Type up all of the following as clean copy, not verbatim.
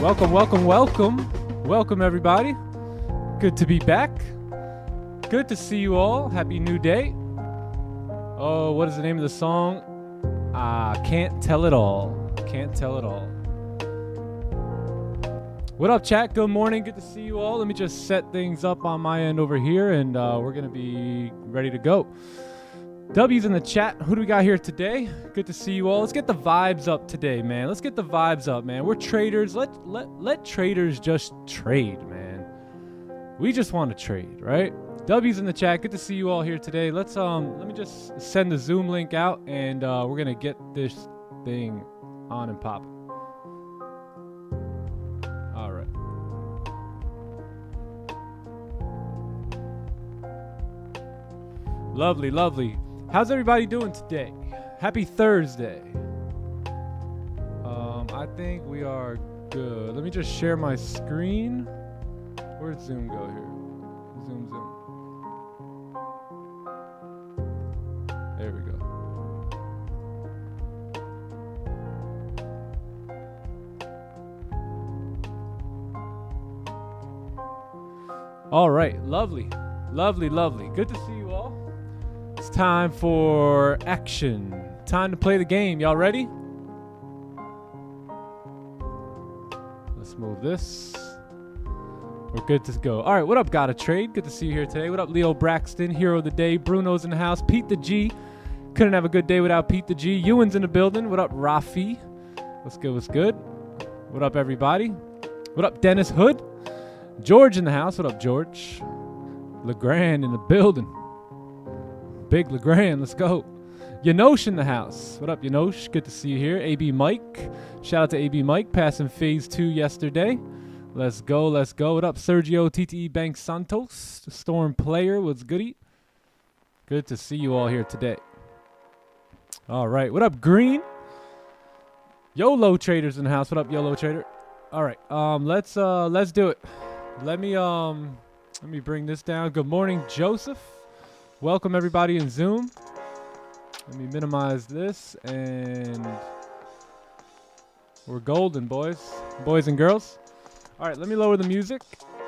Welcome everybody. Good to be back. Good to see you all. Happy new day. Oh, what is the name of the song? Can't Tell It All. Can't Tell It All. What up, chat? Good morning. Good to see you all. Let me just set things up on my end over here, and we're going to be ready to go. W's in the chat. Who do we got here today? Good to see you all. Let's get the vibes up today, man. Let's get the vibes up, man. We're traders. Let traders just trade, man. We just want to trade, right? W's in the chat. Good to see you all here today. Let me just send the Zoom link out, and we're gonna get this thing on and popping. All right. Lovely, lovely. How's everybody doing today? Happy Thursday. I think we are good. Let me just share my screen. Where'd Zoom go here? Zoom. There we go. All right, lovely. Good to see you all. It's time for action. Time to play the game. Y'all ready? Let's move this. We're good to go. All right, what up, Gotta Trade? Good to see you here today. What up, Leo Braxton, Hero of the Day. Bruno's in the house. Pete the G. Couldn't have a good day without Pete the G. Ewan's in the building. What up, Rafi? What's good? What up, everybody? What up, Dennis Hood? George in the house. What up, George? LeGrand in the building. Big LeGrand, let's go. Yanosh in the house. What up, Yanosh? Good to see you here. AB Mike. Shout out to AB Mike, passing phase 2 yesterday. Let's go. What up, Sergio TTE Bank Santos? Storm Player, what's goody? Good to see you all here today. All right, what up, Green? YOLO Traders in the house. What up, YOLO Trader? All right, let's do it. Let me bring this down. Good morning, Joseph. Welcome everybody in Zoom. Let me minimize this, and we're golden, boys and girls. All right, let me lower the music,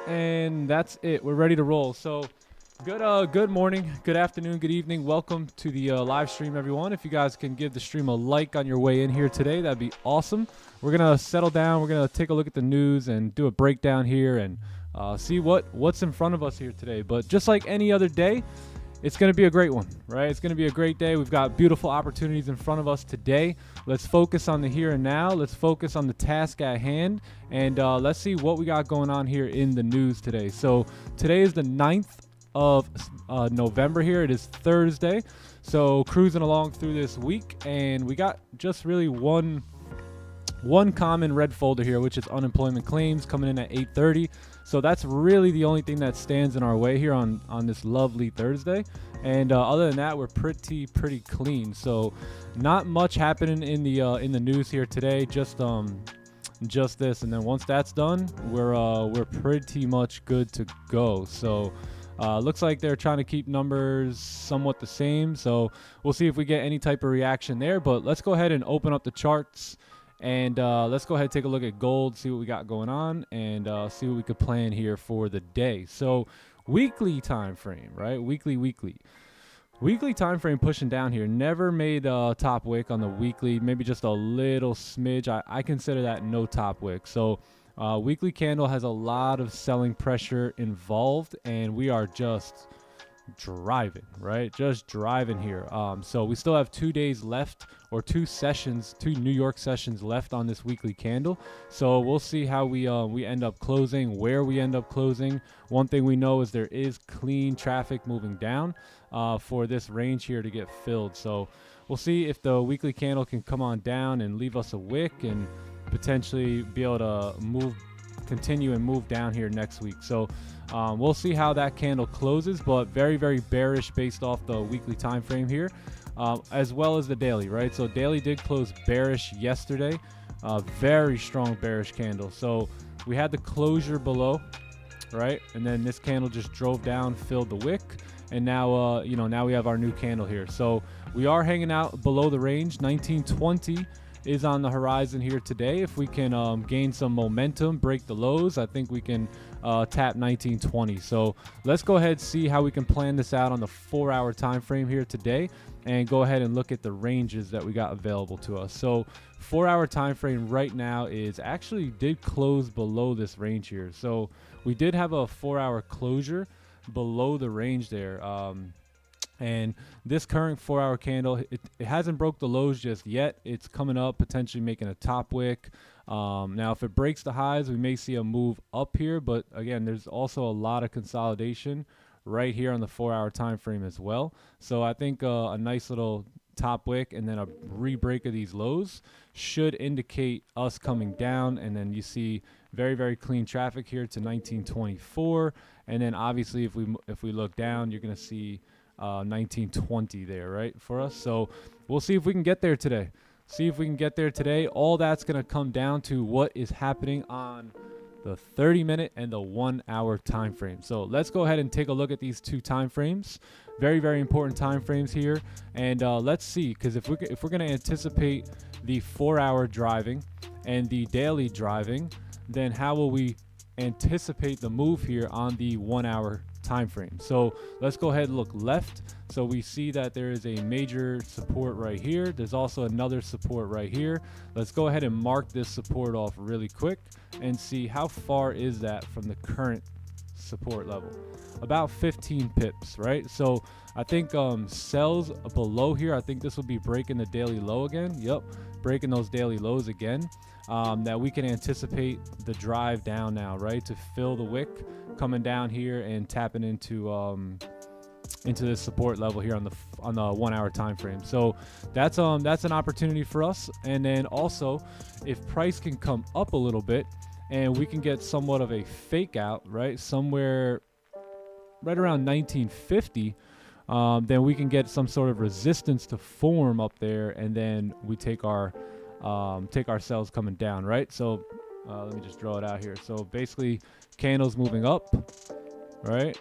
and that's it. We're ready to roll. So good morning, good afternoon, good evening. Welcome to the live stream, everyone. If you guys can give the stream a like on your way in here today, that'd be awesome. We're gonna settle down. We're gonna take a look at the news and do a breakdown here and see what's in front of us here today. But just like any other day, it's going to be a great one, right? It's going to be a great day. We've got beautiful opportunities in front of us today. Let's focus on the here and now. Let's focus on the task at hand. And let's see what we got going on here in the news today. So today is the 9th of November here. It is Thursday. So cruising along through this week. And we got just really one common red folder here, which is unemployment claims coming in at 8:30. So that's really the only thing that stands in our way here on this lovely Thursday. And other than that, we're pretty clean. So not much happening in the news here today. Just this, and then once that's done, we're pretty much good to go. So looks like they're trying to keep numbers somewhat the same. So we'll see if we get any type of reaction there. But let's go ahead and open up the charts. And let's go ahead and take a look at gold, see what we got going on, and see what we could plan here for the day. So weekly time frame, right? Weekly time frame pushing down here. Never made top wick on the weekly, maybe just a little smidge. I consider that no top wick. So weekly candle has a lot of selling pressure involved, and we are just driving, right? Just driving here. So we still have 2 days left, or 2 New York sessions left on this weekly candle. So we'll see how we end up closing, where we end up closing. One thing we know is there is clean traffic moving down for this range here to get filled. So we'll see if the weekly candle can come on down and leave us a wick and potentially be able to continue and move down here next week. So we'll see how that candle closes, but very bearish based off the weekly time frame here, as well as the daily, right? So daily did close bearish yesterday, very strong bearish candle. So we had the closure below, right? And then this candle just drove down, filled the wick, and now now we have our new candle here. So we are hanging out below the range, 1920 is on the horizon here today. If we can gain some momentum, break the lows, I think we can tap 1920. So let's go ahead and see how we can plan this out on the 4-hour time frame here today, and go ahead and look at the ranges that we got available to us. So 4-hour time frame right now is actually did close below this range here. So we did have a 4-hour closure below the range there. And this current 4-hour candle, it hasn't broke the lows just yet. It's coming up, potentially making a top wick. Now, if it breaks the highs, we may see a move up here. But again, there's also a lot of consolidation right here on the 4-hour time frame as well. So I think a nice little top wick and then a re-break of these lows should indicate us coming down. And then you see very, very clean traffic here to 1924. And then obviously if we look down, you're going to see 1920 there, right, for us. So we'll see if we can get there today. All that's going to come down to what is happening on the 30-minute and the 1-hour time frame. So let's go ahead and take a look at these two time frames. Very, very important time frames here. And let's see, because if we're going to anticipate the 4-hour driving and the daily driving, then how will we anticipate the move here on the 1-hour time frame? So let's go ahead and look left. So we see that there is a major support right here. There's also another support right here. Let's go ahead and mark this support off really quick and see how far is that from the current support level. About 15 pips, right? So I think sells below here, I think this will be breaking the daily low again. Yep, breaking those daily lows again. That we can anticipate the drive down now, right, to fill the wick coming down here and tapping into this support level here on the 1-hour time frame. So that's an opportunity for us. And then also, if price can come up a little bit and we can get somewhat of a fake out, right, somewhere right around 1950, then we can get some sort of resistance to form up there, and then we take our sells coming down, right? So let me just draw it out here. So basically, candles moving up, right?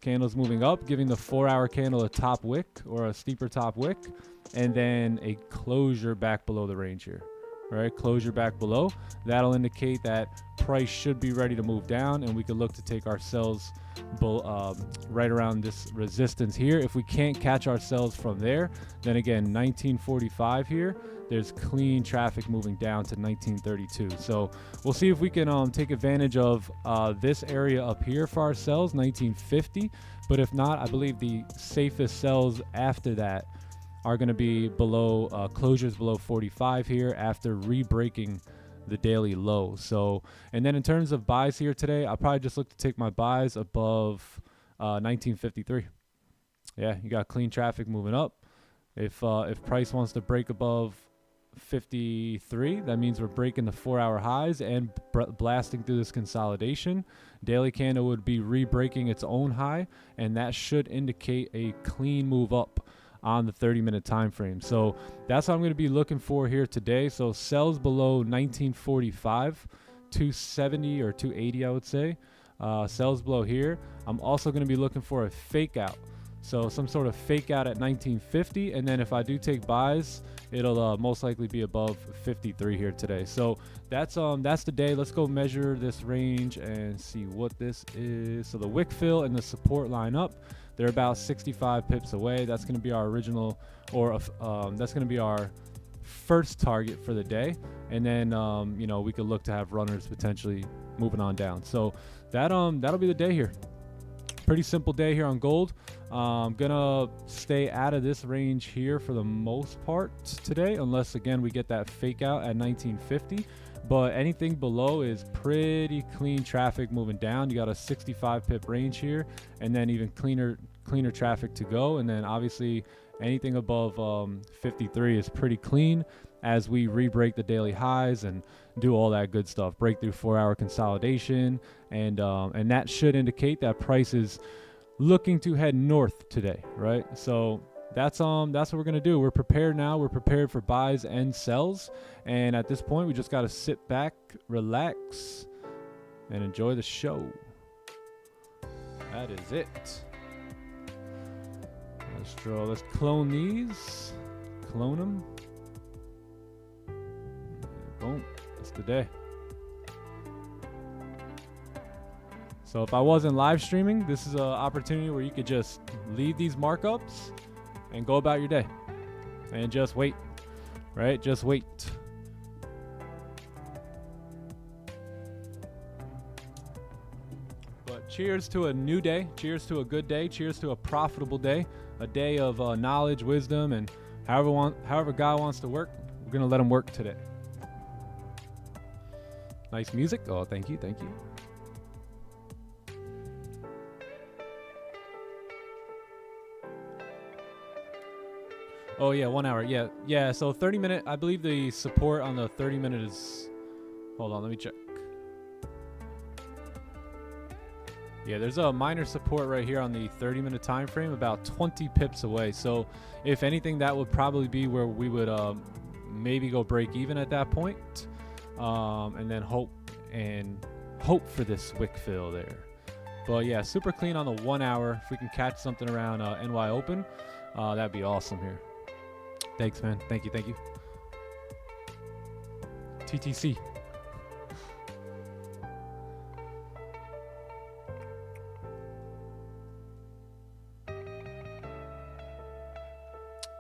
Candles moving up, giving the 4-hour candle a top wick or a steeper top wick, and then a closure back below the range here. Right, closure back below. That'll indicate that price should be ready to move down, and we could look to take our sells right around this resistance here. If we can't catch ourselves from there, then again 1945 here, there's clean traffic moving down to 1932. So we'll see if we can take advantage of this area up here for ourselves, 1950. But if not, I believe the safest sells after that are going to be below closures below 45 here after re-breaking the daily low. So, and then in terms of buys here today, I'll probably just look to take my buys above 1953. Yeah, you got clean traffic moving up. If price wants to break above 53, that means we're breaking the 4-hour highs and blasting through this consolidation. Daily candle would be re-breaking its own high, and that should indicate a clean move up on the 30-minute time frame. So that's what I'm going to be looking for here today. So sells below 1945, 270 or 280, I would say. Sells below here. I'm also going to be looking for a fake out. So some sort of fake out at 1950, and then if I do take buys, it'll most likely be above 53 here today. So that's the day. Let's go measure this range and see what this is. So the wick fill and the support line up. They're about 65 pips away. That's going to be our original, or that's going to be our first target for the day. And then, we could look to have runners potentially moving on down. So that'll be the day here. Pretty simple day here on gold. Gonna stay out of this range here for the most part today, unless again we get that fake out at 1950. But anything below is pretty clean traffic moving down. You got a 65 pip range here, and then even cleaner traffic to go. And then obviously anything above 53 is pretty clean as we re-break the daily highs and do all that good stuff. Break through 4-hour consolidation, and that should indicate that price is looking to head north today, right? So that's what we're gonna do. We're prepared now. We're prepared for buys and sells, and at this point we just got to sit back, relax, and enjoy the show. That is it. Let's clone these, clone them. Boom. That's the day. So if I wasn't live streaming, this is an opportunity where you could just leave these markups and go about your day and just wait, right? Just wait. But cheers to a new day. Cheers to a good day. Cheers to a profitable day. A day of knowledge, wisdom, and however God wants to work, we're going to let him work today. Nice music. Oh, thank you. Thank you. Oh, yeah, 1 hour. Yeah. Yeah, so 30-minute. I believe the support on the 30-minute is... Hold on, let me check. Yeah, there's a minor support right here on the 30-minute time frame, about 20 pips away. So if anything, that would probably be where we would maybe go break even at that point, and then hope for this wick fill there. But yeah, super clean on the 1 hour. If we can catch something around NY Open, that'd be awesome here. Thanks, man. Thank you. Thank you. TTC.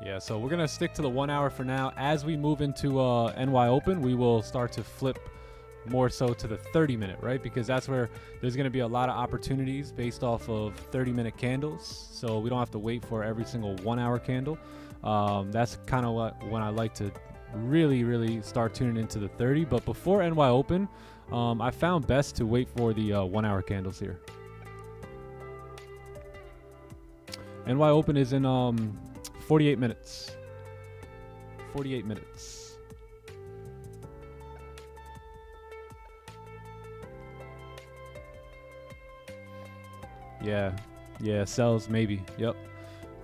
Yeah, so we're going to stick to the 1 hour for now. As we move into NY Open, we will start to flip more so to the 30-minute, right? Because that's where there's going to be a lot of opportunities based off of 30-minute candles. So we don't have to wait for every single 1 hour candle. That's kind of when I like to really start tuning into the 30. But before NY Open, I found best to wait for the 1 hour candles here. NY Open is in 48 minutes. 48 minutes. Yeah, sells maybe. Yep.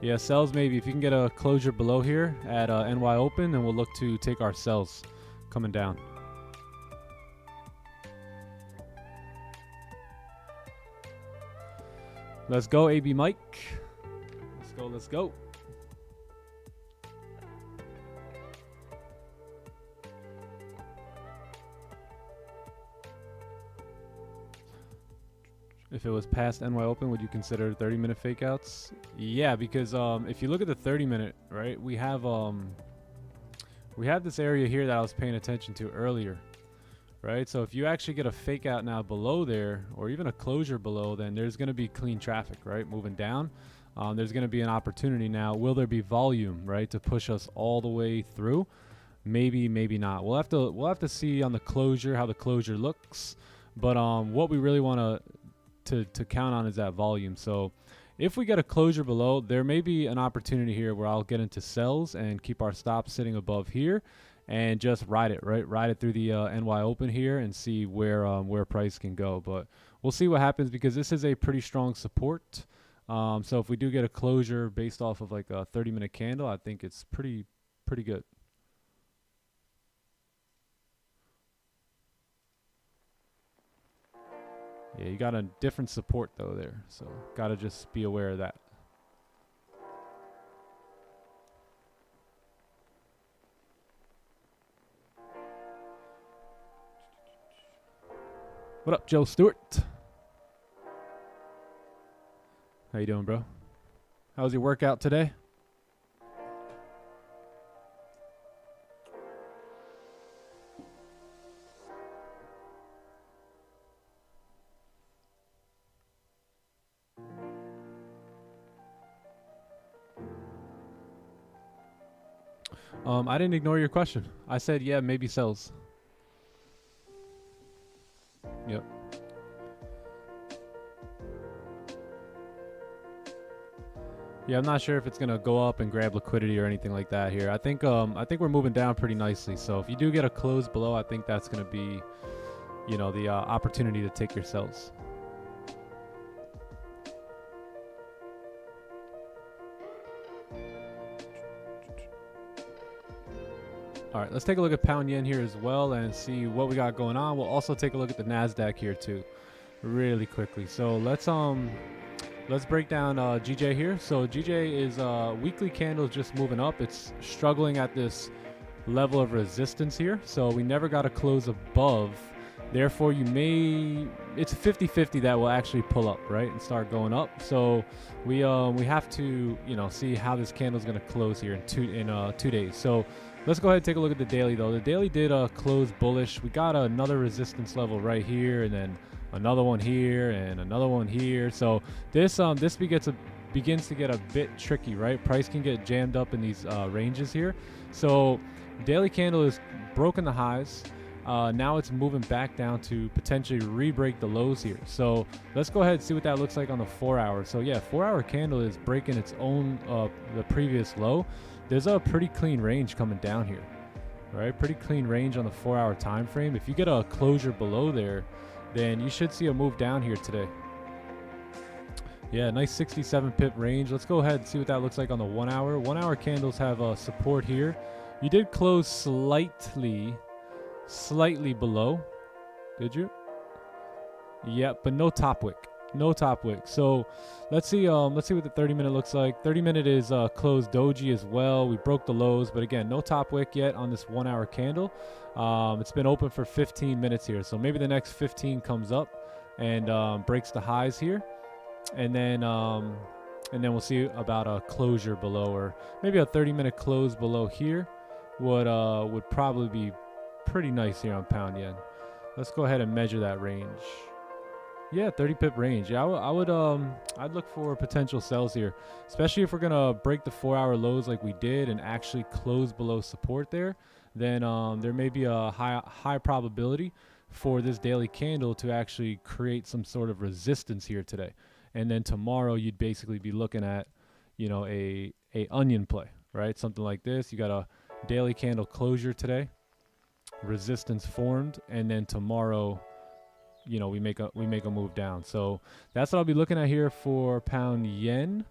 Yeah, sells maybe. If you can get a closure below here at NY Open, then we'll look to take our sells coming down. Let's go, AB Mike. Let's go. If it was past NY Open, would you consider 30-minute fakeouts? Yeah, because if you look at the 30-minute, right, we have this area here that I was paying attention to earlier, right? So if you actually get a fake out now below there, or even a closure below, then there's going to be clean traffic, right? Moving down, there's going to be an opportunity now. Will there be volume, right, to push us all the way through? Maybe, maybe not. We'll have to see on the closure how the closure looks. But what we really want to count on is that volume. So if we get a closure below, there may be an opportunity here where I'll get into sells and keep our stop sitting above here and just ride it, right? Ride it through the NY Open here and see where price can go. But we'll see what happens because this is a pretty strong support. So if we do get a closure based off of like a 30-minute candle, I think it's pretty good. Yeah, you got a different support though there, so gotta just be aware of that. What up, Joe Stewart? How you doing, bro? How was your workout today? I didn't ignore your question. I said, yeah, maybe sells. Yep. Yeah, I'm not sure if it's gonna go up and grab liquidity or anything like that here. I think we're moving down pretty nicely. So if you do get a close below, I think that's gonna be, you know, the opportunity to take your sells. All right, let's take a look at pound yen here as well and see what we got going on. We'll also take a look at the NASDAQ here too, really quickly. So let's break down GJ here. So GJ is weekly candles just moving up. It's struggling at this level of resistance here. So we never got a close above. Therefore, it's 50-50 that will actually pull up, right, and start going up. So we have to, see how this candle is going to close here in 2 days. So let's go ahead and take a look at the daily, though. The daily did close bullish. We got another resistance level right here, and then another one here, and another one here. So this begins to get a bit tricky, right? Price can get jammed up in these ranges here. So daily candle is broken the highs. Now it's moving back down to potentially re-break the lows here. So let's go ahead and see what that looks like on the 4 hour. So yeah, 4 hour candle is breaking its own, the previous low. There's a pretty clean range coming down here, right? Pretty clean range on the 4 hour time frame. If you get a closure below there, then you should see a move down here today. Yeah, nice 67 pip range. Let's go ahead and see what that looks like on the 1 hour. 1 hour candles have support here. You did close slightly below, did you? Yeah, but no top wick. No top wick. So let's see what the 30-minute looks like. 30-minute is closed doji as well. We broke the lows, but again, no top wick yet on this 1 hour candle. It's been open for 15 minutes here. So maybe the next 15 comes up and breaks the highs here. And then we'll see about a closure below, or maybe a 30-minute close below here would probably be pretty nice here on pound yen. Let's go ahead and measure that range. Yeah, 30 pip range. Yeah, I'd look for potential sells here, especially if we're gonna break the 4 hour lows like we did and actually close below support there. Then there may be a high probability for this daily candle to actually create some sort of resistance here today. And then tomorrow you'd basically be looking at, a onion play, right? Something like this. You got a daily candle closure today, resistance formed, and then tomorrow, we make a move down. So that's what I'll be looking at here for pound yen,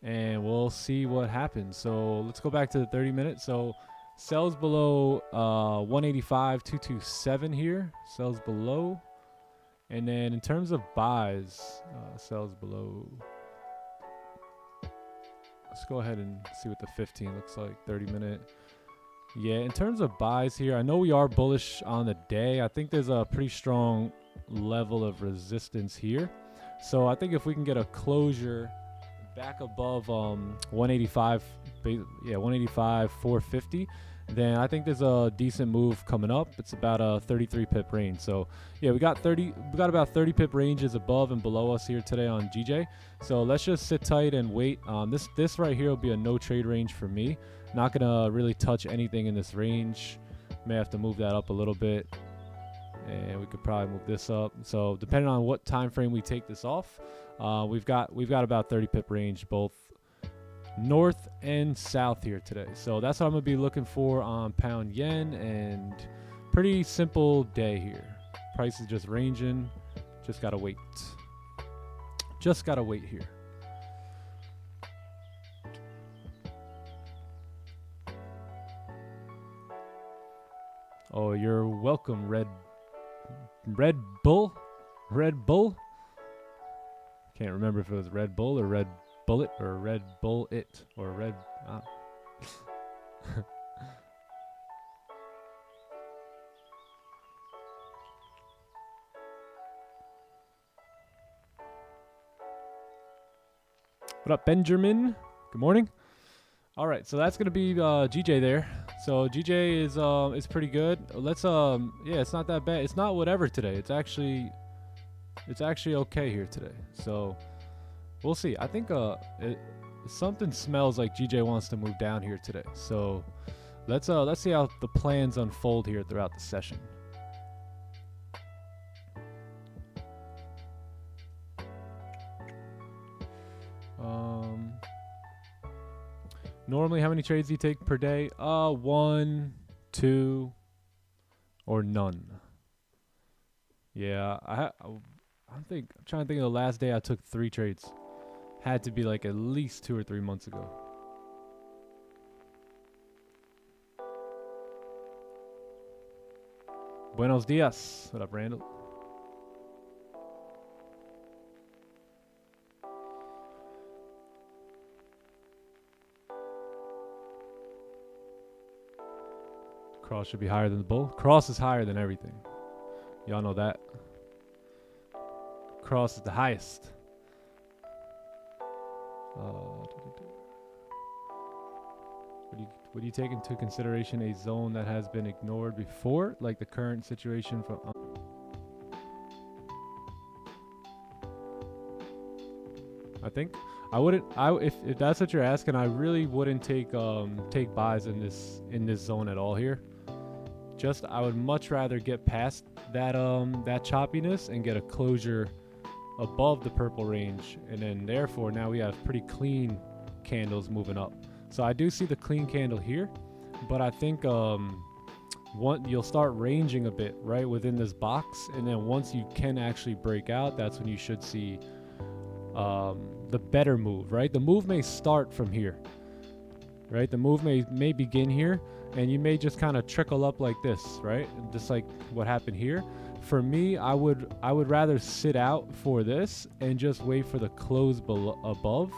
and we'll see what happens. So let's go back to the 30-minute. So sells below 185.227 here. Sells below. And then in terms of buys, sells below. Let's go ahead and see what the 15 looks like. 30-minute. Yeah, in terms of buys here, I know we are bullish on the day. I think there's a pretty strong level of resistance here. So I think if we can get a closure back above 185, 450, then I think there's a decent move coming up. It's about a 33 pip range. So yeah, we got about 30 pip ranges above and below us here today on GJ. So let's just sit tight and wait. This right here will be a no trade range for me. Not gonna really touch anything in this range. May have to move that up a little bit, and we could probably move this up. So depending on what time frame we take this off, we've got about 30 pip range both north and south here today. So that's what I'm gonna be looking for on pound yen, and pretty simple day here. Price is just ranging. Just gotta wait. Just gotta wait here. Oh, you're welcome, Red Bull. Can't remember if it was Red Bull or Red Bullet or Red Bull It or Red. What up, Benjamin? Good morning. All right, so that's gonna be GJ there. So GJ is pretty good. Let's yeah, it's not that bad. It's not whatever today. It's actually okay here today. So we'll see. I think something smells like GJ wants to move down here today. So let's see how the plans unfold here throughout the session. Normally, how many trades do you take per day? 1, 2, or none. Yeah, I'm trying to think of the last day I took 3 trades. Had to be like at least 2 or 3 months ago. Buenos dias. What up, Randall? Cross should be higher than the bull. Cross is higher than everything. Y'all know that. Cross is the highest. Would you take into consideration a zone that has been ignored before, like the current situation from? I think I wouldn't. If that's what you're asking, I really wouldn't take buys in this zone at all here. Just I would much rather get past that that choppiness and get a closure above the purple range, and then therefore now we have pretty clean candles moving up. So I do see the clean candle here, but I think you'll start ranging a bit right within this box, and then once you can actually break out, that's when you should see the better move, right? The move may start from here, right? The move may begin here, and you may just kind of trickle up like this, right? Just like what happened here. For me, I would rather sit out for this and just wait for the close above.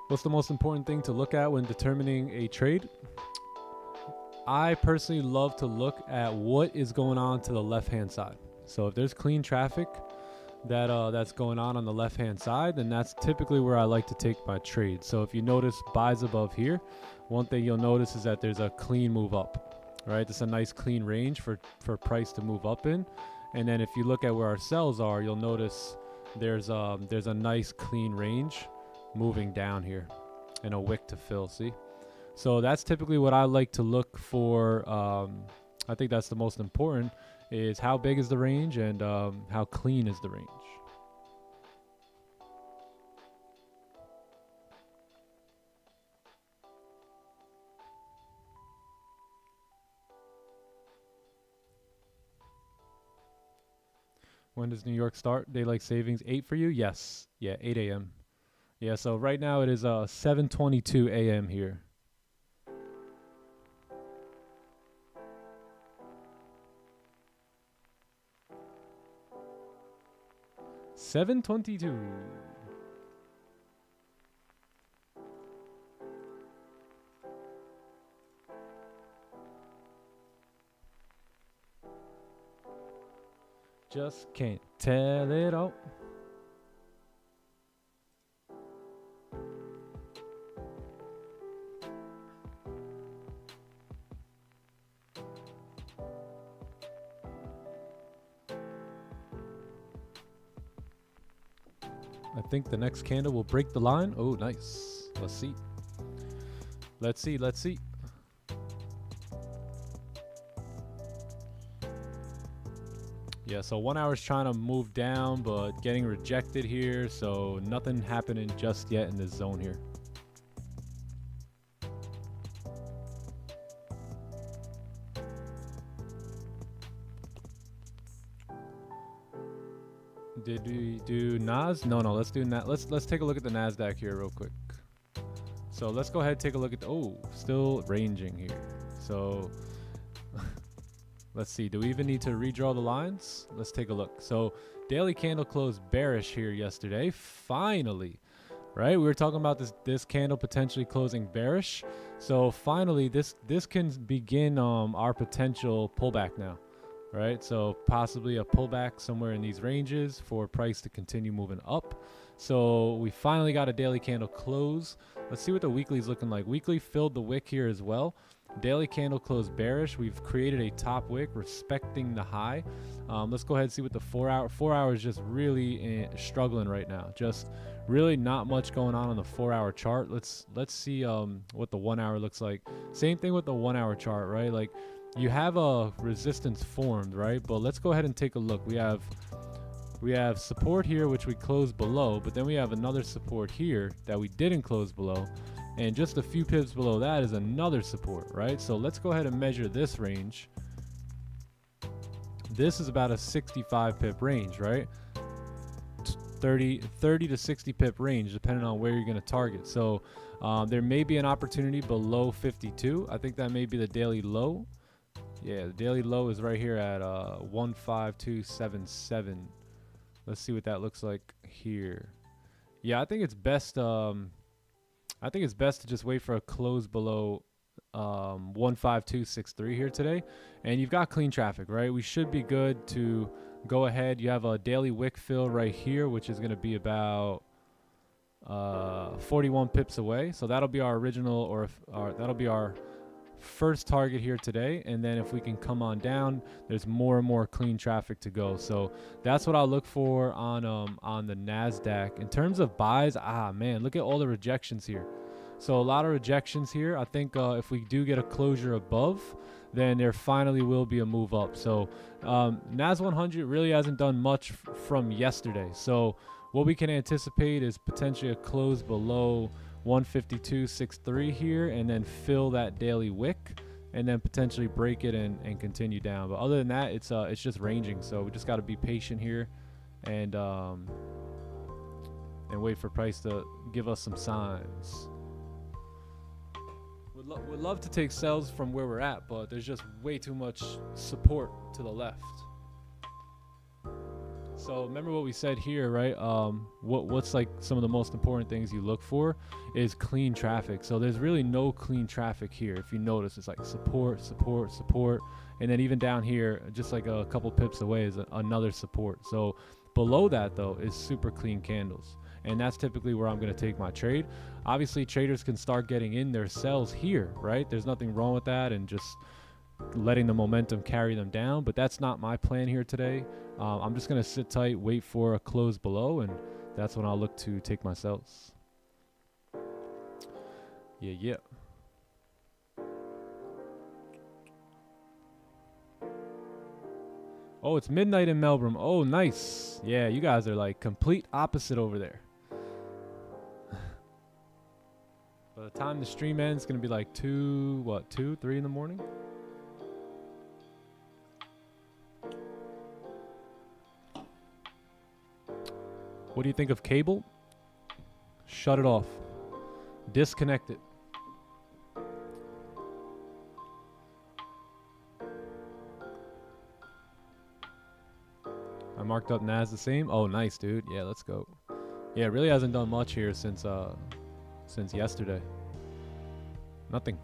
What's the most important thing to look at when determining a trade? I personally love to look at what is going on to the left-hand side. So if there's clean traffic that's going on the left-hand side, then that's typically where I like to take my trade. So if you notice buys above here, one thing you'll notice is that there's a clean move up, right? It's a nice clean range for price to move up in. And then if you look at where our sells are, you'll notice there's a nice clean range moving down here and a wick to fill. See, so that's typically what I like to look for. I think that's the most important, is how big is the range and how clean is the range. When does New York start? Daylight savings 8 for you? Yes. Yeah, 8 a.m. Yeah, so right now it is 7:22 a.m. here. $7.22. Just can't tell it all. I think the next candle will break the line. Oh, nice. Let's see. Let's see. Let's see. Yeah, so 1 hour is trying to move down, but getting rejected here. So nothing happening just yet in this zone here. Did we do Nas? No, let's do that. Let's take a look at the NASDAQ here real quick. So let's go ahead and take a look at still ranging here. So let's see. Do we even need to redraw the lines? Let's take a look. So daily candle closed bearish here yesterday. Finally, right? We were talking about this candle potentially closing bearish. So finally, this can begin our potential pullback now. Right, so possibly a pullback somewhere in these ranges for price to continue moving up. So we finally got a daily candle close. Let's see what the weekly is looking like. Weekly filled the wick here as well. Daily candle closed bearish. We've created a top wick respecting the high. Let's go ahead and see what the 4 hour. 4 hours just really struggling right now. Just really not much going on the 4 hour chart. Let's see what the 1 hour looks like. Same thing with the 1 hour chart, right? Like, you have a resistance formed, right? But let's go ahead and take a look. We have support here, which we closed below, but then we have another support here that we didn't close below, and just a few pips below that is another support, right? So let's go ahead and measure this range. This is about a 65 pip range, right? 30 to 60 pip range, depending on where you're going to target. So there may be an opportunity below 52. I think that may be the daily low. Yeah, the daily low is right here at 15277. Let's see what that looks like here. Yeah, I think it's best. I think it's best to just wait for a close below 15263 here today, and you've got clean traffic, right? We should be good to go ahead. You have a daily wick fill right here, which is going to be about 41 pips away. So that'll be our original, or that'll be our first target here today. And then if we can come on down, there's more and more clean traffic to go. So that's what I'll look for on the NASDAQ. In terms of buys, man, look at all the rejections here. So a lot of rejections here. I think if we do get a closure above, then there finally will be a move up. So NAS 100 really hasn't done much from yesterday. So what we can anticipate is potentially a close below 152.63 here, and then fill that daily wick, and then potentially break it and continue down. But other than that, it's just ranging. So we just got to be patient here, and wait for price to give us some signs. Would love to take sells from where we're at, but there's just way too much support to the left. So remember what we said here, right? What's like some of the most important things you look for is clean traffic. So there's really no clean traffic here. If you notice, it's like support, support, support. And then even down here, just like a couple pips away is another support. So below that though is super clean candles. And that's typically where I'm going to take my trade. Obviously, traders can start getting in their sells here, right? There's nothing wrong with that, and just letting the momentum carry them down. But that's not my plan here today. I'm just going to sit tight, wait for a close below, and that's when I'll look to take my sells. Yeah. Oh, it's midnight in Melbourne. Oh, nice. Yeah, you guys are like complete opposite over there. By the time the stream ends, it's going to be like 2, 3 in the morning? What do you think of cable? Shut it off. Disconnect it. I marked up NAS the same. Oh, nice, dude. Yeah, let's go. Yeah, it really hasn't done much here since yesterday. Nothing.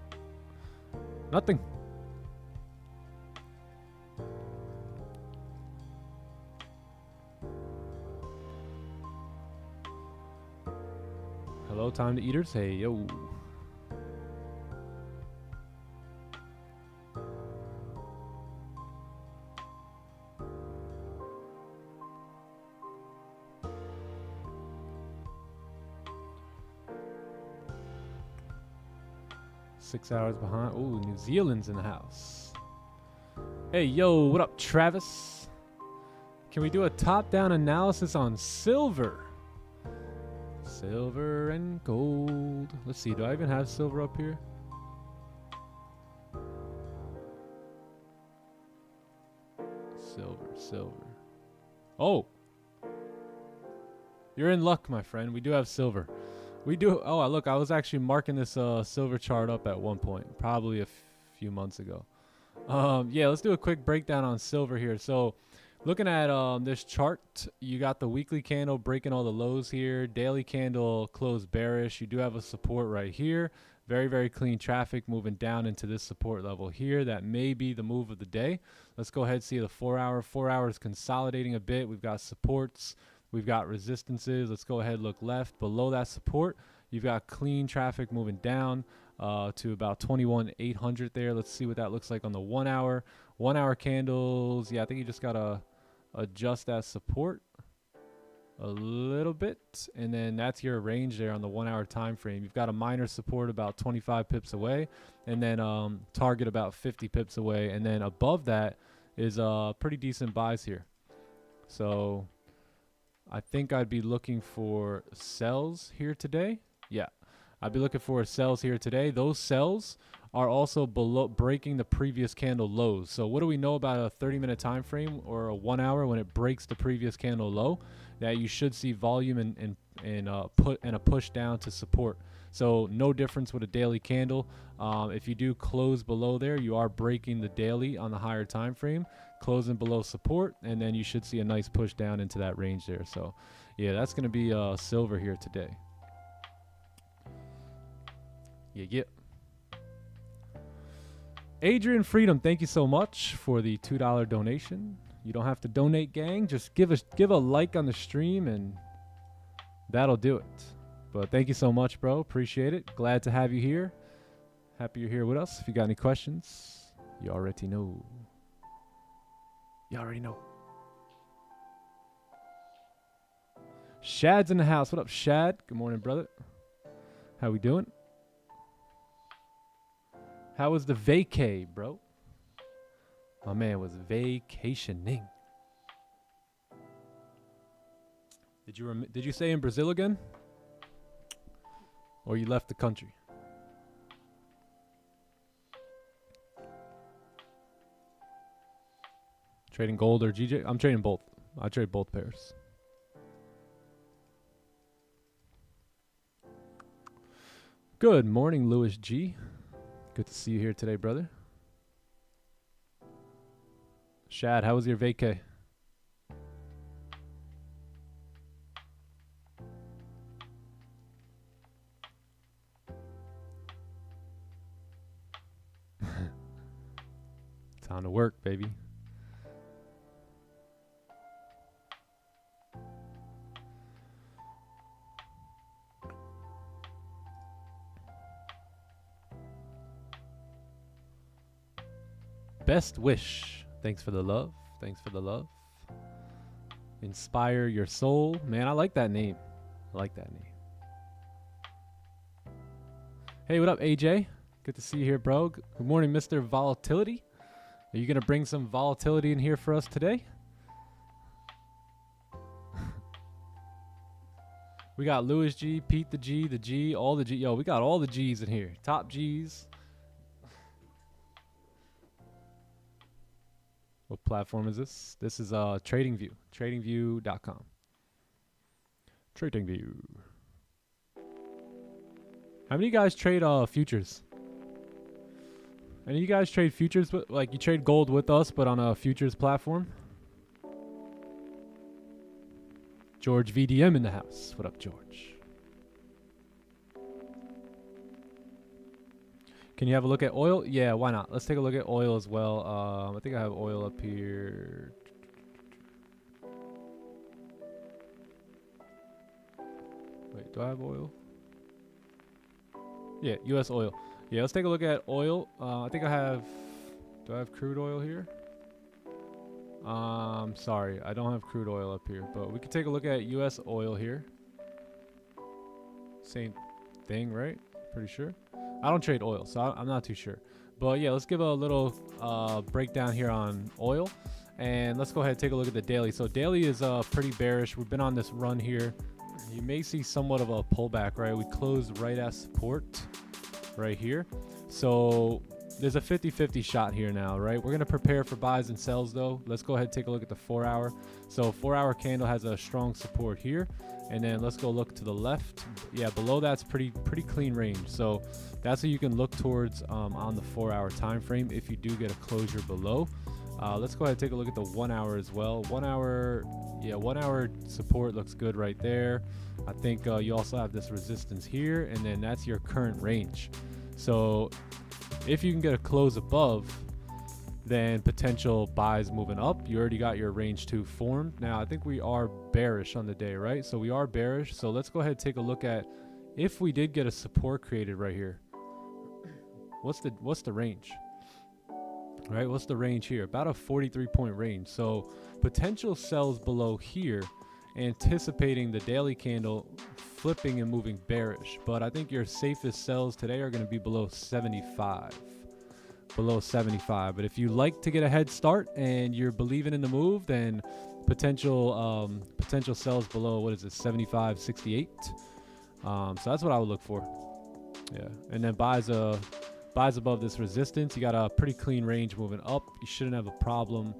Hello, time to eaters. Hey, yo. Six hours behind. Ooh, New Zealand's in the house. Hey, yo, what up, Travis? Can we do a top-down analysis on silver? Silver and gold. Let's see, do I even have silver up here? Silver. Oh! You're in luck, my friend. We do have silver. We do. Oh, look, I was actually marking this silver chart up at one point, probably a few months ago. Yeah, let's do a quick breakdown on silver here. So looking at this chart, you got the weekly candle breaking all the lows here. Daily candle closed bearish. You do have a support right here. Very, very clean traffic moving down into this support level here. That may be the move of the day. Let's go ahead and see the 4 hour. 4 hours consolidating a bit. We've got supports. We've got resistances. Let's go ahead and look left. Below that support, you've got clean traffic moving down to about 21,800 there. Let's see what that looks like on the 1 hour. 1 hour candles. Yeah, I think you just got to adjust that support a little bit. And then that's your range there on the 1 hour time frame. You've got a minor support about 25 pips away. And then target about 50 pips away. And then above that is pretty decent buys here. So I think I'd be looking for sells here today. Yeah, I'd be looking for sells here today. Those sells are also below breaking the previous candle lows. So what do we know about a 30-minute time frame or a 1 hour when it breaks the previous candle low? that you should see volume and a push down to support. So no difference with a daily candle. If you do close below there, you are breaking the daily on the higher time frame, closing below support, and then you should see a nice push down into that range there. So yeah, that's going to be silver here today. Yeah. Adrian Freedom, thank you so much for the $2 donation. You don't have to donate, gang. Just give a like on the stream and that'll do it. But thank you so much, bro. Appreciate it. Glad to have you here. Happy you're here with us. If you got any questions, you already know. You already know. Shad's in the house. What up, Shad? Good morning, brother. How we doing? How was the vacay, bro? My man was vacationing. Did you say in Brazil again? Or you left the country? Trading gold or GJ? I'm trading both. I trade both pairs. Good morning, Louis G. Good to see you here today, brother. Shad, how was your vacay? Time to work, baby. Best wish. Thanks for the love. Thanks for the love. Inspire your soul. Man, I like that name. I like that name. Hey, what up, AJ? Good to see you here, bro. Good morning, Mr. Volatility. Are you going to bring some volatility in here for us today? We got Louis G, Pete the G, all the G. Yo, we got all the G's in here. Top G's. What platform is this? This is TradingView. TradingView.com. TradingView. How many of you guys trade futures? Any of you guys trade futures? Like you trade gold with us, but on a futures platform? George VDM in the house. What up, George? Can you have a look at oil? Yeah, why not? Let's take a look at oil as well. I think I have oil up here. Wait, do I have oil? Yeah, US oil. Yeah, let's take a look at oil. I think I have... Do I have crude oil here? Sorry, I don't have crude oil up here. But we can take a look at US oil here. Same thing, right? Pretty sure. I don't trade oil, so I'm not too sure. But yeah, let's give a little breakdown here on oil. And let's go ahead and take a look at the daily. So daily is pretty bearish. We've been on this run here. You may see somewhat of a pullback, right? We closed right at support right here. So there's a 50-50 shot here now, right? We're going to prepare for buys and sells, though. Let's go ahead and take a look at the 4-hour. So 4-hour candle has a strong support here. And then let's go look to the left. Yeah, below that's pretty clean range. So that's what you can look towards on the 4-hour time frame if you do get a closure below. Let's go ahead and take a look at the 1 hour as well. 1 hour, yeah, 1 hour support looks good right there. I think you also have this resistance here, and then that's your current range. So if you can get a close above, then potential buys moving up. You already got your range 2 formed. Now I think we are bearish on the day, right? So we are bearish. So let's go ahead and take a look at if we did get a support created right here. What's the range? Right, what's the range here? About a 43-point range. So potential sells below here, anticipating the daily candle flipping and moving bearish. But I think your safest sells today are going to be below 75. Below 75. But if you like to get a head start and you're believing in the move, then potential sells below, what is it, 75, 68. So that's what I would look for. Yeah, and then buys above this resistance. You got a pretty clean range moving up. You shouldn't have a problem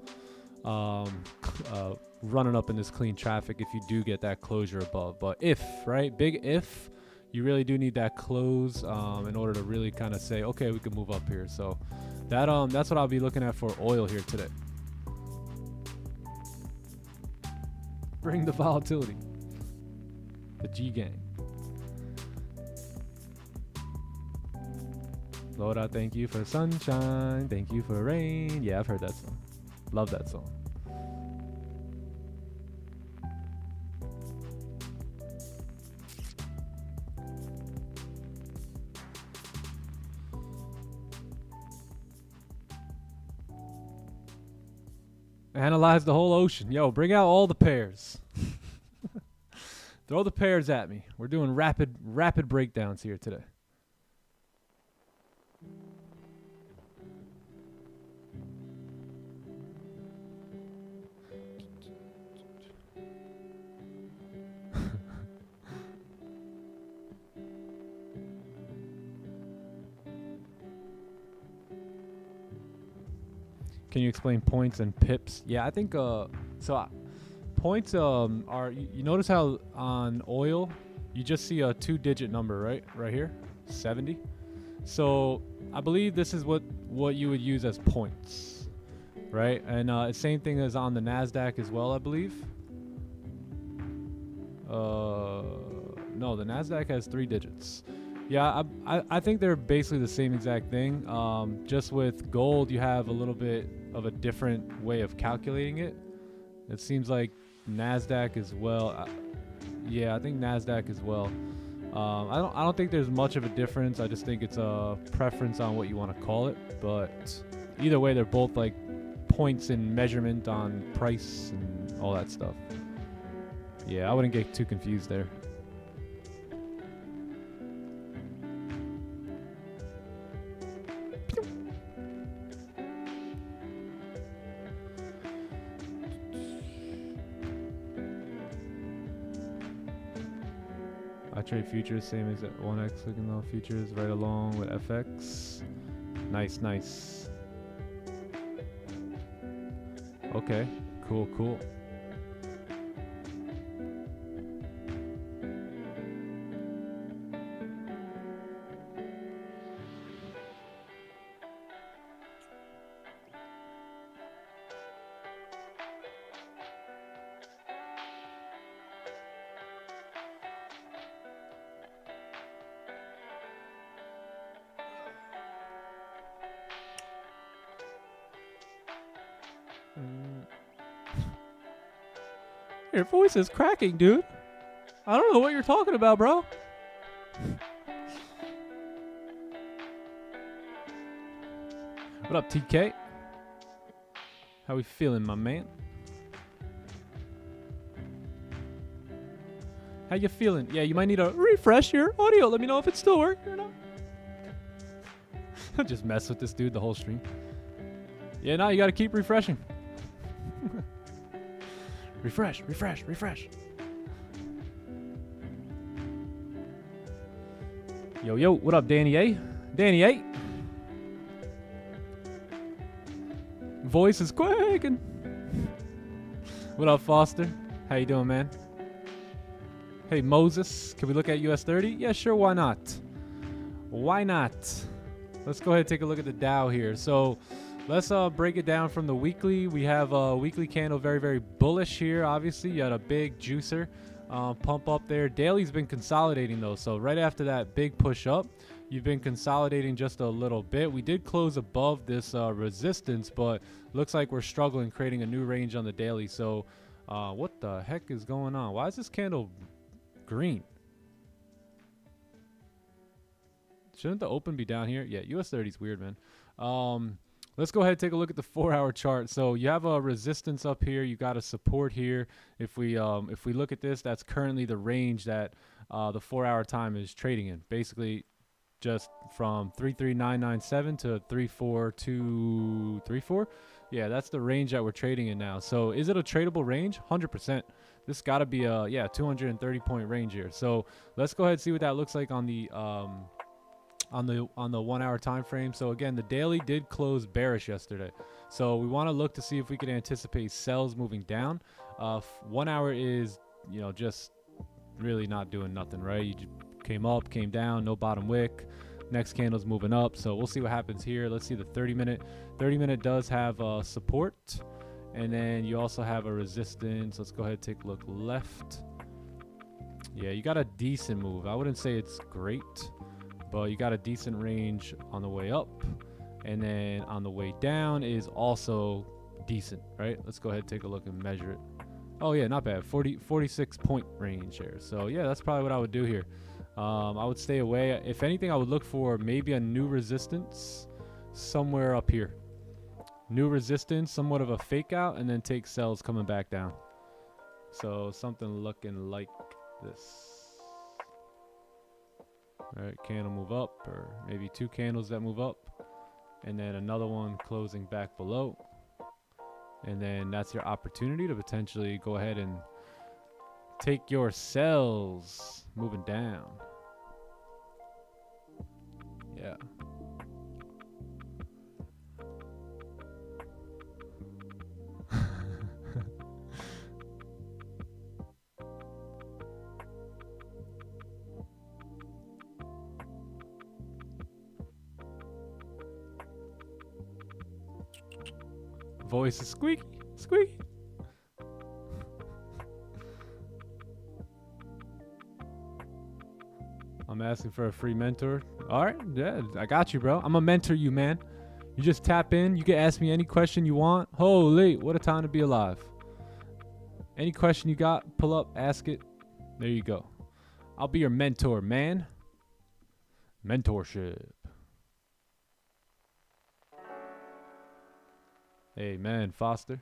running up in this clean traffic if you do get that closure above. But if, right, big if, you really do need that close in order to really kind of say, okay, we can move up here. So that's what I'll be looking at for oil here today. Bring the volatility. The G gang. Loda, thank you for sunshine. Thank you for rain. Yeah, I've heard that song. Love that song. Analyze the whole ocean. Yo, bring out all the pairs. Throw the pairs at me. We're doing rapid breakdowns here today. Can you explain points and pips? Yeah, I think points are you notice how on oil you just see a 2-digit number, right here, 70. So I believe this is what you would use as points, right? And same thing as on the NASDAQ as well, I believe. No, the NASDAQ has 3 digits. Yeah, I think they're basically the same exact thing. Just with gold, you have a little bit of a different way of calculating it. It seems like NASDAQ as well. Yeah, I think NASDAQ as well. I don't think there's much of a difference. I just think it's a preference on what you want to call it. But either way, they're both like points in measurement on price and all that stuff. Yeah, I wouldn't get too confused there. I trade futures, same as 1x looking on futures right along with FX. Nice, nice. Okay, cool, cool. Your voice is cracking, dude. I don't know what you're talking about, bro. What up, TK? How we feeling, my man? How you feeling? Yeah, you might need to refresh your audio. Let me know if it's still working or not. Just mess with this dude the whole stream. Yeah, no, you got to keep refreshing. Refresh, refresh, refresh. Yo, yo, what up, Danny A? Danny A. Voice is quaking. What up, Foster? How you doing, man? Hey, Moses, can we look at US 30? Yeah, sure, why not? Why not? Let's go ahead and take a look at the Dow here. So let's break it down from the weekly. We have a weekly candle very, very bullish here. Obviously, you had a big juicer pump up there. Daily's been consolidating, though. So right after that big push up, you've been consolidating just a little bit. We did close above this resistance, but looks like we're struggling creating a new range on the daily. So what the heck is going on? Why is this candle green? Shouldn't the open be down here? Yeah, US 30 is weird, man. Let's go ahead and take a look at the 4-hour chart. So you have a resistance up here. You got a support here. If we look at this, that's currently the range that the 4-hour time is trading in. Basically, just from 33997 to 34234. Yeah, that's the range that we're trading in now. So is it a tradable range? 100%. This got to be a 230 point range here. So let's go ahead and see what that looks like on the 1-hour time frame. So again, the daily did close bearish yesterday, so we want to look to see if we can anticipate sells moving down. 1 hour is, you know, just really not doing nothing, right? You just came up, came down, no bottom wick. Next candle's moving up, so we'll see what happens here. Let's see the 30 minute. 30 minute does have support, and then you also have a resistance. Let's go ahead and take a look left. Yeah, you got a decent move. I wouldn't say it's great, but you got a decent range on the way up, and then on the way down is also decent, right? Let's go ahead and take a look and measure it. Oh yeah, not bad. 46 point range here. So yeah, that's probably what I would do here. I would stay away. If anything, I would look for maybe a new resistance somewhere up here. New resistance, somewhat of a fake out, and then take sells coming back down. So something looking like this. All right, candle move up, or maybe two candles that move up, and then another one closing back below. And then that's your opportunity to potentially go ahead and take your sells moving down. Yeah. Voice is squeaky, squeaky. I'm asking for a free mentor. All right, yeah, I got you, bro. I'm gonna mentor you, man. You just tap in. You can ask me any question you want. Holy, what a time to be alive. Any question you got, pull up, ask it. There you go. I'll be your mentor, man. Mentorship. Hey, man, Foster.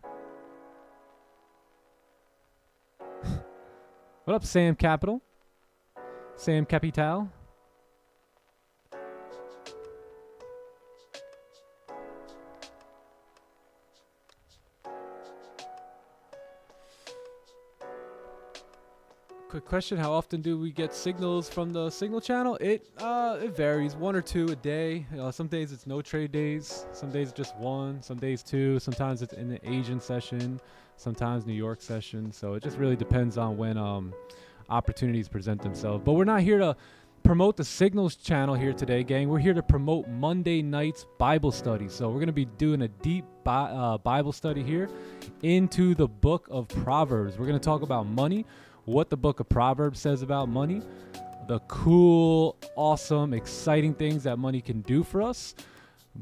What up, Sam Capital? Sam Capital. Quick question: how often do we get signals from the signal channel? It varies, 1 or 2 a day. Some days it's no trade days. Some days it's just 1. Some days 2. Sometimes it's in the Asian session. Sometimes New York session. So it just really depends on when opportunities present themselves. But we're not here to promote the signals channel here today, gang. We're here to promote Monday night's Bible study. So we're going to be doing a deep Bible study here into the book of Proverbs. We're going to talk about money, what the book of Proverbs says about money, the cool, awesome, exciting things that money can do for us,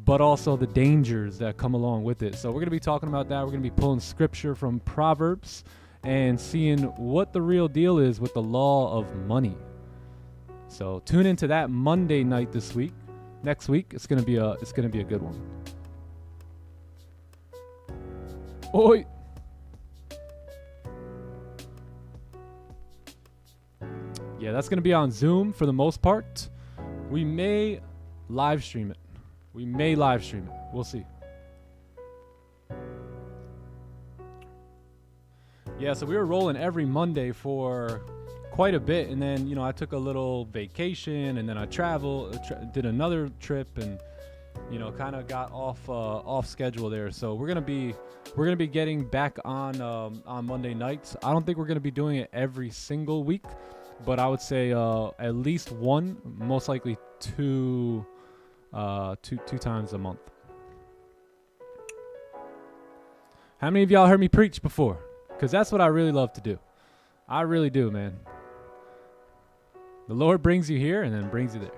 but also the dangers that come along with it. So we're going to be talking about that. We're going to be pulling scripture from Proverbs and seeing what the real deal is with the law of money. So tune into that Monday night this week. Next week, it's gonna be a good one. Oi. Yeah, that's gonna be on Zoom for the most part. We may live stream it. We'll see. Yeah, so we were rolling every Monday for quite a bit, and then I took a little vacation, and then I did another trip, and kind of got off schedule there. So we're gonna be getting back on Monday nights. I don't think we're gonna be doing it every single week, but I would say at least one, most likely two times a month. How many of y'all heard me preach before? Because that's what I really love to do. I really do, man. The Lord brings you here and then brings you there.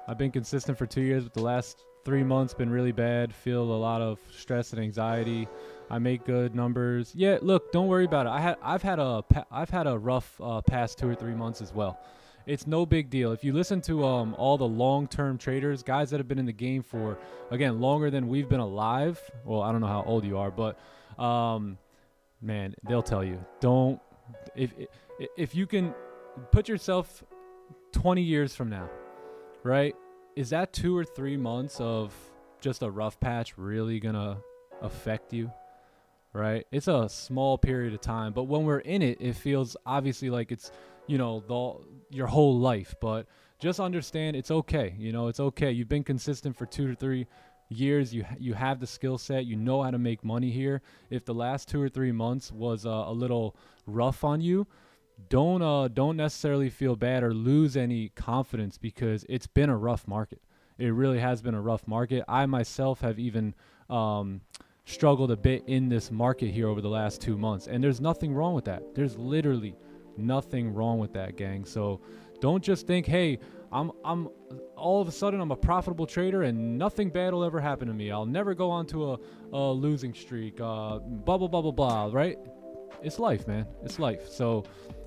I've been consistent for 2 years, but the last 3 months been really bad. Feel a lot of stress and anxiety. I make good numbers. Yeah, look, don't worry about it. I've had a rough past 2 or 3 months as well. It's no big deal. If you listen to all the long-term traders, guys that have been in the game for, again, longer than we've been alive. Well, I don't know how old you are, but man, they'll tell you, don't. If you can put yourself 20 years from now, right? Is that 2 or 3 months of just a rough patch really gonna affect you? Right? It's a small period of time, but when we're in it, it feels obviously like it's your whole life. But just understand it's okay. It's okay. You've been consistent for 2 to 3 years. You have the skill set. You know how to make money here. If the last 2 or 3 months was a little rough on you, don't necessarily feel bad or lose any confidence, because it's been a rough market. It really has been a rough market. I myself have even struggled a bit in this market here over the last 2 months, and there's nothing wrong with that. There's literally nothing wrong with that, gang. So don't just think, hey, I'm all of a sudden I'm a profitable trader and nothing bad will ever happen to me. I'll never go onto a losing streak, blah blah blah blah blah, right? It's life, man. It's life. So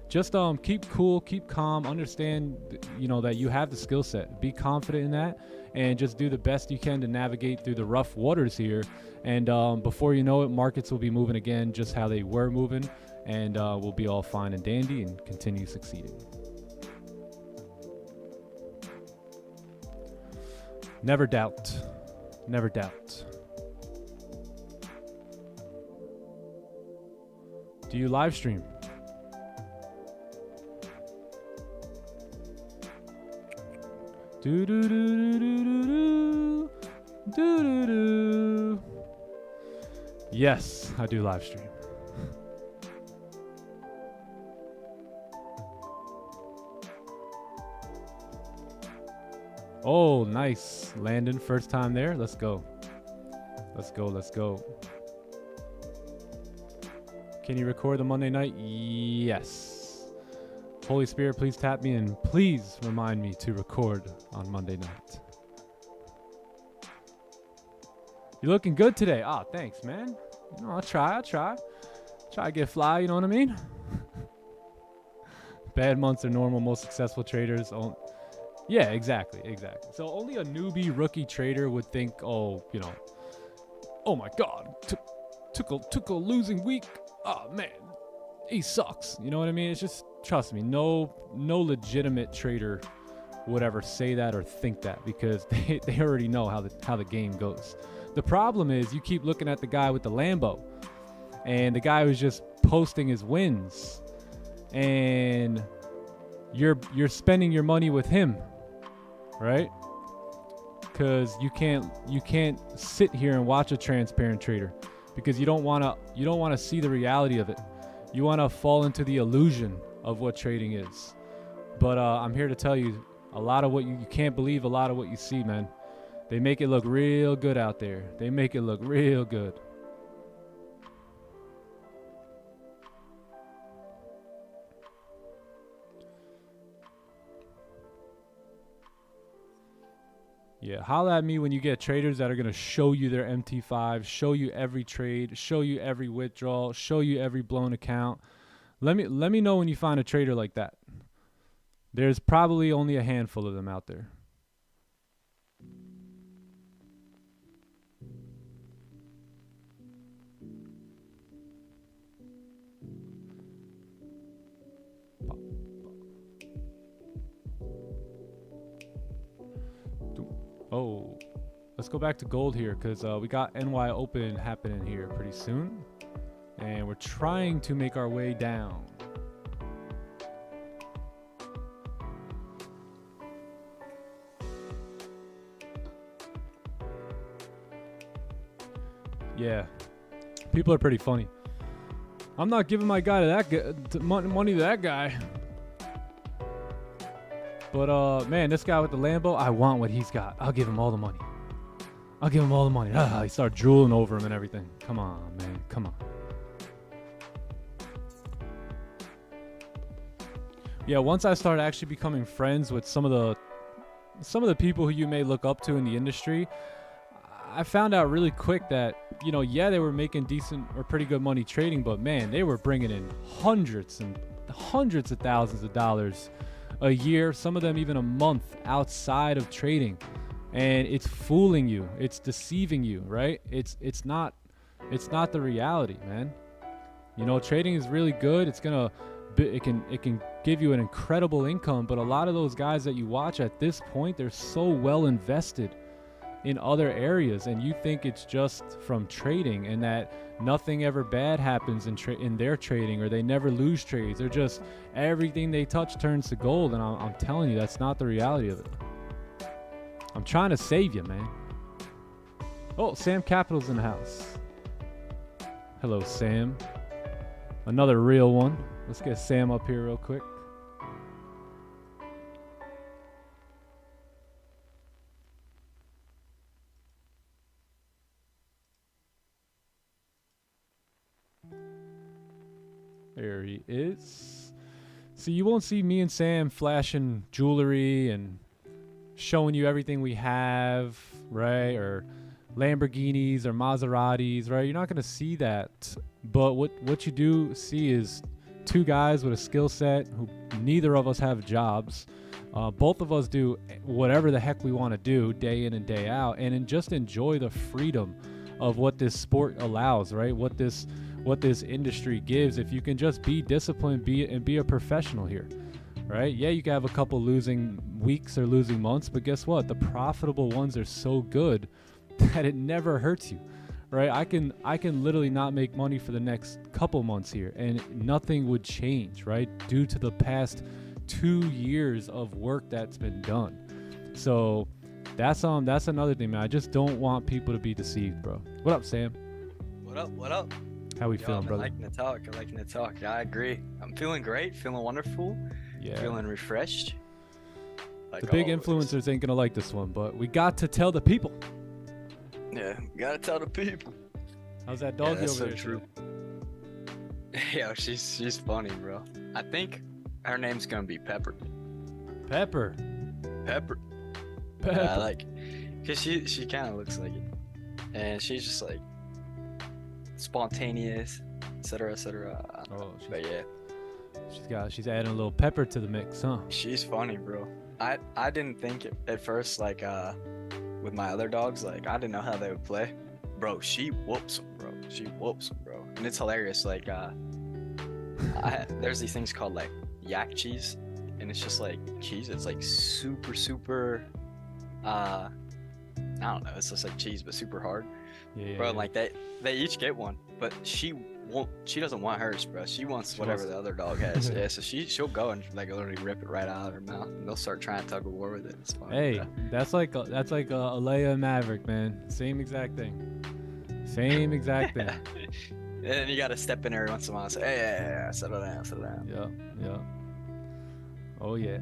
just keep cool, keep calm, understand, that you have the skill set. Be confident in that, and just do the best you can to navigate through the rough waters here. And before you know it, markets will be moving again just how they were moving, and we'll be all fine and dandy and continue succeeding. Never doubt. Never doubt. Do you live stream? Do do do do do do do do do. Yes, I do live stream. Oh, nice. Landon, first time there. Let's go. Let's go. Let's go. Can you record the Monday night? Yes. Holy Spirit, please tap me and please remind me to record on Monday night. You're looking good today. Ah, thanks, man. I'll try. Try to get fly, you know what I mean? Bad months are normal. Most successful traders yeah, exactly. So only a newbie rookie trader would think, oh my God, took a losing week. Oh man, he sucks. You know what I mean? It's just, trust me, no legitimate trader would ever say that or think that, because they already know how the game goes. The problem is you keep looking at the guy with the Lambo, and the guy who's just posting his wins, and you're spending your money with him. Right? Because you can't sit here and watch a transparent trader, because you don't want to see the reality of it. You want to fall into the illusion of what trading is. But I'm here to tell you, a lot of what you can't believe a lot of what you see, man. They make it look real good out there. They make it look real good. Yeah, holla at me when you get traders that are going to show you their MT5, show you every trade, show you every withdrawal, show you every blown account. Let me know when you find a trader like that. There's probably only a handful of them out there. Oh, let's go back to gold here, because we got NY Open happening here pretty soon, and we're trying to make our way down. Yeah, people are pretty funny. I'm not giving my guy money to that guy. But, man, this guy with the Lambo, I want what he's got. I'll give him all the money. He started drooling over him and everything. Come on, man. Come on. Yeah, once I started actually becoming friends with some of the people who you may look up to in the industry, I found out really quick that, yeah, they were making decent or pretty good money trading, but, man, they were bringing in hundreds and hundreds of thousands of dollars a year, some of them even a month outside of trading, and it's fooling you, it's deceiving you, right? It's not the reality, man. Trading is really good. It can give you an incredible income, but a lot of those guys that you watch at this point, they're so well invested in other areas, and you think it's just from trading and that nothing ever bad happens in their trading, or they never lose trades. They're just, everything they touch turns to gold, and I'm telling you, that's not the reality of it. I'm trying to save you, man. Oh, Sam Capital's in the house. Hello, Sam. Another real one. Let's get Sam up here real quick. There he is. So you won't see me and Sam flashing jewelry and showing you everything we have, right? Or Lamborghinis or Maseratis, right? You're not going to see that. But what you do see is two guys with a skill set who neither of us have jobs. Both of us do whatever the heck we want to do day in and day out, and just enjoy the freedom of what this sport allows, right? What this industry gives. If you can just be disciplined, be a professional here, right? Yeah, you can have a couple losing weeks or losing months, but guess what? The profitable ones are so good that it never hurts you, right? I can literally not make money for the next couple months here, and nothing would change, right? Due to the past 2 years of work that's been done. So that's another thing, man. I just don't want people to be deceived, bro. What up, Sam? What up? How we feeling, brother? I'm liking to talk. Yeah, I agree. I'm feeling great, feeling wonderful. Yeah. Feeling refreshed. The big influencers ain't gonna like this one, but we got to tell the people. Yeah, gotta tell the people. How's that doggy over there? True. Yeah, she's funny, bro. I think her name's gonna be Pepper. Pepper. Yeah, cause she kind of looks like it, and she's just like spontaneous, etc., etc. Oh, but yeah, she's adding a little pepper to the mix, huh? She's funny, bro. I didn't think it at first, with my other dogs, I didn't know how they would play. Bro, she whoops them, bro. And it's hilarious. There's these things called yak cheese, and it's just cheese. It's super I don't know, it's just like cheese but super hard. Yeah, bro. Yeah. They each get one, but she doesn't want hers, bro. She wants whatever the other dog has. Yeah, so she'll go and literally rip it right out of her mouth, and they'll start trying to tug of war with it. It's fun. Hey, that's like a Alea and Maverick, man. Same exact thing. And then you gotta step in every once in a while and say, hey, settle down. Yeah. Oh yeah.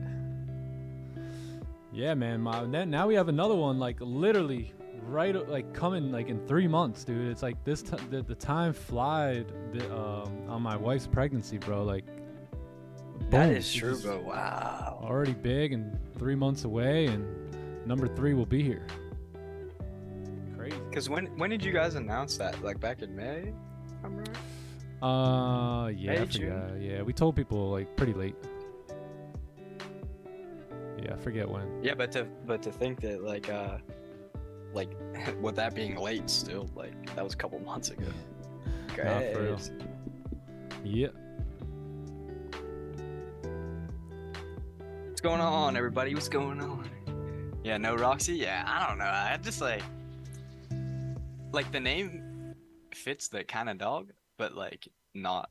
Yeah, man. Now we have another one, literally right, coming in 3 months, dude. It's this the time flied on my wife's pregnancy, bro. Boom, that is true, bro. Wow. Already big and 3 months away, and number 3 will be here. Crazy. Because when did you guys announce that? Back in May? I'm right. Yeah, May, I forgot. June? Yeah, we told people pretty late. Yeah, I forget when. Yeah, but to think that with that being late still, that was a couple months ago. Nah, for real. Yeah. What's going on, everybody? What's going on? Yeah, no Roxy? Yeah, I don't know. I just the name fits the kind of dog, but not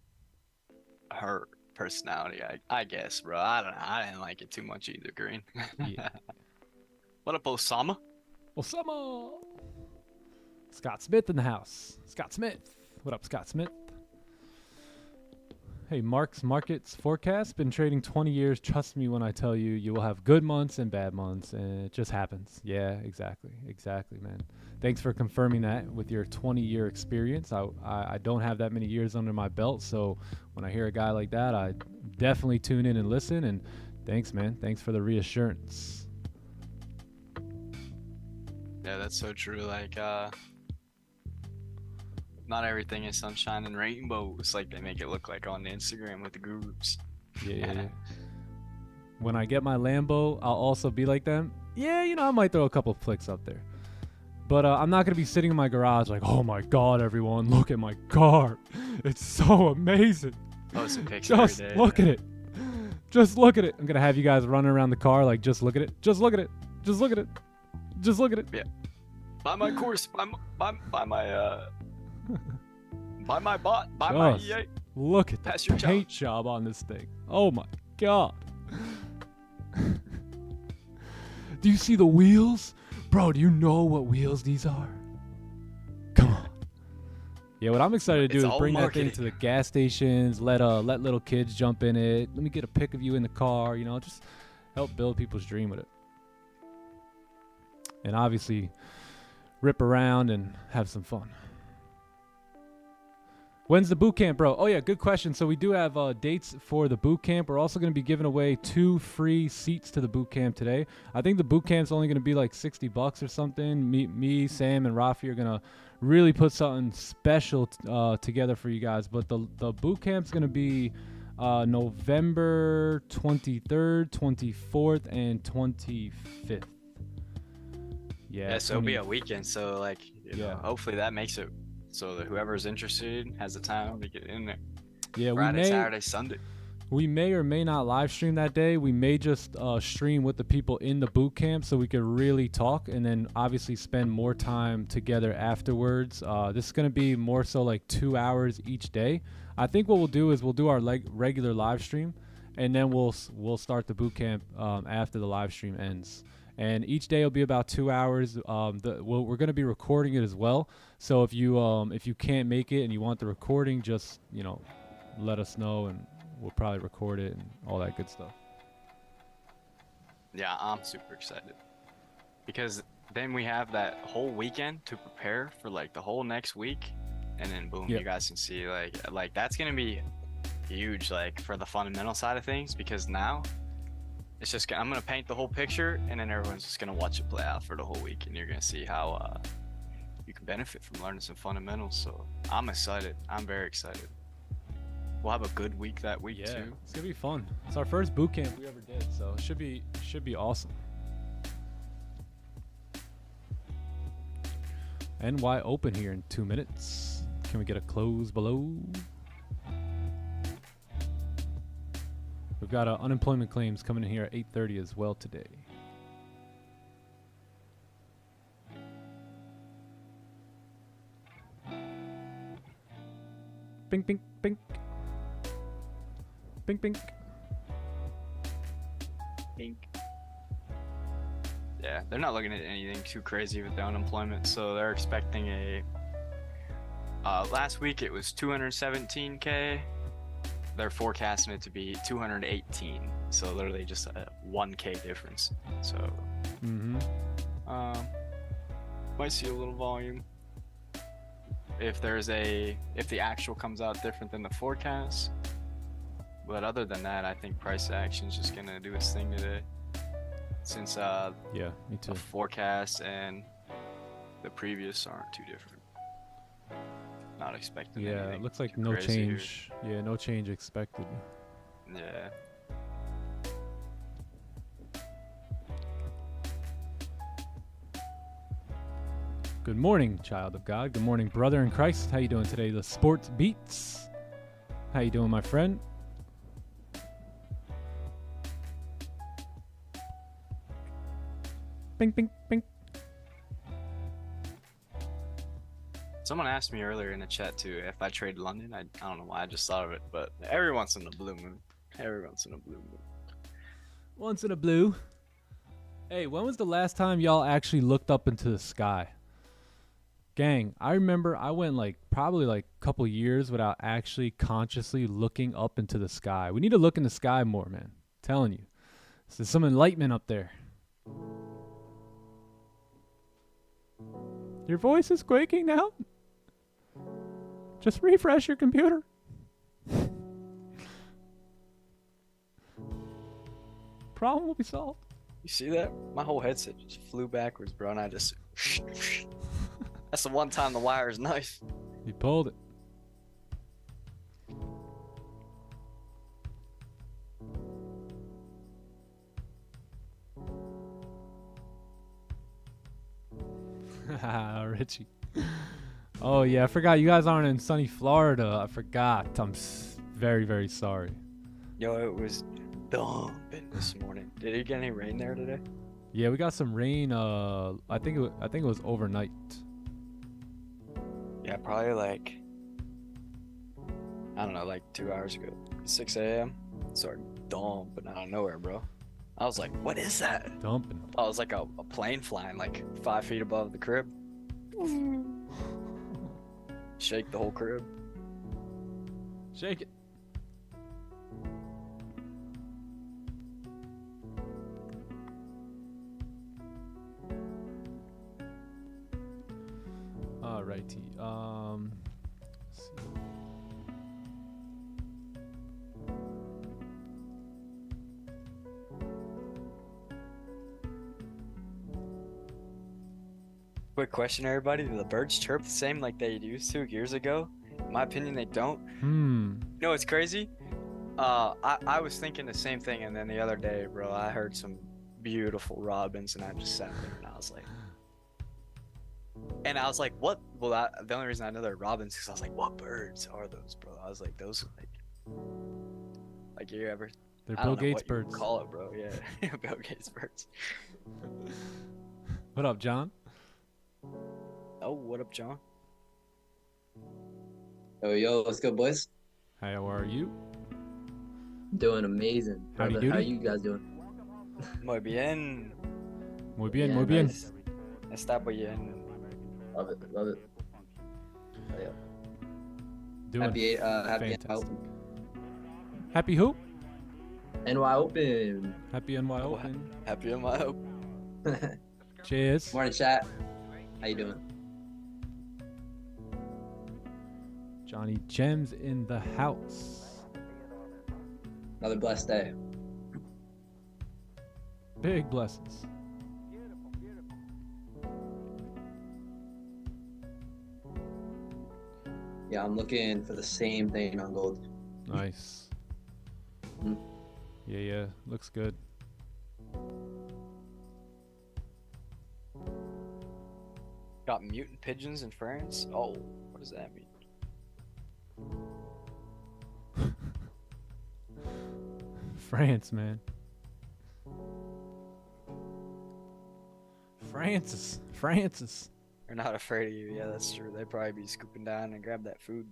her personality, I guess, bro. I don't know. I didn't like it too much either, Green. Yeah. What up, Osama? Scott Smith in the house. Scott Smith. What up, Scott Smith? Hey, Mark's Markets Forecast. Been trading 20 years. Trust me when I tell you, you will have good months and bad months, and it just happens. Yeah, exactly, man. Thanks for confirming that with your 20-year experience. I don't have that many years under my belt, so when I hear a guy like that, I definitely tune in and listen, and thanks, man. Thanks for the reassurance. Yeah, that's so true. Not everything is sunshine and rainbows they make it look like on Instagram with the groups. Yeah. When I get my Lambo, I'll also be like them. Yeah, I might throw a couple of flicks up there. But I'm not going to be sitting in my garage oh my God, everyone, look at my car. It's so amazing. Post a picture Just every day, look at it. Just look at it. I'm going to have you guys running around the car just look at it. Just look at it. Just look at it. Just look at it. Yeah. Buy my course. Buy my bot. Buy my EA. Look at the paint job on this thing. Oh my God. Do you see the wheels? Bro, do you know what wheels these are? Yeah, what I'm excited to do It's is all bring that marketing. thing to the gas stations, let little kids jump in it. Let me get a pic of you in the car, you know, just help build people's dream with it. And obviously rip around and have some fun. When's the boot camp, bro? Oh yeah, good question. So we do have dates for the boot camp. We're also going to be giving away 2 free seats to the boot camp today. I think the boot camp's only going to be like $60 or something. Me, Sam, and Rafi are going to really put something special together for you guys. But the boot camp's going to be November 23rd, 24th, and 25th. Yeah, so it'll be a weekend. So like, you know, hopefully that makes it so that whoever's interested has the time to get in there. Yeah, Friday, Saturday, Sunday. We may or may not live stream that day. We may just stream with the people in the boot camp so we could really talk, and then obviously spend more time together afterwards. This is going to be more so like 2 hours each day. I think what we'll do is we'll do our regular live stream, and then we'll start the boot camp after the live stream ends. And each day will be about 2 hours. We're going to be recording it as well. So if you can't make it and you want the recording, just let us know, and we'll probably record it and all that good stuff. Yeah, I'm super excited because then we have that whole weekend to prepare for like the whole next week, and then boom, you guys can see like that's gonna be huge, like for the fundamental side of things, because now it's just I'm gonna paint the whole picture, and then everyone's just gonna watch it play out for the whole week, and you're gonna see how you can benefit from learning some fundamentals. So I'm excited. I'm very excited. We'll have a good week that week too. It's gonna be fun. It's our first boot camp we ever did, so it should be awesome. NY open here in 2 minutes. Can we get a close below? We've got unemployment claims coming in here at 8:30 as well today. Bink, bink, bink. Bink, bink. Bink. Yeah, they're not looking at anything too crazy with the unemployment, so they're expecting a last week it was 217K. They're forecasting it to be 218, so literally just a 1K difference. So might see a little volume if the actual comes out different than the forecast. But other than that, I think price action is just gonna do its thing today, since yeah, me too. the forecast and the previous aren't too different. Not expecting. Yeah, it looks like no change. Yeah, no change expected. Yeah. Good morning, child of God. Good morning, brother in Christ. How you doing today? The Sports Beats. How you doing, my friend? Bing, bing, bing. Someone asked me earlier in the chat too if I trade London. I don't know why I just thought of it, but every once in a blue moon. Every once in a blue moon. Once in a blue. Hey, when was the last time y'all actually looked up into the sky? Gang, I remember I went probably a couple years without actually consciously looking up into the sky. We need to look in the sky more, man. I'm telling you. There's some enlightenment up there. Your voice is quaking now? Just refresh your computer. Problem will be solved. You see that? My whole headset just flew backwards, bro, and I just... That's the one time the wire is nice. You pulled it. Richie. Oh yeah, I forgot you guys aren't in sunny Florida. I forgot. I'm very, very sorry. Yo, it was dumping this morning. Did you get any rain there today? Yeah, we got some rain. I think it was overnight. Yeah, probably I don't know, 2 hours ago. 6 a.m. It started dumping out of nowhere, bro. I was like, what is that? Dumping. I was like a plane flying 5 feet above the crib. Shake the whole crib. Shake it. Alrighty. Let's see. Quick question, everybody. Do the birds chirp the same like they used to years ago? In my opinion, they don't. You know what's crazy? I was thinking the same thing, and then the other day, bro, I heard some beautiful robins, and I just sat there and I was like, what? Well, the only reason I know they're robins is because I was like, what birds are those, bro? I was like, those are like you ever? They're I Bill don't know Gates what you birds. call it, bro. Yeah, Bill Gates birds. What up, John? Oh, what up, John? Yo, what's good, boys? How are you? Doing amazing. Howdy How doody. you guys doing? Muy bien. Muy bien, Yeah, muy bien. nice. Está bien. Love it, love it. Oh, yeah. Doing Happy fantastic. Open. Happy who? NY Open. Happy NY Open. Happy in my hope. Cheers. Morning, chat. How you doing? Johnny Gems in the house. Another blessed day. Big blessings. Yeah, I'm looking for the same thing on gold. Nice. Mhm. Yeah, looks good. Got mutant pigeons in France? Oh, what does that mean? France, man. Francis. They're not afraid of you. Yeah, that's true. They'd probably be scooping down and grab that food.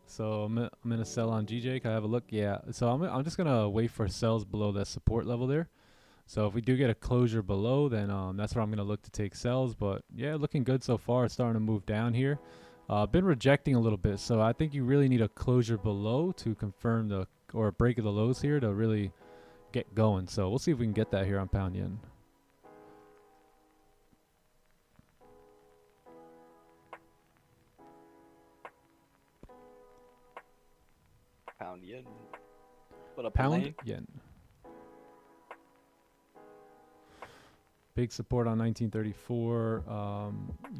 So I'm gonna sell on GJ. Can I have a look? Yeah. So I'm just gonna wait for sells below that support level there. So if we do get a closure below, then that's where I'm gonna look to take sells. But yeah, looking good so far. It's starting to move down here. Been rejecting a little bit, so I think you really need a closure below to confirm or a break of the lows here to really get going. So we'll see if we can get that here on pound yen. Pound yen. What up, Pound Elaine? yen. Big support on 1934.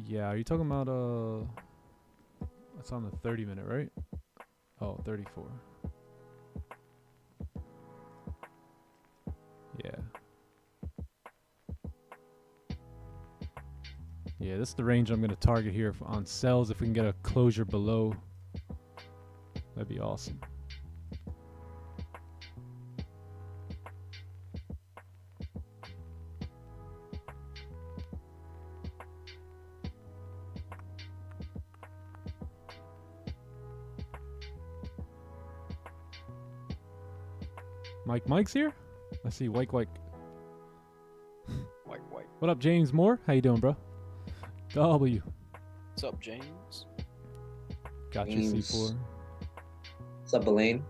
Yeah, are you talking about that's on the 30-minute, right? Oh, 34. Yeah. Yeah, this is the range I'm going to target here on sells. If we can get a closure below, that'd be awesome. Mike's here? I see White. White. What up, James Moore? How you doing, bro? W. What's up, James? Got your James. C4. What's up, Elaine?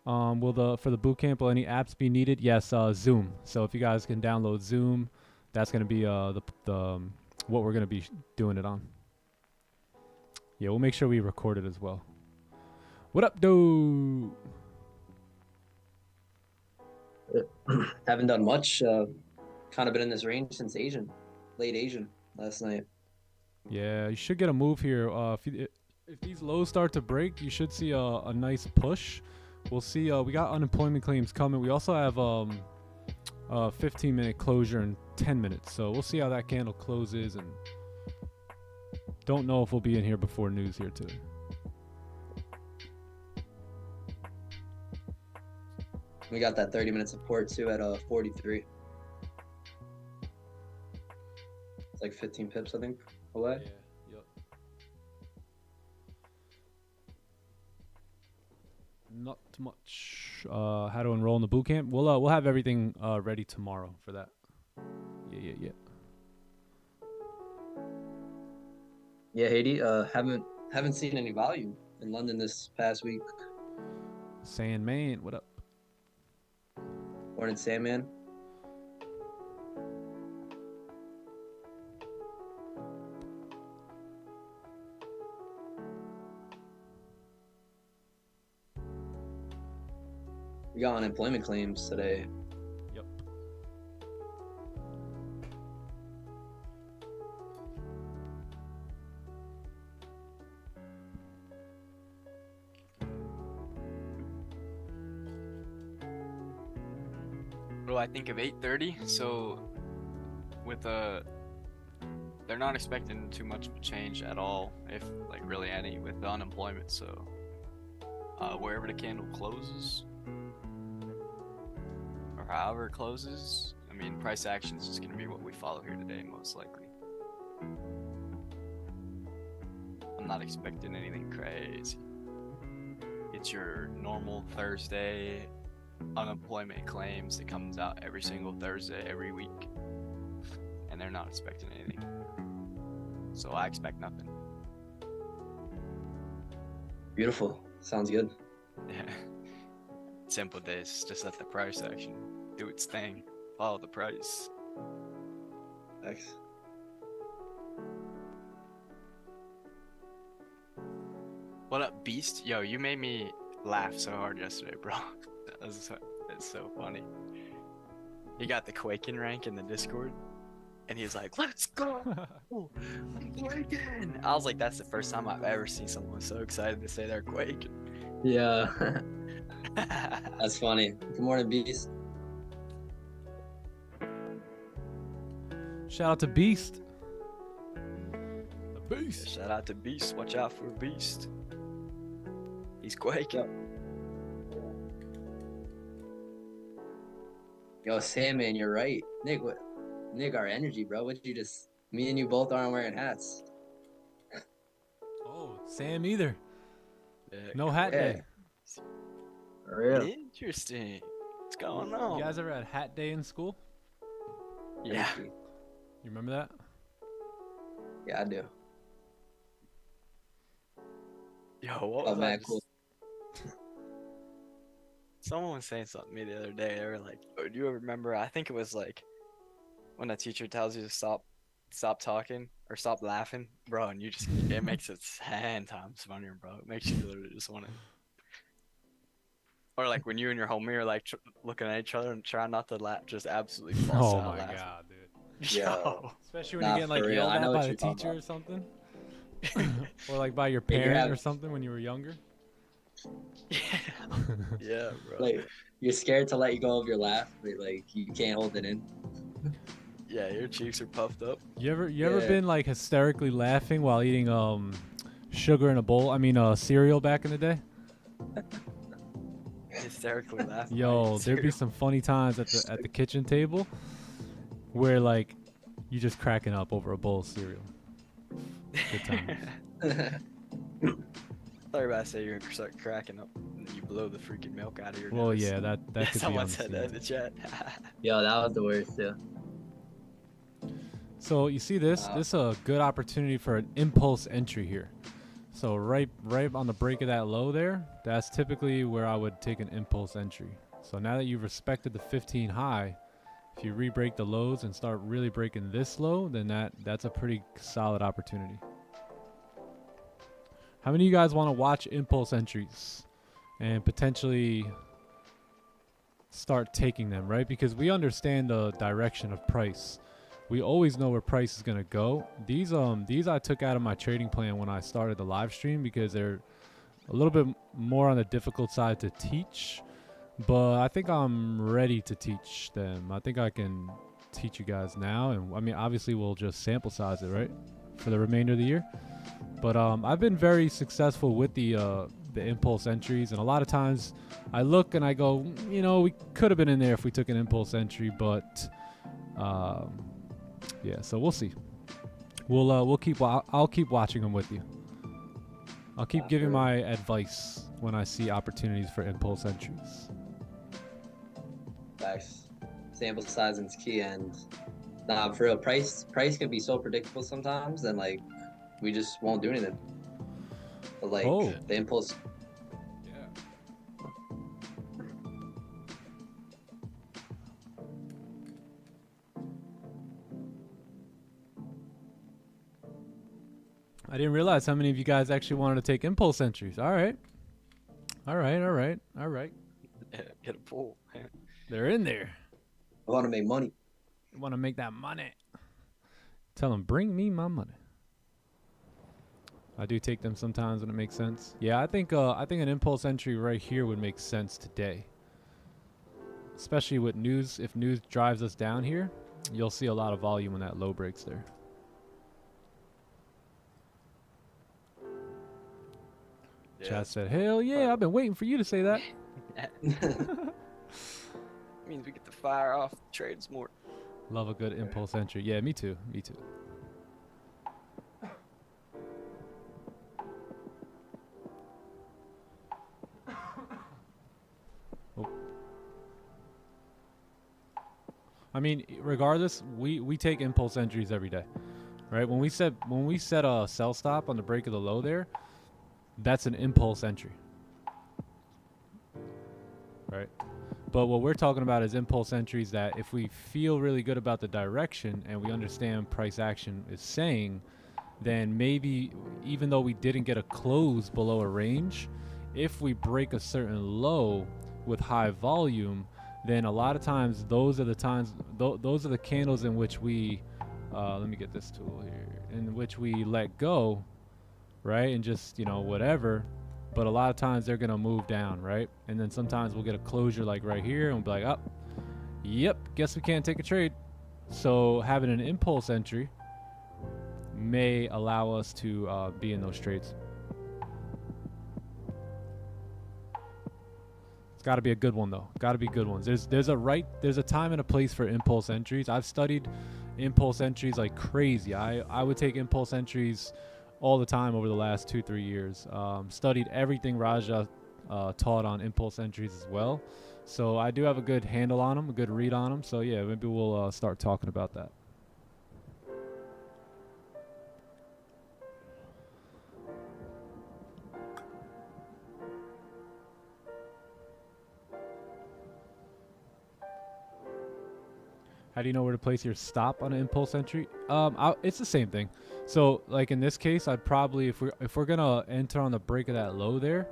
For the bootcamp, will any apps be needed? Yes, Zoom. So if you guys can download Zoom, that's gonna be what we're gonna be doing it on. Yeah, we'll make sure we record it as well. What up, dude? Haven't done much. Kind of been in this range since late Asian last night. Yeah, you should get a move here. If these lows start to break, you should see a nice push. We'll see. We got unemployment claims coming. We also have a 15-minute closure in 10 minutes. So we'll see how that candle closes, and don't know if we'll be in here before news here too. We got that 30-minute support too at 43. It's like 15 pips, I think, away. Yeah, yep. Not much. how to enroll in the boot camp. We'll have everything ready tomorrow for that. Yeah. Yeah, Haiti. Haven't seen any value in London this past week. Sandman, what up? Morning, Sandman. We got unemployment claims today. Yep. What do I think of 8:30? So, with they're not expecting too much of a change at all, if like really any, with the unemployment. So, wherever the candle closes, or however it closes, I mean, price action is just gonna be what we follow here today, most likely. I'm not expecting anything crazy. It's your normal Thursday unemployment claims that comes out every single Thursday every week, and they're not expecting anything, so I expect nothing. Beautiful. Sounds good. Yeah. Simple days, just let the price action do its thing, follow the price. Thanks. What up, Beast? Yo, you made me laugh so hard yesterday, bro. It's so funny. He got the Quaking rank in the Discord, and he was like, "Let's go, I'm Quaking!" I was like, "That's the first time I've ever seen someone so excited to say they're Quaking." Yeah. That's funny. Good morning, Beast. Shout out to Beast. The Beast. Shout out to Beast. Watch out for Beast. He's Quaking. Yo, Sandman, you're right. Nick, our energy, bro. What you just? Me and you both aren't wearing hats. Oh, Sam either. Yeah. No hat day. For real. Interesting. What's going on? You guys ever had hat day in school? Yeah. You remember that? Yeah, I do. Yo, what Oh, was man, that? cool. Someone was saying something to me the other day. They were like, "Oh, do you ever remember?" I think it was like when a teacher tells you to stop talking or stop laughing, bro, and it makes it 10 times funnier, bro. It makes you literally just want to. Or like when you and your homie are like looking at each other and trying not to laugh, just absolutely bust Oh out my laughing. god, dude. Yo. Especially when you're getting like for real. yelled I know at what by the you're talking teacher or about. something. Or like by your Yeah, you're parent or having- something when you were younger. Yeah, bro. Like, you're scared to let you go of your laugh, but like you can't hold it in. Yeah, your cheeks are puffed up. You ever Yeah. been like hysterically laughing while eating sugar in a bowl? I mean cereal back in the day? Hysterically laughing. Yo, there'd be some funny times at the kitchen table where like you just cracking up over a bowl of cereal. Good times. I thought you were about to say you're gonna start cracking up and you blow the freaking milk out of your Well, nose. yeah, that could be Someone on the said that in the scene. chat. Yo, that was the worst too. So you see this? Wow. This is a good opportunity for an impulse entry here. So right on the break of that low there, that's typically where I would take an impulse entry. So now that you've respected the 15 high, if you re-break the lows and start really breaking this low, then that's a pretty solid opportunity. How many of you guys want to watch impulse entries and potentially start taking them, right? Because we understand the direction of price. We always know where price is gonna go. These I took out of my trading plan when I started the live stream because they're a little bit more on the difficult side to teach, but I think I'm ready to teach them. I think I can teach you guys now, and I mean obviously we'll just sample size it, right, for the remainder of the year. But I've been very successful with the impulse entries, and a lot of times I look and I go, you know, we could have been in there if we took an impulse entry, but yeah, so we'll see. I'll keep watching them with you. I'll keep giving my advice when I see opportunities for impulse entries. Facts. Sample size is key, and nah, for real, price can be so predictable sometimes, and like we just won't do anything. But like the impulse. I didn't realize how many of you guys actually wanted to take impulse entries. All right. All right. All right. All right. Get a pull. They're in there. I want to make money. I want to make that money. Tell them, bring me my money. I do take them sometimes when it makes sense. Yeah, I think an impulse entry right here would make sense today. Especially with news. If news drives us down here, you'll see a lot of volume when that low breaks there. Yeah. Chad said, hell yeah, I've been waiting for you to say that. Means we get to fire off trades more. Love a good impulse entry. Yeah, me too. Me too. Oh. I mean, regardless, we take impulse entries every day, right? When we set a sell stop on the break of the low there, that's an impulse entry, right? But what we're talking about is impulse entries that if we feel really good about the direction and we understand price action is saying, then maybe even though we didn't get a close below a range, if we break a certain low with high volume, then a lot of times those are the times, those are the candles in which we, let me get this tool here, in which we let go, right? And just, you know, whatever. But a lot of times they're going to move down, right? And then sometimes we'll get a closure like right here and we'll be like, oh, yep, guess we can't take a trade. So having an impulse entry may allow us to be in those trades. It's got to be a good one though. Got to be good ones. There's a time and a place for impulse entries. I've studied impulse entries like crazy. I would take impulse entries all the time over the last 2-3 years. Studied everything Raja taught on impulse entries as well. So I do have a good handle on them, a good read on them. So yeah, maybe we'll start talking about that. How do you know where to place your stop on an impulse entry? It's the same thing. So like in this case, I'd probably, if we're gonna enter on the break of that low there,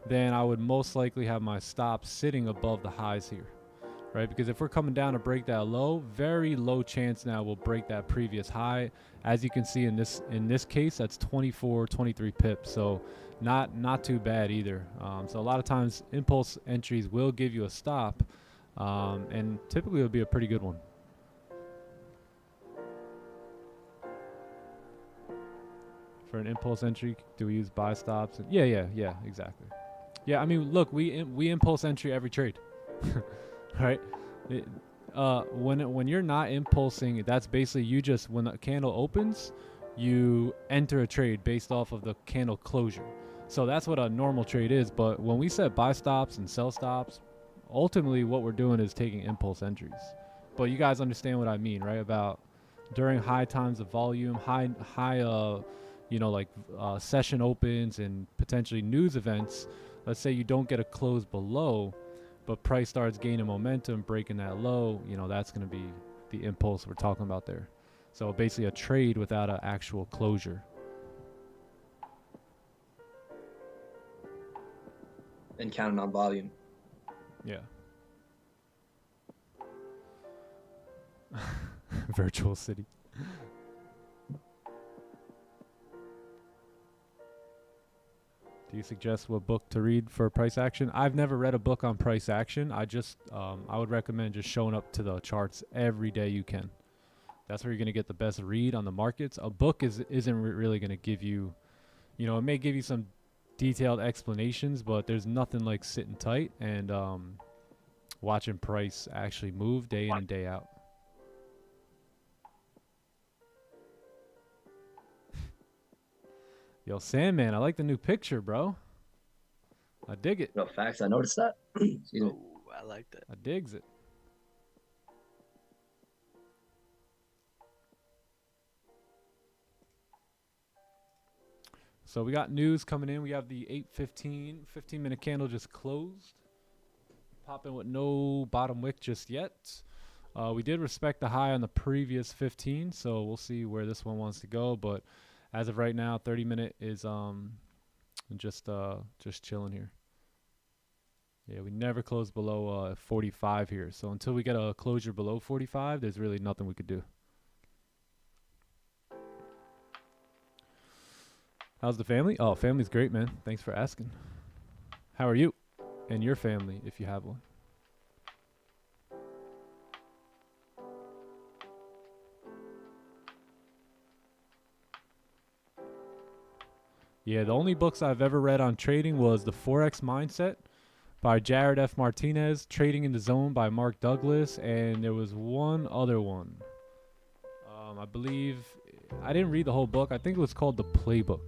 then I would most likely have my stop sitting above the highs here, right? Because if we're coming down to break that low, very low chance now we'll break that previous high. As you can see in this case, that's 23 pips. So not too bad either. So a lot of times impulse entries will give you a stop, and typically it'll be a pretty good one. For an impulse entry, do we use buy stops? Yeah, exactly. Yeah, I mean, look, we impulse entry every trade, right? When you're not impulsing, that's basically you just, when the candle opens, you enter a trade based off of the candle closure. So that's what a normal trade is. But when we set buy stops and sell stops, ultimately what we're doing is taking impulse entries. But you guys understand what I mean, right? About during high times of volume, high you know, like session opens and potentially news events. Let's say you don't get a close below, but price starts gaining momentum, breaking that low, you know, that's going to be the impulse we're talking about there. So basically a trade without an actual closure. And counting on volume. Yeah. Virtual city. Do you suggest what book to read for price action? I've never read a book on price action. I just, I would recommend just showing up to the charts every day you can. That's where you're going to get the best read on the markets. A book isn't really going to give you, you know, it may give you some detailed explanations, but there's nothing like sitting tight and watching price actually move day in and day out. Yo, Sandman, I like the new picture, bro. I dig it. No facts. I noticed that. Excuse me. Oh, I like that. I digs it. So we got news coming in. We have the 8:15 15-minute candle just closed. Popping with no bottom wick just yet. We did respect the high on the previous 15, so we'll see where this one wants to go. But as of right now, 30-minute is just chilling here. Yeah, we never close below 45 here. So until we get a closure below 45, there's really nothing we could do. How's the family? Oh, family's great, man. Thanks for asking. How are you and your family, if you have one? Yeah, the only books I've ever read on trading was The Forex Mindset by Jared F. Martinez, Trading in the Zone by Mark Douglas, and there was one other one. I believe, I didn't read the whole book. I think it was called The Playbook.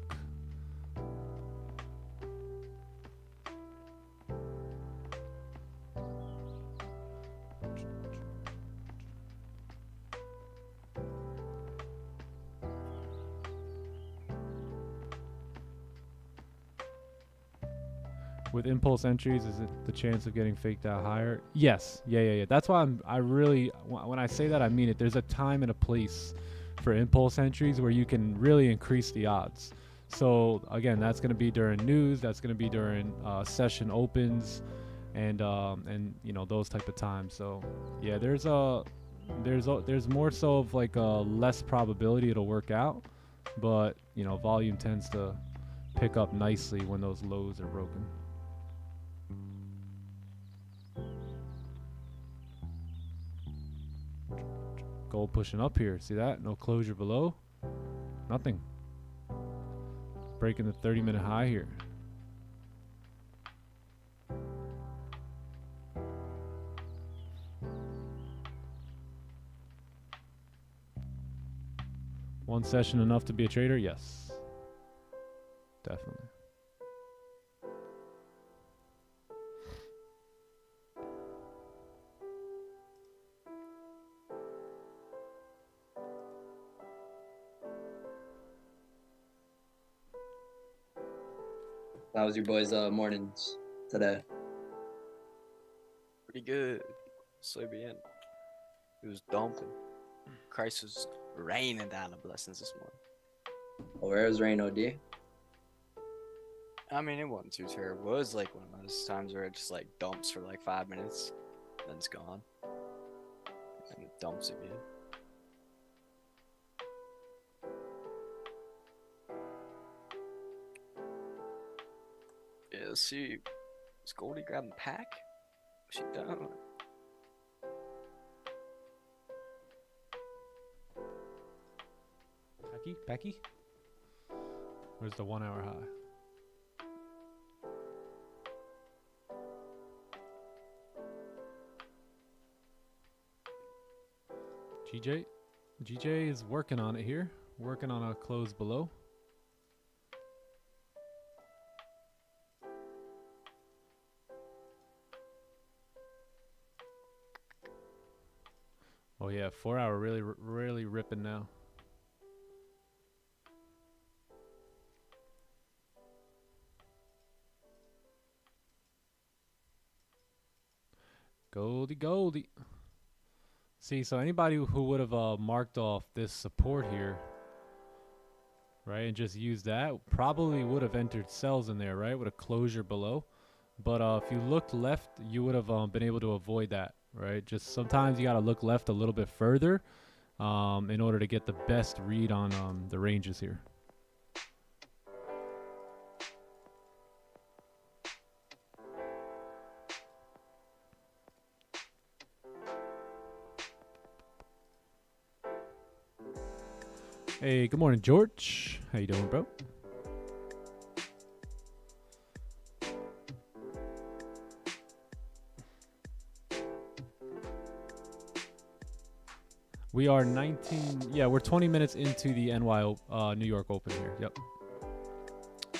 With impulse entries, is it the chance of getting faked out higher? Yes. Yeah. That's why when I say that, I mean it. There's a time and a place for impulse entries where you can really increase the odds. So again, that's going to be during news. That's going to be during session opens, and you know, those type of times. So yeah, there's more so of like a less probability it'll work out, but you know, volume tends to pick up nicely when those lows are broken. Gold pushing up here. See that? No closure below. Nothing. Breaking the 30-minute high here. One session enough to be a trader? Yes. Definitely. How was your boys' mornings today? Pretty good. So bien. It was dumping. Christ was raining down the blessings this morning. Oh, where is rain, OD? I mean, it wasn't too terrible. It was like one of those times where it just like dumps for like 5 minutes, then it's gone, and it dumps again. Yeah, let's see. Is Goldie grabbing pack? What's she doing? Becky? Where's the 1 hour high? GJ is working on it here. Working on a close below. Oh yeah, 4 hour really ripping now. Goldie. See, so anybody who would have marked off this support here, right, and just used that, probably would have entered sells in there, right, with a closure below. But if you looked left, you would have been able to avoid that, right? Just sometimes you got to look left a little bit further in order to get the best read on the ranges here. Hey, good morning, George. How you doing, bro? We are 19. Yeah, we're 20 minutes into the New York Open here. Yep.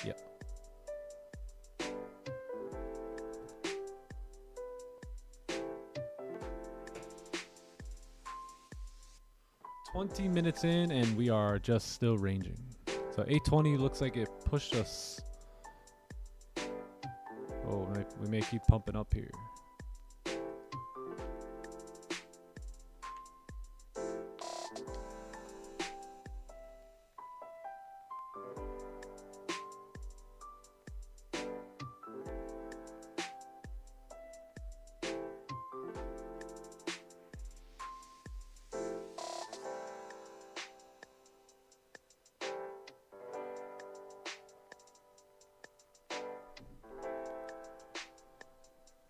Yep. 20 minutes in, and we are just still ranging. So 820 looks like it pushed us. Oh, we may keep pumping up here.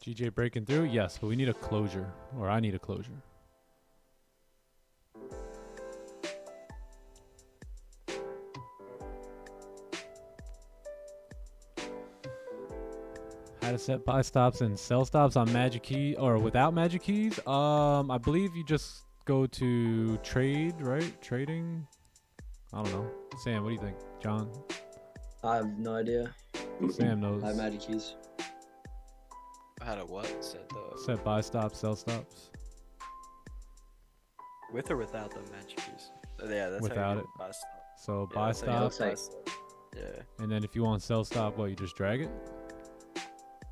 GJ breaking through? Yes, but we need a closure, or I need a closure. How to set buy stops and sell stops on magic key or without magic keys? I believe you just go to trade, right? Trading? I don't know. Sam, what do you think? John? I have no idea. Sam knows. I have magic keys. How to what? Set buy stops, sell stops. With or without the magic keys? Yeah, that's Without how you it. buy stuff. So Yeah, buy that's how you stop, buy stuff. Yeah. and then if you want sell stop, what, you just drag it?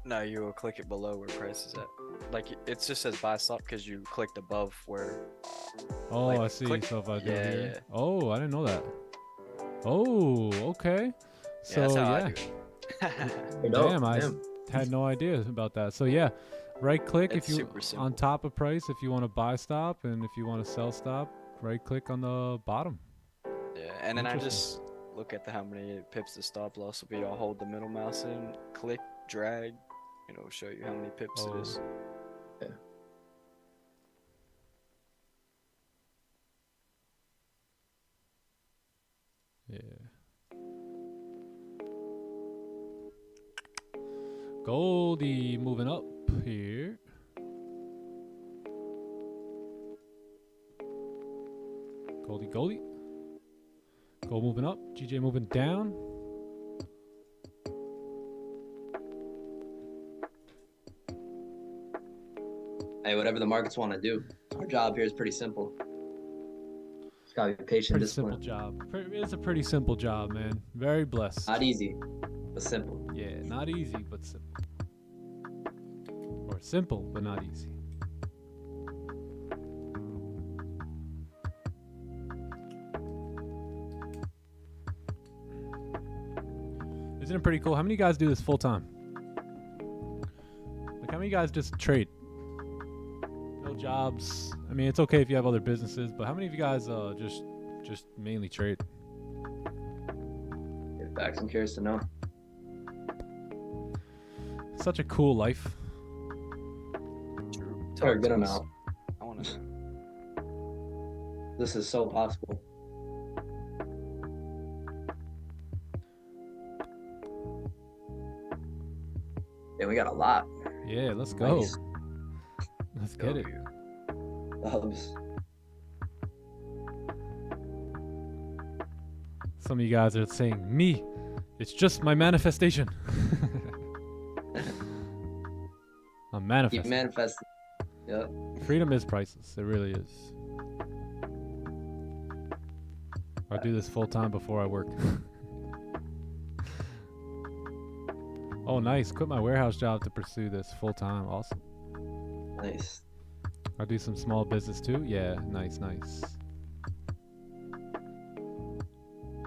No, you will click it below where price is at. Like it just says buy stop because you clicked above where. Oh, Like, I see. click- So if I do Yeah, here. yeah. Oh, I didn't know that. Oh, okay. So that's how I yeah. do it. Hey, no, Damn, I damn. had no idea about that. So yeah, right click It's if you super simple. on top of price if you want to buy stop, and if you want to sell stop, right click on the bottom. Yeah, and then I Interesting. just look at how many pips the stop loss will be. I'll hold the middle mouse in, click, drag, and it'll show you how many pips Oh. it is. Yeah. Goldie moving up here. Goldie, Goldie. Gold moving up. GJ moving down. Hey, whatever the markets want to do. Our job here is pretty simple. Just gotta be patient, Pretty disciplined. simple job. It's a pretty simple job, man. Very blessed. Not easy, but simple. Yeah, not easy, but simple. Or simple, but not easy. Isn't it pretty cool? How many guys do this full time? Like, how many guys just trade? No jobs. I mean, it's okay if you have other businesses, but how many of you guys just mainly trade? In fact, I'm curious to know. Such a cool life. True. Or a Talk good to us. amount. I want to know. This is so possible. Yeah, we got a lot. Yeah, let's go. Nice. Let's get it. Hubs. Some of you guys are saying, me, it's just my manifestation. I'm Keep manifesting. manifesting. Yep. Freedom is priceless. It really is. I do this full time before I work. Oh, nice. Quit my warehouse job to pursue this full time. Awesome. Nice. I do some small business too. Yeah, nice, nice.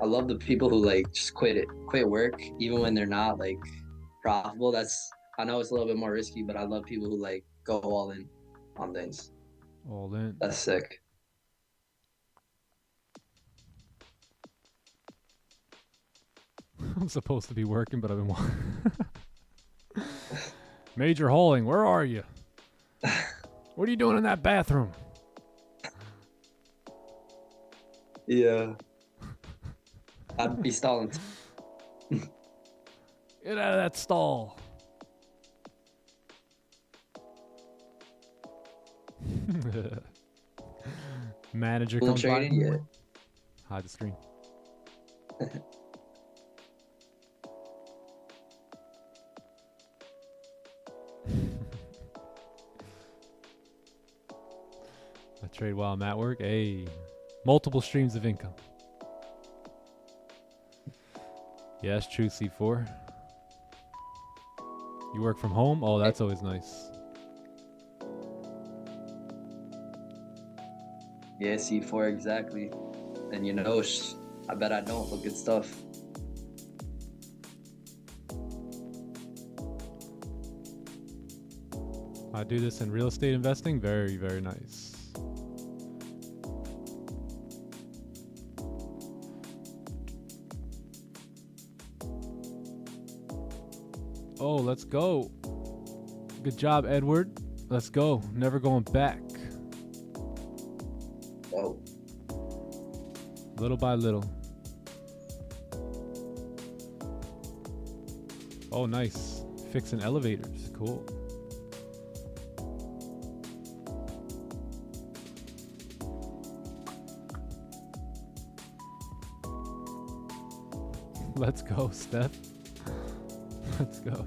I love the people who like just quit work even when they're not like profitable. I know it's a little bit more risky, but I love people who like go all in on things. All in. That's sick. I'm supposed to be working, but I've been Major hauling, where are you? What are you doing in that bathroom? Yeah. I'd be stalling. Get out of that stall. Manager Full comes by. trading? Yeah. Hide the screen. I trade while I'm at work. Hey, multiple streams of income. Yeah, that's true, C4. You work from home? Oh, that's always nice. Yeah, C4 exactly. And you know, I bet I don't, but good stuff. I do this in real estate investing. Very, very nice. Oh, let's go. Good job, Edward. Let's go. Never going back. Whoa. Little by little. Oh, nice. Fixing elevators. Cool. Let's go, Steph. Let's go.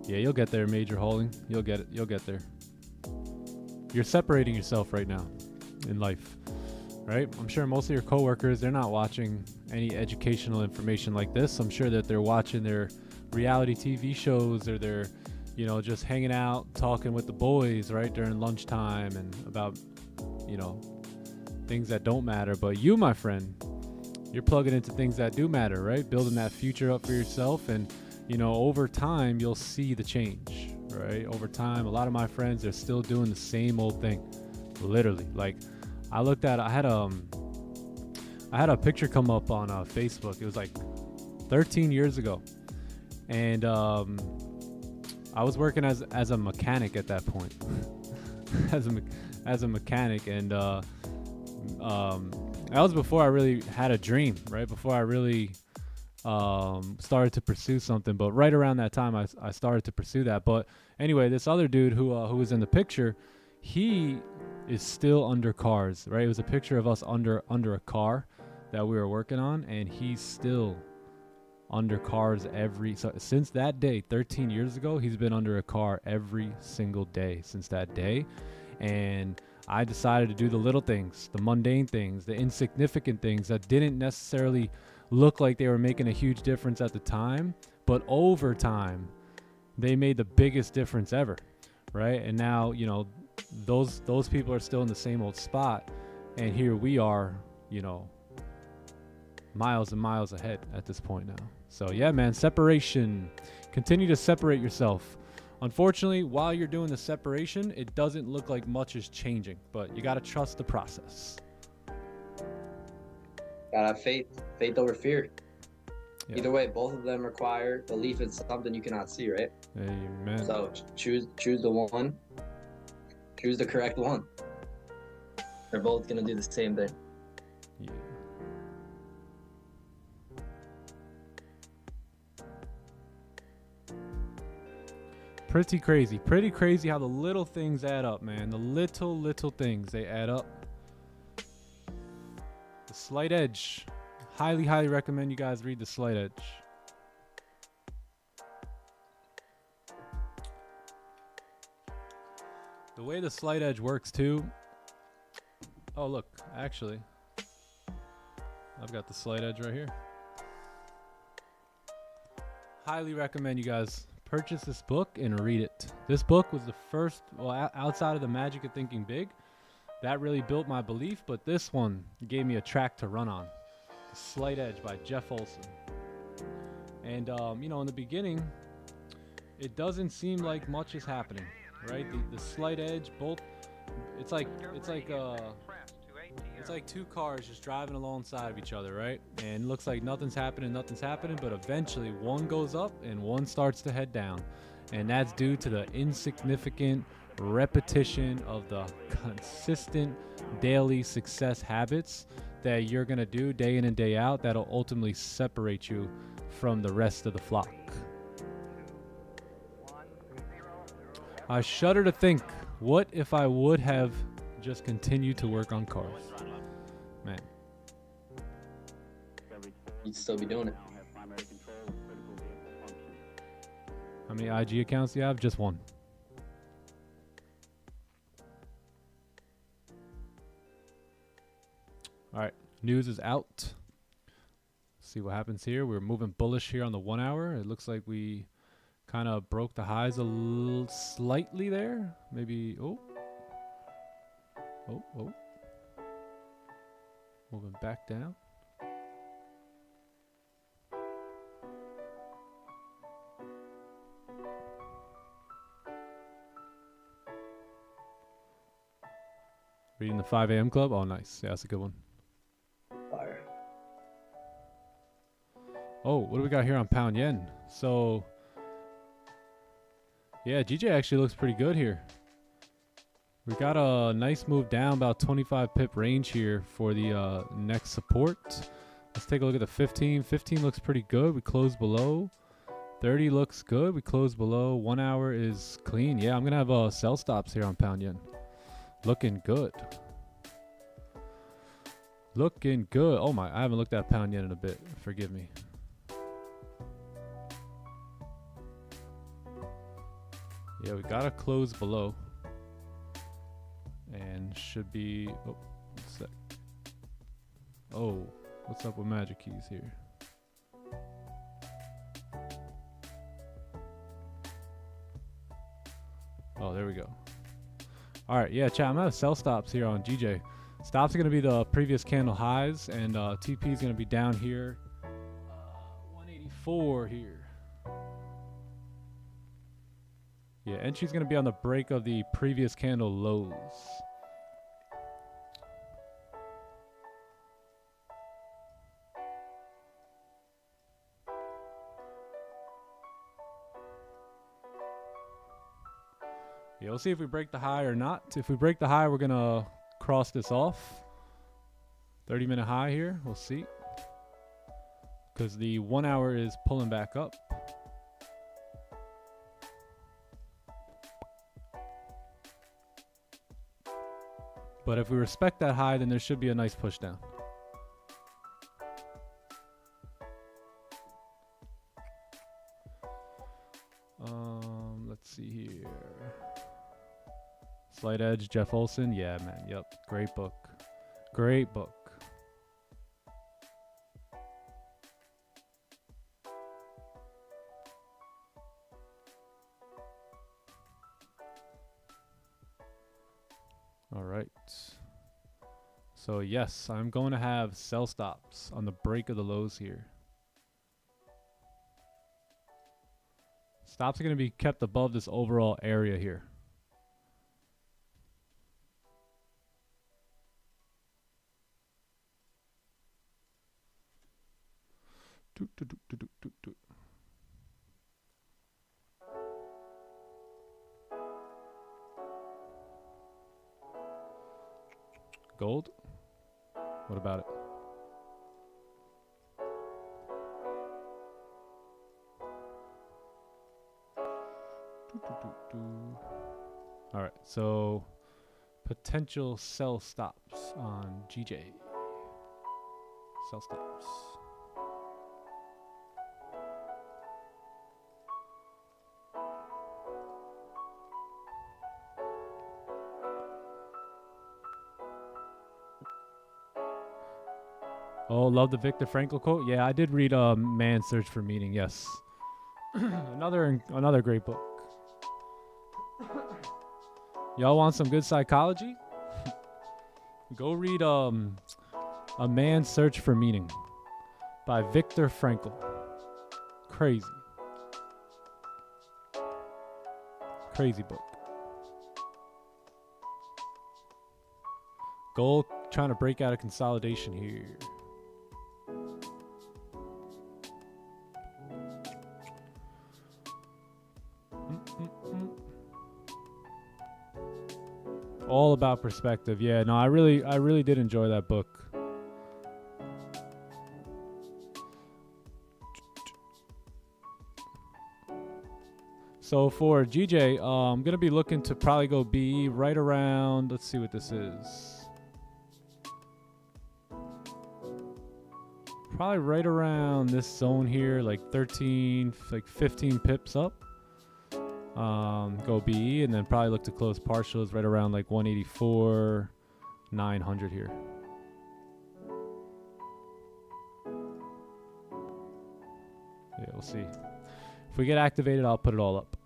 Yeah, you'll get there, Major Hauling. You'll get it. You'll get there. You're separating yourself right now in life, right? I'm sure most of your coworkers, they're not watching any educational information like this. I'm sure that they're watching their reality TV shows, or they're, you know, just hanging out, talking with the boys, right, during lunchtime, and about, you know, things that don't matter. But you, my friend, you're plugging into things that do matter, right? Building that future up for yourself. And, you know, over time, you'll see the change, right? Over time, a lot of my friends are still doing the same old thing, literally. Like, I had a picture come up on Facebook. It was like 13 years ago. And I was working as a mechanic at that point. as a mechanic. And that was before I really had a dream, right? Before I really started to pursue something. But right around that time, I started to pursue that. But anyway, this other dude who was in the picture, he is still under cars, right? It was a picture of us under a car that we were working on, and he's still under cars since that day, 13 years ago. He's been under a car every single day since that day. And I decided to do the little things, the mundane things, the insignificant things that didn't necessarily look like they were making a huge difference at the time, but over time they made the biggest difference ever, right? And now, you know, those people are still in the same old spot, and here we are, you know, miles and miles ahead at this point now. So yeah, man, separation. Continue to separate yourself. Unfortunately, while you're doing the separation, it doesn't look like much is changing, but you got to trust the process. Gotta have faith over fear. Yeah. Either way, both of them require belief in something you cannot see, right? Amen. So choose the one. Choose the correct one. They're both gonna do the same thing. Yeah. Pretty crazy how the little things add up, man. The little things, they add up. The Slight Edge. Highly recommend you guys read The Slight Edge. The way The Slight Edge works too. Oh, look, actually, I've got The Slight Edge right here. Highly recommend you guys purchase this book and read it. This book was the first, well, outside of The Magic of Thinking Big, that really built my belief, but this one gave me a track to run on. The Slight Edge by Jeff Olson. And, you know, in the beginning, it doesn't seem like much is happening, right? The Slight Edge, it's like two cars just driving alongside of each other, right? And it looks like nothing's happening, but eventually one goes up and one starts to head down. And that's due to the insignificant repetition of the consistent daily success habits that you're going to do day in and day out that'll ultimately separate you from the rest of the flock. I shudder to think, what if I would have just continued to work on cars? Man. You'd still be doing it. How many IG accounts do you have? Just one. News is out. See what happens here. We're moving bullish here on the 1 hour. It looks like we kind of broke the highs a little slightly there. Maybe, oh. Moving back down. Reading the 5 a.m. club. Oh, nice. Yeah, that's a good one. Fire. Oh, what do we got here on pound yen? So, yeah, GJ actually looks pretty good here. We got a nice move down, about 25 pip range here for the next support. Let's take a look at the 15. 15 looks pretty good. We closed below. 30 looks good. We closed below. 1 hour is clean. Yeah, I'm going to have sell stops here on pound yen. Looking good. Looking good. Oh my, I haven't looked at pound yen in a bit. Forgive me. Yeah, we got to close below. And should be, oh, 1 sec. Oh, what's up with magic keys here? Oh, there we go. All right, yeah, chat, I'm at sell stops here on GJ. Stops are going to be the previous candle highs, and TP is going to be down here. 184 here. Yeah, entry's going to be on the break of the previous candle lows. Yeah, we'll see if we break the high or not. If we break the high, we're going to cross this off. 30-minute high here. We'll see. Because the 1 hour is pulling back up. But if we respect that high, then there should be a nice push down. Let's see here. Slight Edge, Jeff Olson. Yeah, man. Yep. Great book. Great book. All right. So yes, I'm going to have sell stops on the break of the lows here. Stops are going to be kept above this overall area here. Gold? What about it? All right, so potential sell stops on GJ. Sell stops. Oh, love the Viktor Frankl quote. Yeah, I did read Man's Search for Meaning. Yes, another great book. Y'all want some good psychology? Go read A Man's Search for Meaning by Viktor Frankl. Crazy. Crazy book. Gold trying to break out of consolidation here. All about perspective. Yeah, no, I really did enjoy that book. So for GJ, I'm going to be looking to probably go B right around, let's see what this is. Probably right around this zone here, like 13, like 15 pips up. Go B, and then probably look to close partials right around like 184, 900 here. see. If we get activated, I'll put it all up.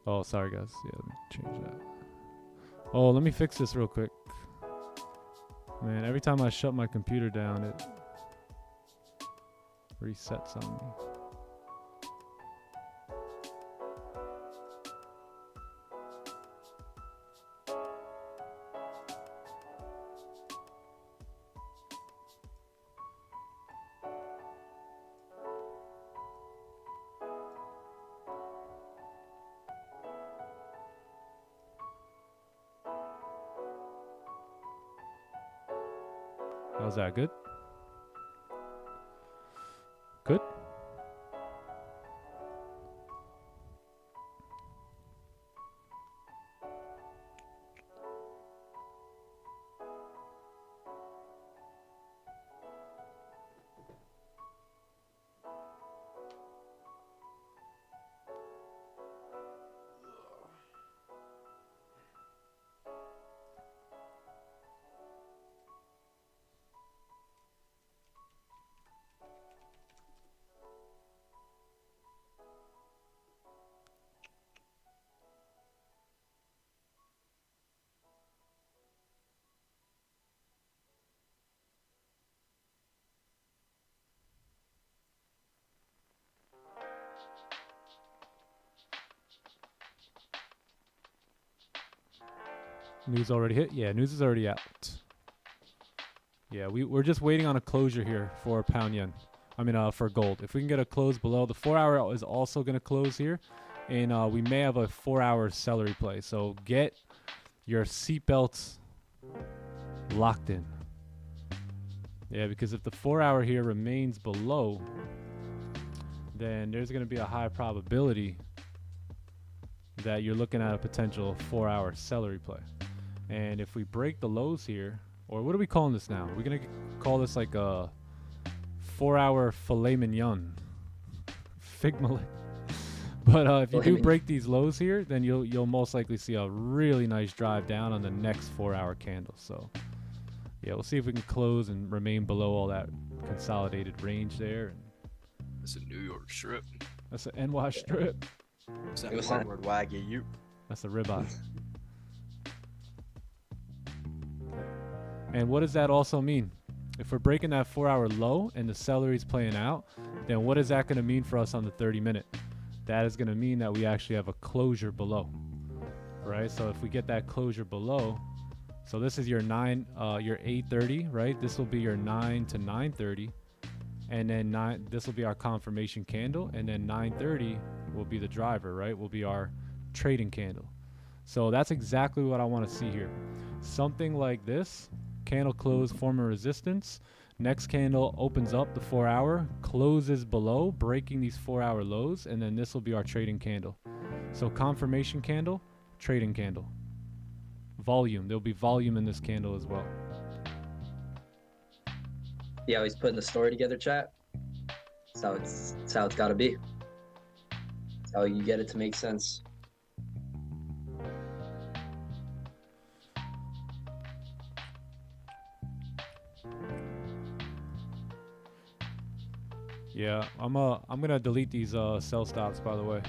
Oh, sorry guys. Yeah, let me change that. Oh, let me fix this real quick. Man, every time I shut my computer down, it resets on me. How's that? Good? Good? News already hit? Yeah, news is already out. Yeah, we're just waiting on a closure here for pound yen. I mean, for gold. If we can get a close below, the 4-hour is also going to close here. And we may have a 4-hour celery play. So get your seatbelts locked in. Yeah, because if the 4-hour here remains below, then there's going to be a high probability that you're looking at a potential 4-hour celery play. And if we break the lows here, or what are we calling this now? We're going to call this like a 4-hour filet mignon. Figma. But if you do break these lows here, then you'll most likely see a really nice drive down on the next 4-hour candle. So yeah, we'll see if we can close and remain below all that consolidated range there. That's a New York strip. That's an NY strip. That's that armored Wagyu. That's a ribeye. And what does that also mean? If we're breaking that 4-hour low and the celery's playing out, then what is that going to mean for us on the 30-minute? That is going to mean that we actually have a closure below, right? So if we get that closure below, so this is your 8:30, right? This will be your 9 to 9:30, and then this will be our confirmation candle, and then 9:30 will be the driver, right? Will be our trading candle. So that's exactly what I want to see here. Something like this. Candle close, form a resistance. Next candle opens up the 4-hour, closes below, breaking these 4-hour lows, and then this will be our trading candle. So confirmation candle, trading candle. Volume. There'll be volume in this candle as well. Yeah, he's putting the story together, chat. That's how it's got to be. That's how you get it to make sense. Yeah, I'm gonna delete these sell stops, by the way.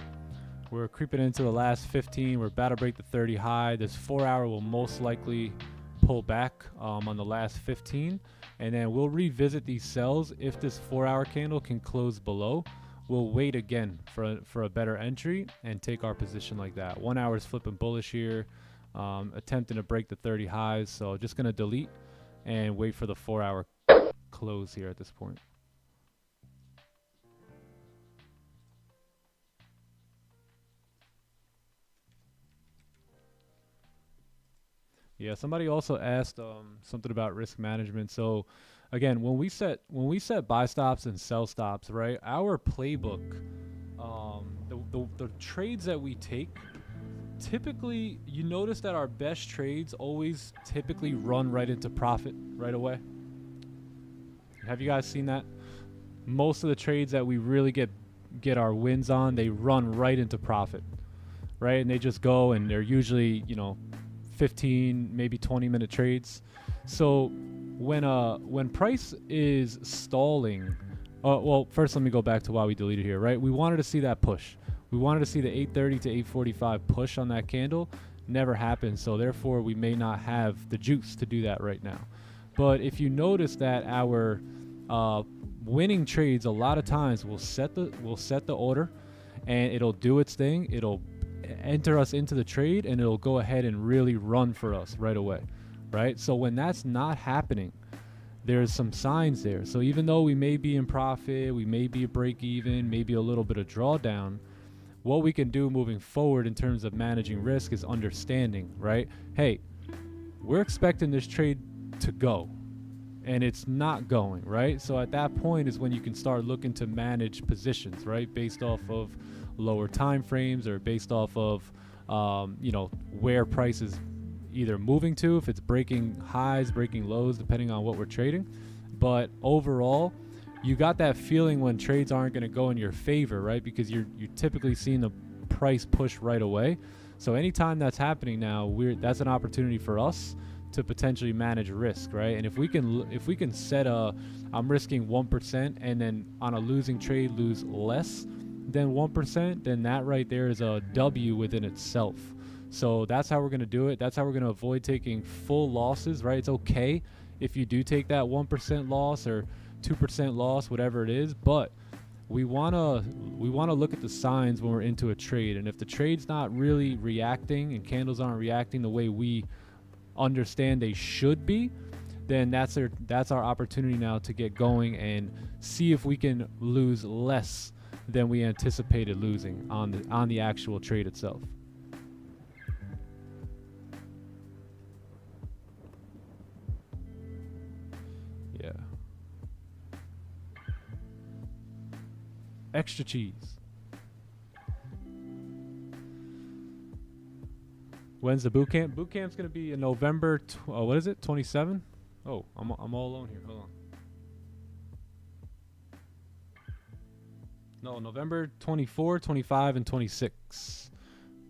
We're creeping into the last 15. We're about to break the 30 high. This 4-hour will most likely pull back on the last 15, and then we'll revisit these sells if this 4-hour candle can close below. We'll wait again for a better entry and take our position like that. 1 hour is flipping bullish here, attempting to break the 30 highs. So just gonna delete and wait for the 4-hour close here at this point. Yeah, somebody also asked something about risk management. So again, when we set buy stops and sell stops, right? Our playbook, the trades that we take, typically you notice that our best trades always typically run right into profit right away. Have you guys seen that? Most of the trades that we really get our wins on, they run right into profit. right? And they just go, and they're usually, you know, 15, maybe 20-minute trades. So when price is stalling, well, first let me go back to why we deleted here, right? We wanted to see that push. We wanted to see the 830 to 845 push on that candle. Never happened, so therefore we may not have the juice to do that right now. But if you notice that our winning trades a lot of times will set the order, and it'll do its thing. It'll enter us into the trade, and it'll go ahead and really run for us right away, right? So when that's not happening, there's some signs there. So even though we may be in profit, we may be a break even, maybe a little bit of drawdown, what we can do moving forward in terms of managing risk is understanding, right? Hey, we're expecting this trade to go, and it's not going, right? So at that point is when you can start looking to manage positions, right? Based off of lower time frames, or based off of, you know, where price is either moving to, if it's breaking highs, breaking lows, depending on what we're trading. But overall, you got that feeling when trades aren't going to go in your favor, right? Because you're typically seeing the price push right away. So anytime that's happening now, that's an opportunity for us to potentially manage risk, right? And if we can set I'm risking 1%, and then on a losing trade lose less than 1%, then that right there is a W within itself. So that's how we're going to do it. That's how we're going to avoid taking full losses, right? It's okay if you do take that 1% loss or 2% loss, whatever it is, but we want to look at the signs when we're into a trade. And if the trade's not really reacting and candles aren't reacting the way we understand they should be, then that's our opportunity now to get going and see if we can lose less than we anticipated losing on the actual trade itself. Yeah. Extra cheese. When's the boot camp? Boot camp's gonna be in November. What is it? 27? Oh, I'm all alone here. Hold on. No, November 24, 25, and 26.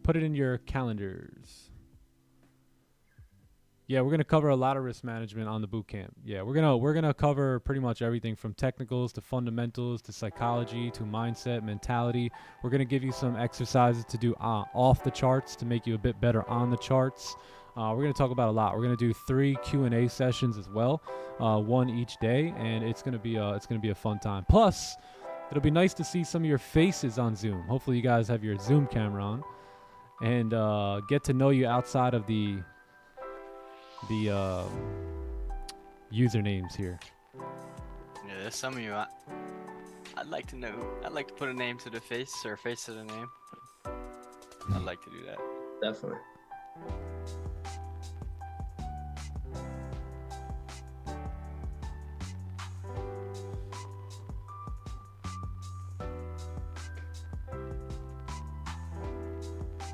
Put it in your calendars. Yeah, we're gonna cover a lot of risk management on the boot camp. Yeah, we're gonna cover pretty much everything from technicals to fundamentals to psychology to mindset, mentality. We're gonna give you some exercises to do off the charts to make you a bit better on the charts. We're gonna talk about a lot. We're gonna do 3 Q&A sessions as well, one each day, and it's gonna be a fun time. Plus, it'll be nice to see some of your faces on Zoom. Hopefully, you guys have your Zoom camera on, and get to know you outside of the usernames here. Yeah, there's some of you I'd like to know. I'd like to put a name to the face, or a face to the name. I'd like to do that. Definitely.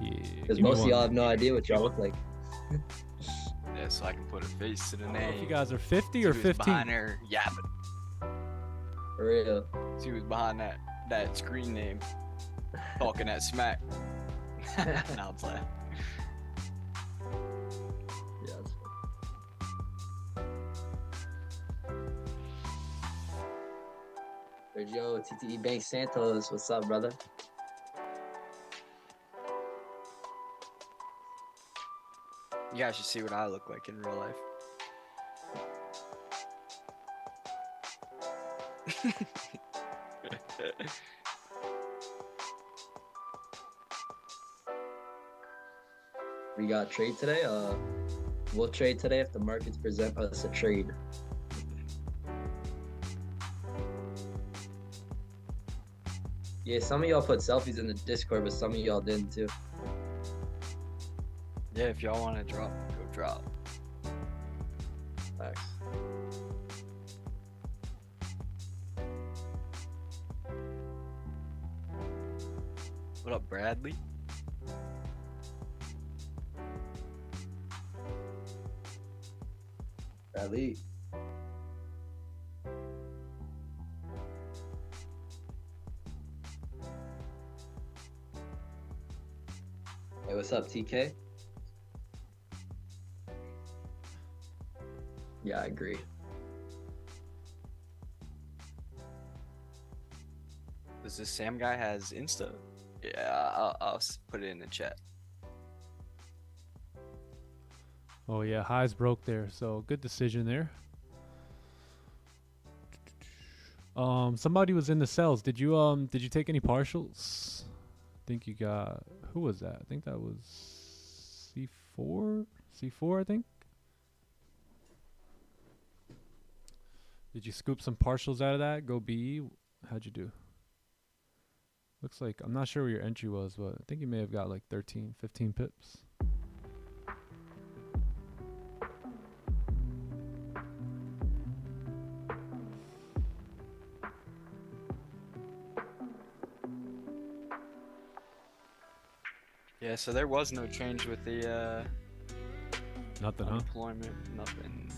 Yeah, Because most of y'all have no idea what y'all look like. Yeah, so I can put a face to the If name. you guys are 50 or See who's 15. behind her yapping. For real. See who's behind that screen name, talking that smack. Now I'm playing. Yeah, that's fun. Sergio, TTE Bank Santos, what's up, brother? You guys should see what I look like in real life. We got trade today. We'll trade today if the markets present us a trade. Yeah, some of y'all put selfies in the Discord, but some of y'all didn't too. Yeah, if y'all want to drop, go drop. Facts. What up, Bradley? Bradley. What's up, TK? Yeah, I agree. Does this Sam guy has Insta? Yeah, I'll put it in the chat. Oh yeah, highs broke there, so good decision there. Somebody was in the cells. Did you take any partials? I think you got, who was that? I think that was C4? C4, I think. Did you scoop some partials out of that? Go B. How'd you do? Looks like, I'm not sure where your entry was, but I think you may have got like 13, 15 pips. Yeah, so there was no change with the Nothing, huh? unemployment, nothing.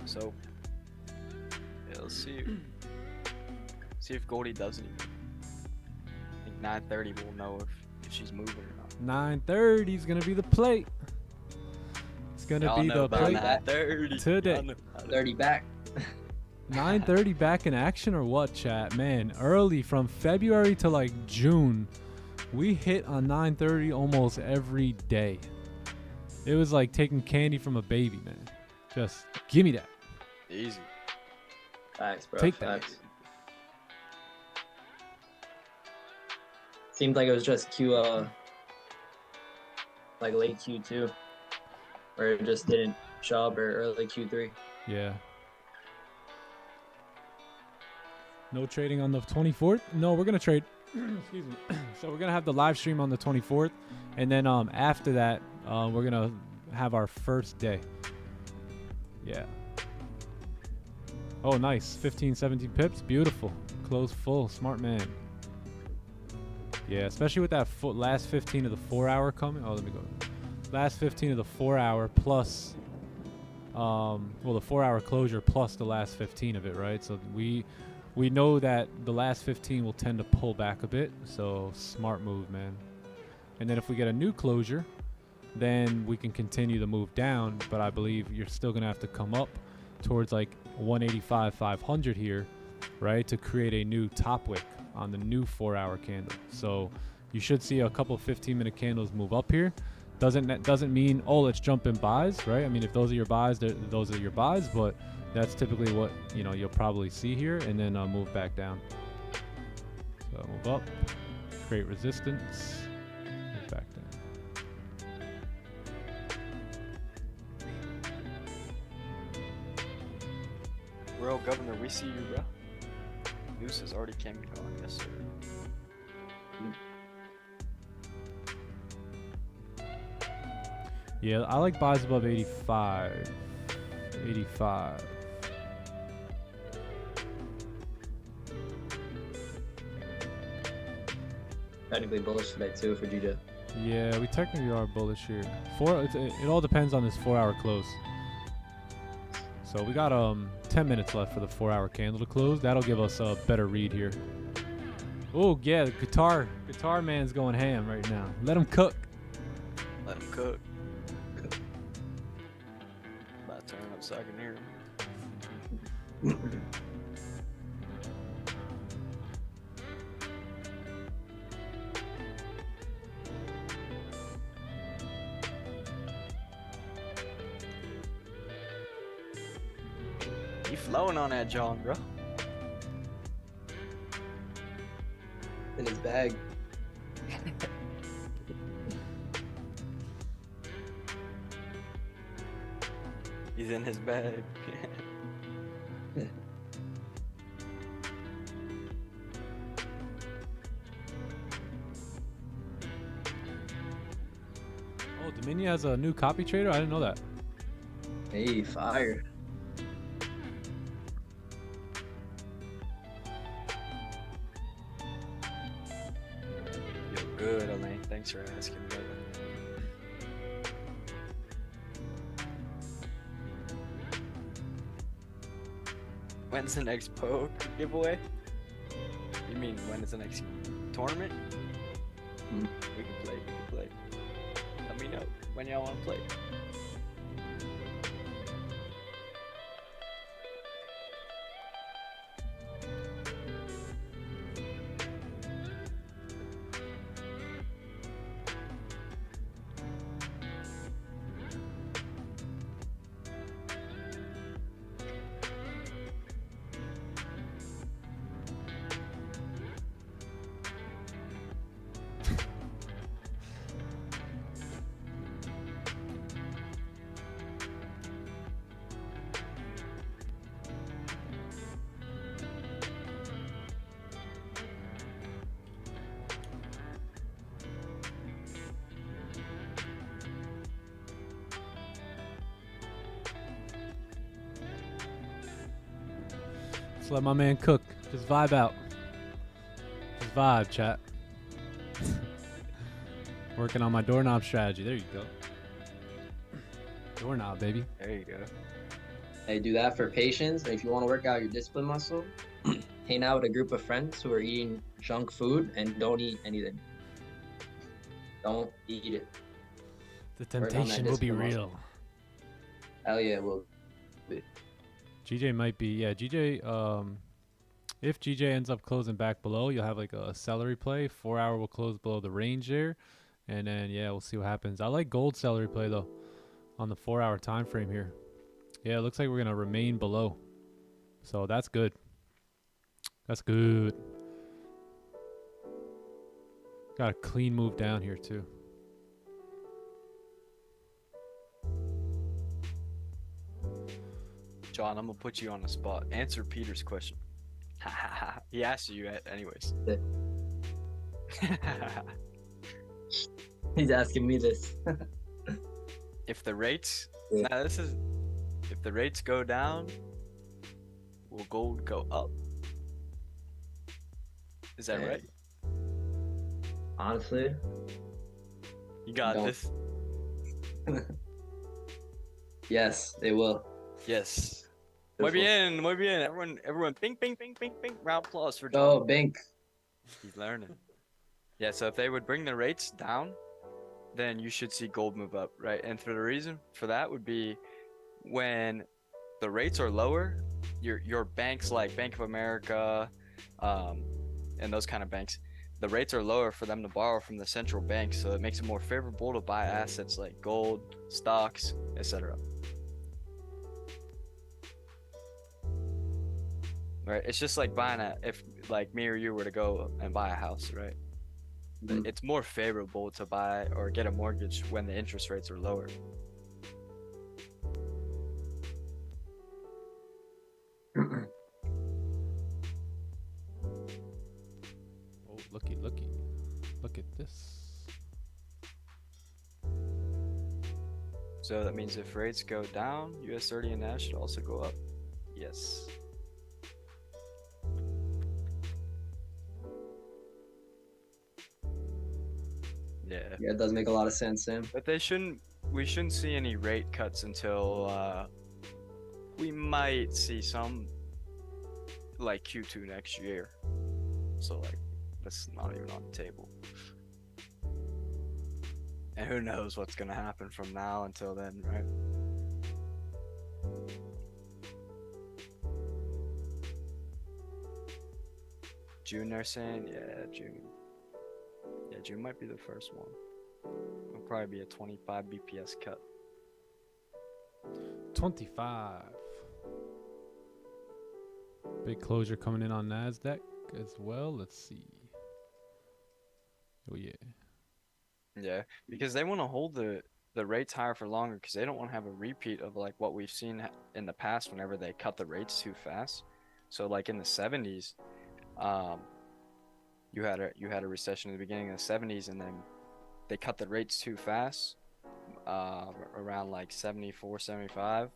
So yeah, let's see if Goldie does anything. I think 9:30 we'll know if she's moving or not. 9:30 is gonna be the plate. It's gonna Y'all be know the about plate 9:30 today. Y'all know about it. 30 back. 9:30 back in action or what, chat? Man, early from February to like June, we hit on 9:30 almost every day. It was like taking candy from a baby, man. Just give me that. Easy. Facts, bro. Take that. Facts. Seemed like it was just like late Q2, or it just didn't show up, or early Q3. Yeah. No trading on the 24th? No, we're gonna trade. Excuse me. So we're gonna have the live stream on the 24th, and then after that, we're gonna have our first day. Yeah. Oh, nice. 15, 17 pips. Beautiful. Close full. Smart man. Yeah, especially with that last 15 of the 4 hour coming. Oh, let me go. Last 15 of the 4 hour plus, well, the 4 hour closure plus the last 15 of it, right? So we know that the last 15 will tend to pull back a bit. So smart move, man. And then if we get a new closure, then we can continue the move down. But I believe you're still going to have to come up towards like 185, 500 here, right? To create a new top wick on the new 4 hour candle. So you should see a couple 15-minute candles move up here. Doesn't mean, oh, let's jump in buys, right? I mean, if those are your buys, those are your buys, but that's typically what, you know, you'll probably see here, and then move back down. So move up, create resistance, move back down. Bro, Governor, we see you, bro. News has already came and gone, yes, sir. Yeah, I like buys above 85. 85. Technically bullish today too for GJ. Yeah, we technically are bullish here. It all depends on this 4 hour close. So we got 10 minutes left for the 4 hour candle to close. That'll give us a better read here. Oh yeah, the guitar man's going ham right now. Let him cook. Let him cook. About to turn up so I can hear him. You flowing on that John, bro. In his bag. He's in his bag. Oh, Dominion has a new copy trader? I didn't know that. Hey, fire. Yo, good, Elaine. Thanks for asking, brother. When's the next poke giveaway? You mean when is the next tournament? We can play. We can play. Let me know when y'all want to play. Just let my man cook. Just vibe out. Just vibe, chat. Working on my doorknob strategy. There you go. Doorknob, baby. There you go. Hey, do that for patience. And if you want to work out your discipline muscle, hang out with a group of friends who are eating junk food and don't eat anything. Don't eat it. The temptation will be discipline real. muscle. Hell yeah, it will. GJ might be, yeah, GJ, if GJ ends up closing back below, you'll have like a celery play. 4 hour will close below the range there. And then, yeah, we'll see what happens. I like gold celery play, though, on the 4 hour time frame here. Yeah, it looks like we're going to remain below. So that's good. That's good. Got a clean move down here, too. John, I'm gonna put you on the spot. Answer Peter's question. He asked you anyways. He's asking me this. If the rates, Yeah. nah, this is, if the rates go down, will gold go up? Is that Yeah. right? Honestly, You got Don't. this. yes, they will. Yes. This Muy will- bien, muy bien. Everyone, ping, ping, ping, ping, ping. Round of applause for Go, John. Bink. He's learning. Yeah, so if they would bring the rates down, then you should see gold move up, right? And for the reason for that would be when the rates are lower, your banks like Bank of America, and those kind of banks, the rates are lower for them to borrow from the central bank, so it makes it more favorable to buy assets like gold, stocks, etc. Right? It's just like buying if like me or you were to go and buy a house, right? Mhm. It's more favorable to buy or get a mortgage when the interest rates are lower. Oh, looky, looky. Look at this. So that means if rates go down, US 30 and NASDAQ should also go up. Yes. Yeah. Yeah, it does make a lot of sense, Sam. But we shouldn't see any rate cuts until we might see some like Q2 next year. So like that's not even on the table. And who knows what's gonna happen from now until then, right? June, they're saying, yeah, June. Yeah, June might be the first one. It'll probably be a 25 BPS cut. 25. Big closure coming in on NASDAQ as well. Let's see. Oh, yeah. Yeah, because they want to hold the rates higher for longer because they don't want to have a repeat of like what we've seen in the past whenever they cut the rates too fast. So like in the 70s, you had a recession at the beginning of the 70s, and then they cut the rates too fast, around like 74, 75,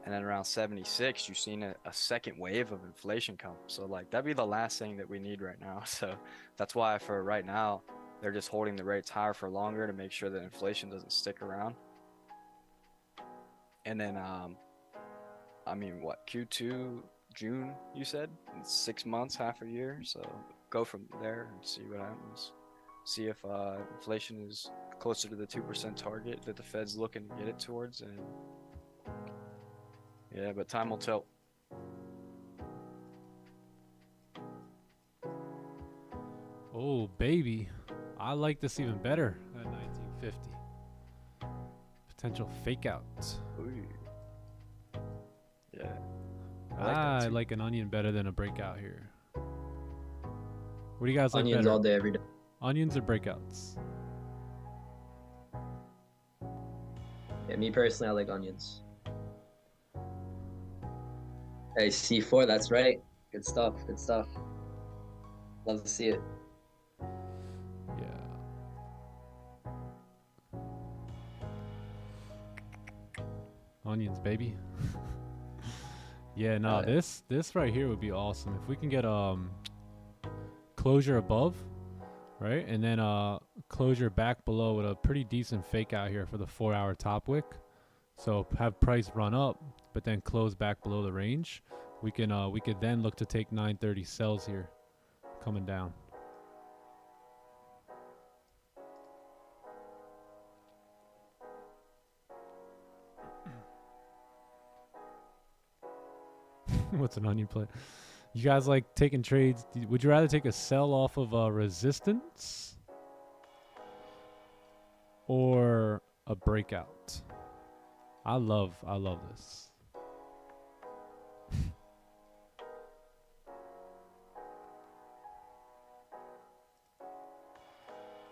and then around 76 you've seen a second wave of inflation come. So like that'd be the last thing that we need right now. So that's why for right now they're just holding the rates higher for longer to make sure that inflation doesn't stick around. And then I mean, what, Q2 June you said? It's 6 months, half a year, so go from there and see what happens. see if inflation is closer to the 2% target that the Fed's looking to get it towards. And yeah, but time will tell. Oh, baby. I like this even better at 1950. Potential fake out. Ooh. Yeah. I like an onion better than a breakout here. What do you guys like Onions better? all day, every day. Onions or breakouts? Yeah, me personally, I like onions. Hey, C4, that's right. Good stuff. Good stuff. Love to see it. Yeah. Onions, baby. Yeah, no, this right here would be awesome. If we can get closure above, right? And then closure back below with a pretty decent fake out here for the 4-hour top wick. So have price run up, but then close back below the range. We could then look to take 930 sells here coming down. What's an onion play? You guys like taking trades? Would you rather take a sell off of resistance or a breakout? I love this.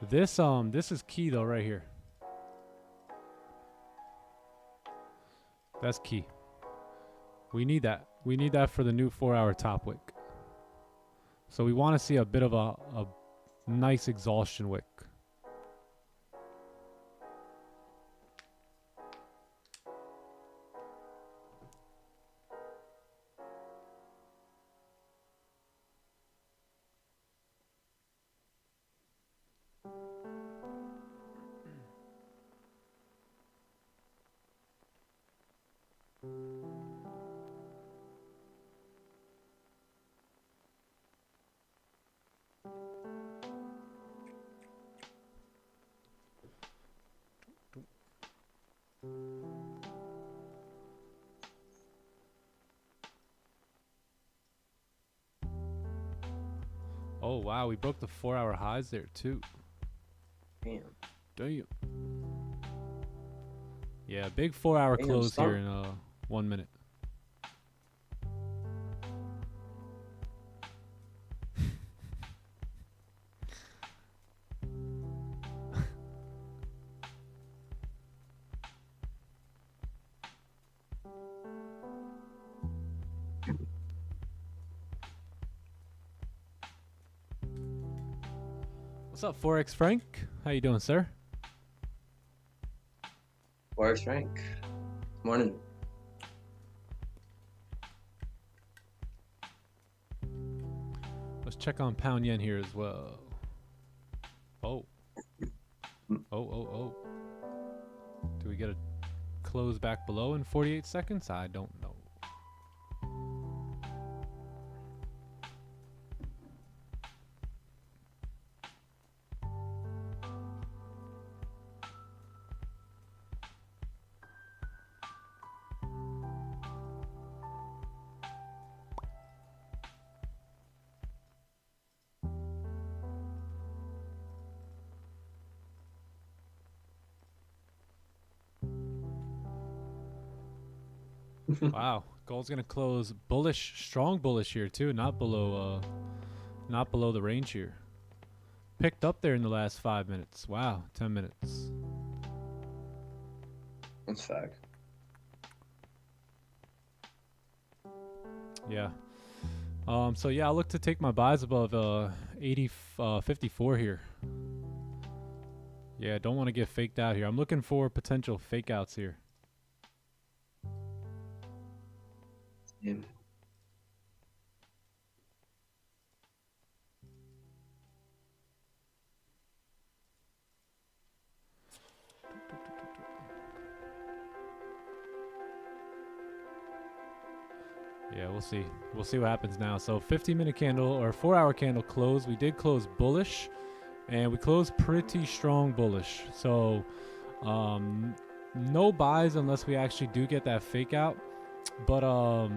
This is key though right here. That's key. We need that. We need that for the new 4-hour top wick. So we want to see a bit of a nice exhaustion wick. Oh wow, we broke the 4-hour highs there too. Damn. Yeah, big 4-hour close here in 1 minute. What's up, Forex Frank? How you doing, sir? Forex Frank. Morning. Let's check on pound yen here as well. Oh. Oh. Do we get a close back below in 48 seconds? I don't know. Wow, gold's gonna close bullish, strong bullish here too, not below the range here. Picked up there in the last 5 minutes. Wow, 10 minutes. That's fact. Yeah. So yeah, I'll look to take my buys above 54 here. Yeah, don't want to get faked out here. I'm looking for potential fake outs here. Yeah. Yeah, we'll see. We'll see what happens now. So 15-minute candle or 4-hour candle close. We did close bullish. and we closed pretty strong bullish. So no buys unless we actually do get that fake out. But no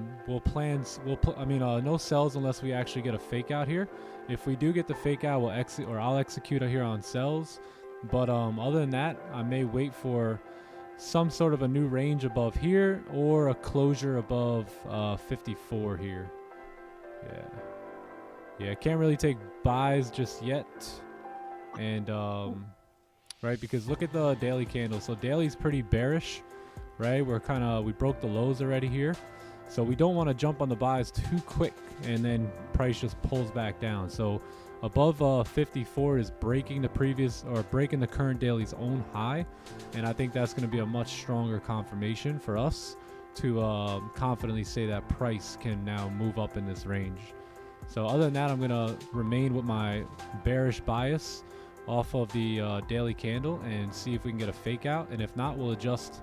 sells unless we actually get a fake out here. If we do get the fake out, I'll execute here on sells. But other than that, I may wait for some sort of a new range above here or a closure above 54 here. Yeah, can't really take buys just yet. And right, because look at the daily candle. So daily's pretty bearish, right? We broke the lows already here. So we don't want to jump on the buys too quick and then price just pulls back down. So above 54 is breaking the current daily's own high, and I think that's going to be a much stronger confirmation for us to confidently say that price can now move up in this range. So other than that, I'm going to remain with my bearish bias off of the daily candle and see if we can get a fake out, and if not, we'll adjust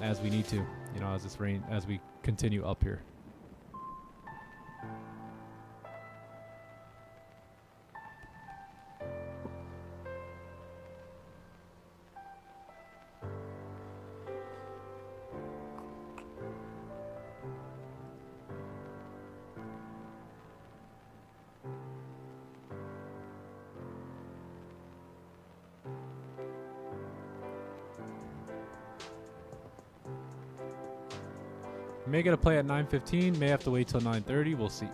as we need to, as we continue up here. May get a play at 9:15, may have to wait till 9:30, we'll see.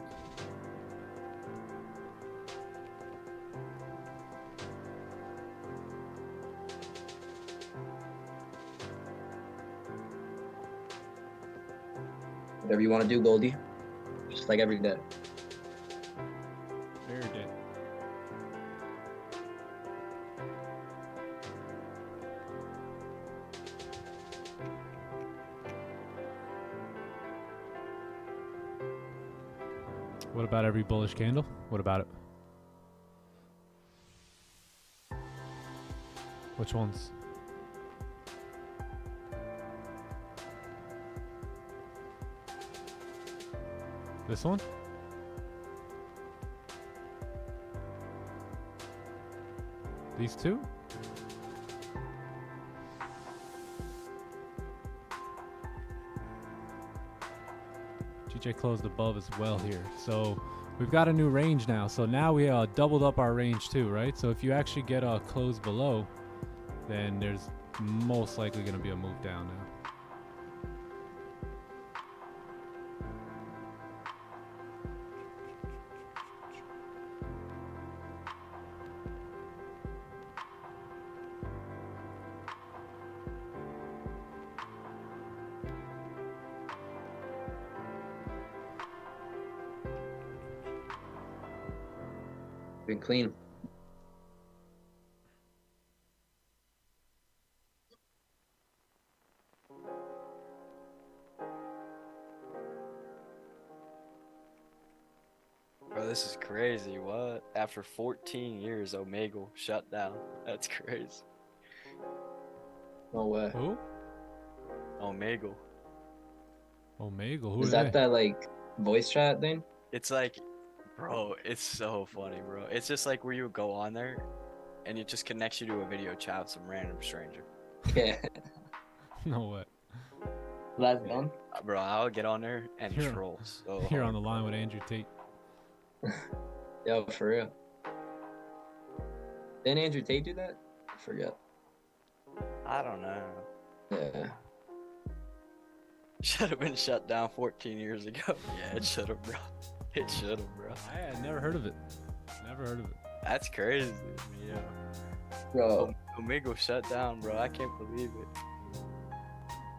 Whatever you want to do, Goldie. Just like every day. Very good. What about every bullish candle? What about it? Which ones? This one? These two? GJ closed above as well here. So we've got a new range now. So now we doubled up our range too, right? So if you actually get a close below, then there's most likely going to be a move down now. Been clean. Bro, this is crazy. What? After 14 years, Omegle shut down. That's crazy. No way. Who? Omegle. Omegle. Who Is are that they? that like voice chat thing? It's like, bro, it's so funny, bro. It's just like where you go on there and it just connects you to a video chat with some random stranger. Yeah. No way. That's done. Bro, I'll get on there and Here- troll. So Here on hard. the line with Andrew Tate. Yo, for real. Didn't Andrew Tate do that? I forget. I don't know. Yeah. Should have been shut down 14 years ago. Yeah, it should have, bro. It should have, bro. I had never heard of it. Never heard of it. That's crazy. Yeah. Bro, Omegle shut down, bro. I can't believe it.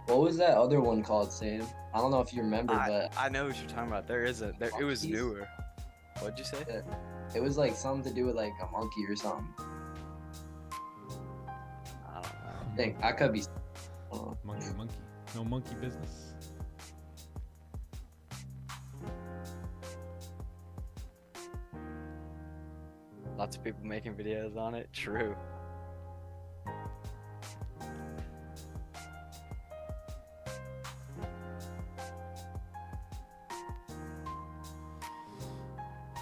what was that other one called, Sam? I don't know if you remember, but I know what you're talking about. There is a there. It was Monkeys? newer. What'd you say? it was like something to do with like a monkey or something. I don't know. I think I could be. Monkey. No monkey business. Lots of people making videos on it. True.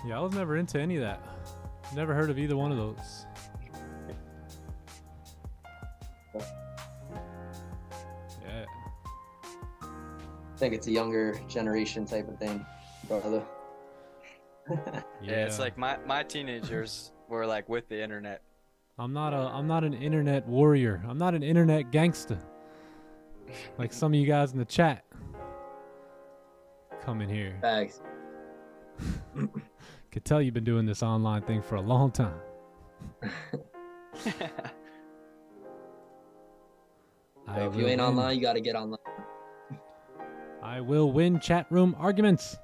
Yeah, I was never into any of that. Never heard of either one of those. think it's a younger generation type of thing, brother. Yeah, it's like my teenagers were like with the internet. I'm not an internet warrior. I'm not an internet gangster. Like some of you guys in the chat. Come in here. Facts. Could tell you've been doing this online thing for a long time. So if you ain't online, you gotta get online. I will win chat room arguments.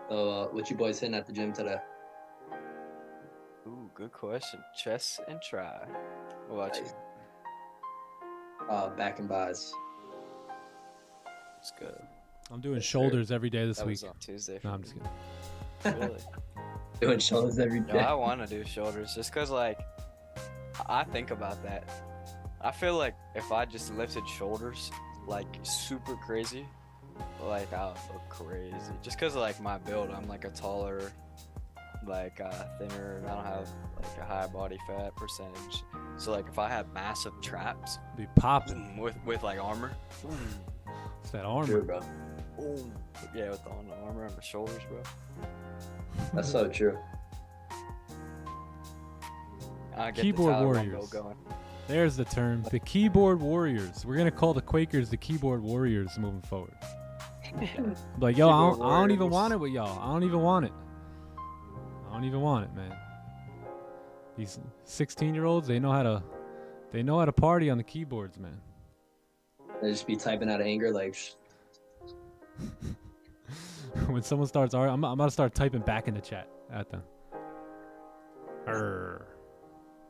So what you boys hitting at the gym today? Ooh, good question. Chest and try. What about you? Back and buys. It's good. I'm doing shoulders every day this That week. was on Tuesday. No, I'm just kidding. Really? Doing shoulders every No, day. I want to do shoulders just because, like, I think about that. I feel like if I just lifted shoulders, like, super crazy, like, I would look crazy. Just because of, like, my build. I'm, like, a taller, like, thinner, and I don't have, like, a high body fat percentage. So, like, if I had massive traps Be popping. with like, armor. It's that armor. True, bro. Boom. Yeah, with the armor on the shoulders, bro. That's so true. I get Keyboard the Tyler warriors. Rumble going. There's the term. The keyboard warriors. We're going to call the Quakers the keyboard warriors moving forward. Like, yo, I don't even want it with y'all. I don't even want it. I don't even want it, man. These 16-year-olds, they know how to party on the keyboards, man. They just be typing out of anger, like, When someone starts arguing, I'm about to start typing back in the chat at them.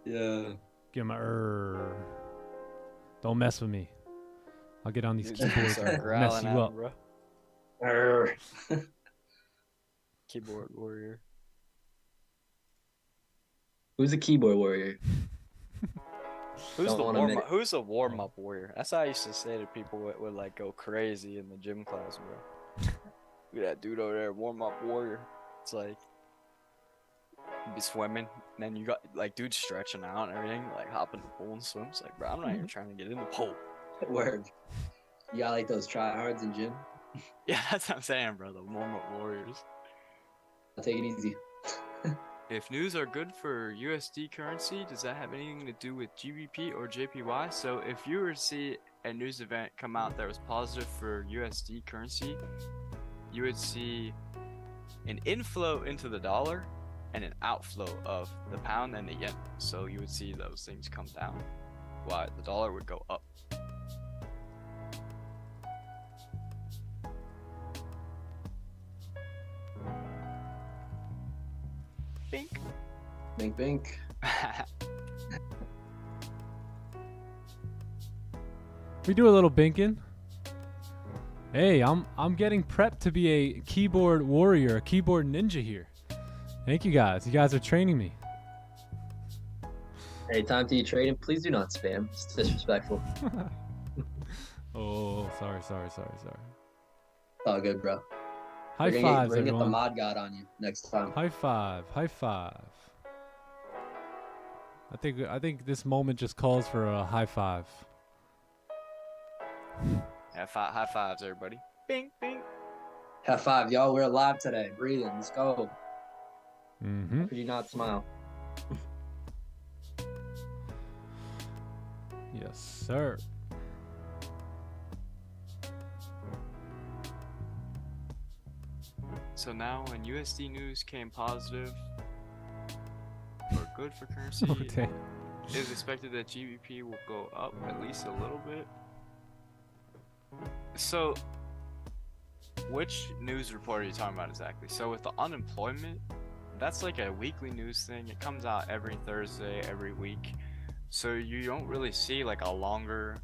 yeah. Give them a Don't mess with me. I'll get on these keyboards Start and mess growling you at up. him, bro. Keyboard warrior. Who's a keyboard warrior? Who's Don't wanna admit it. Who's a warm up warrior? That's how I used to say to people that would like go crazy in the gym class, bro. Look at that dude over there, warm up warrior. It's like you be swimming, and then you got like dudes stretching out and everything, like hopping in the pool and swim. It's like, bro, I'm not even trying to get in the pool. Word. You got like those tryhards in gym? Yeah, that's what I'm saying, bro. The warm up warriors. I'll take it easy. If news are good for USD currency, does that have anything to do with GBP or JPY? So if you were to see a news event come out that was positive for USD currency, you would see an inflow into the dollar and an outflow of the pound and the yen. So you would see those things come down, while the dollar would go up. Bink. Bink, bink. We do a little binking. Hey, I'm getting prepped to be a keyboard warrior, a keyboard ninja here. Thank you guys. You guys are training me. Hey, time to eat trading. Please do not spam. It's disrespectful. Oh, sorry. It's all good, bro. High We're gonna fives, get the everyone. mod god on you next time. High five. High five. I think this moment just calls for a high five. Yeah, high fives, everybody. Bing, bing. Have five, y'all. We're alive today. Breathing. Let's go. Mm-hmm. Could you not smile? Yes, sir. So now when USD news came positive or good for currency, Okay. it is expected that GBP will go up at least a little bit. So, which news report are you talking about exactly? So with the unemployment, that's like a weekly news thing. It comes out every Thursday, every week. So you don't really see like a longer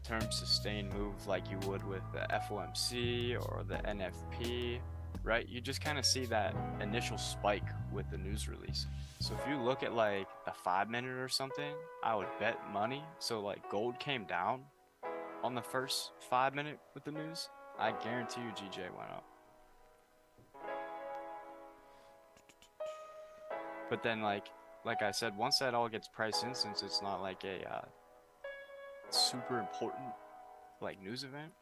term sustained move like you would with the FOMC or the NFP, right? You just kind of see that initial spike with the news release. So if you look at like the 5-minute or something, I would bet money. So like gold came down on the first 5-minute with the news. I guarantee you GJ went up. But then like like I said, once that all gets priced in, since it's not like a super important like news event,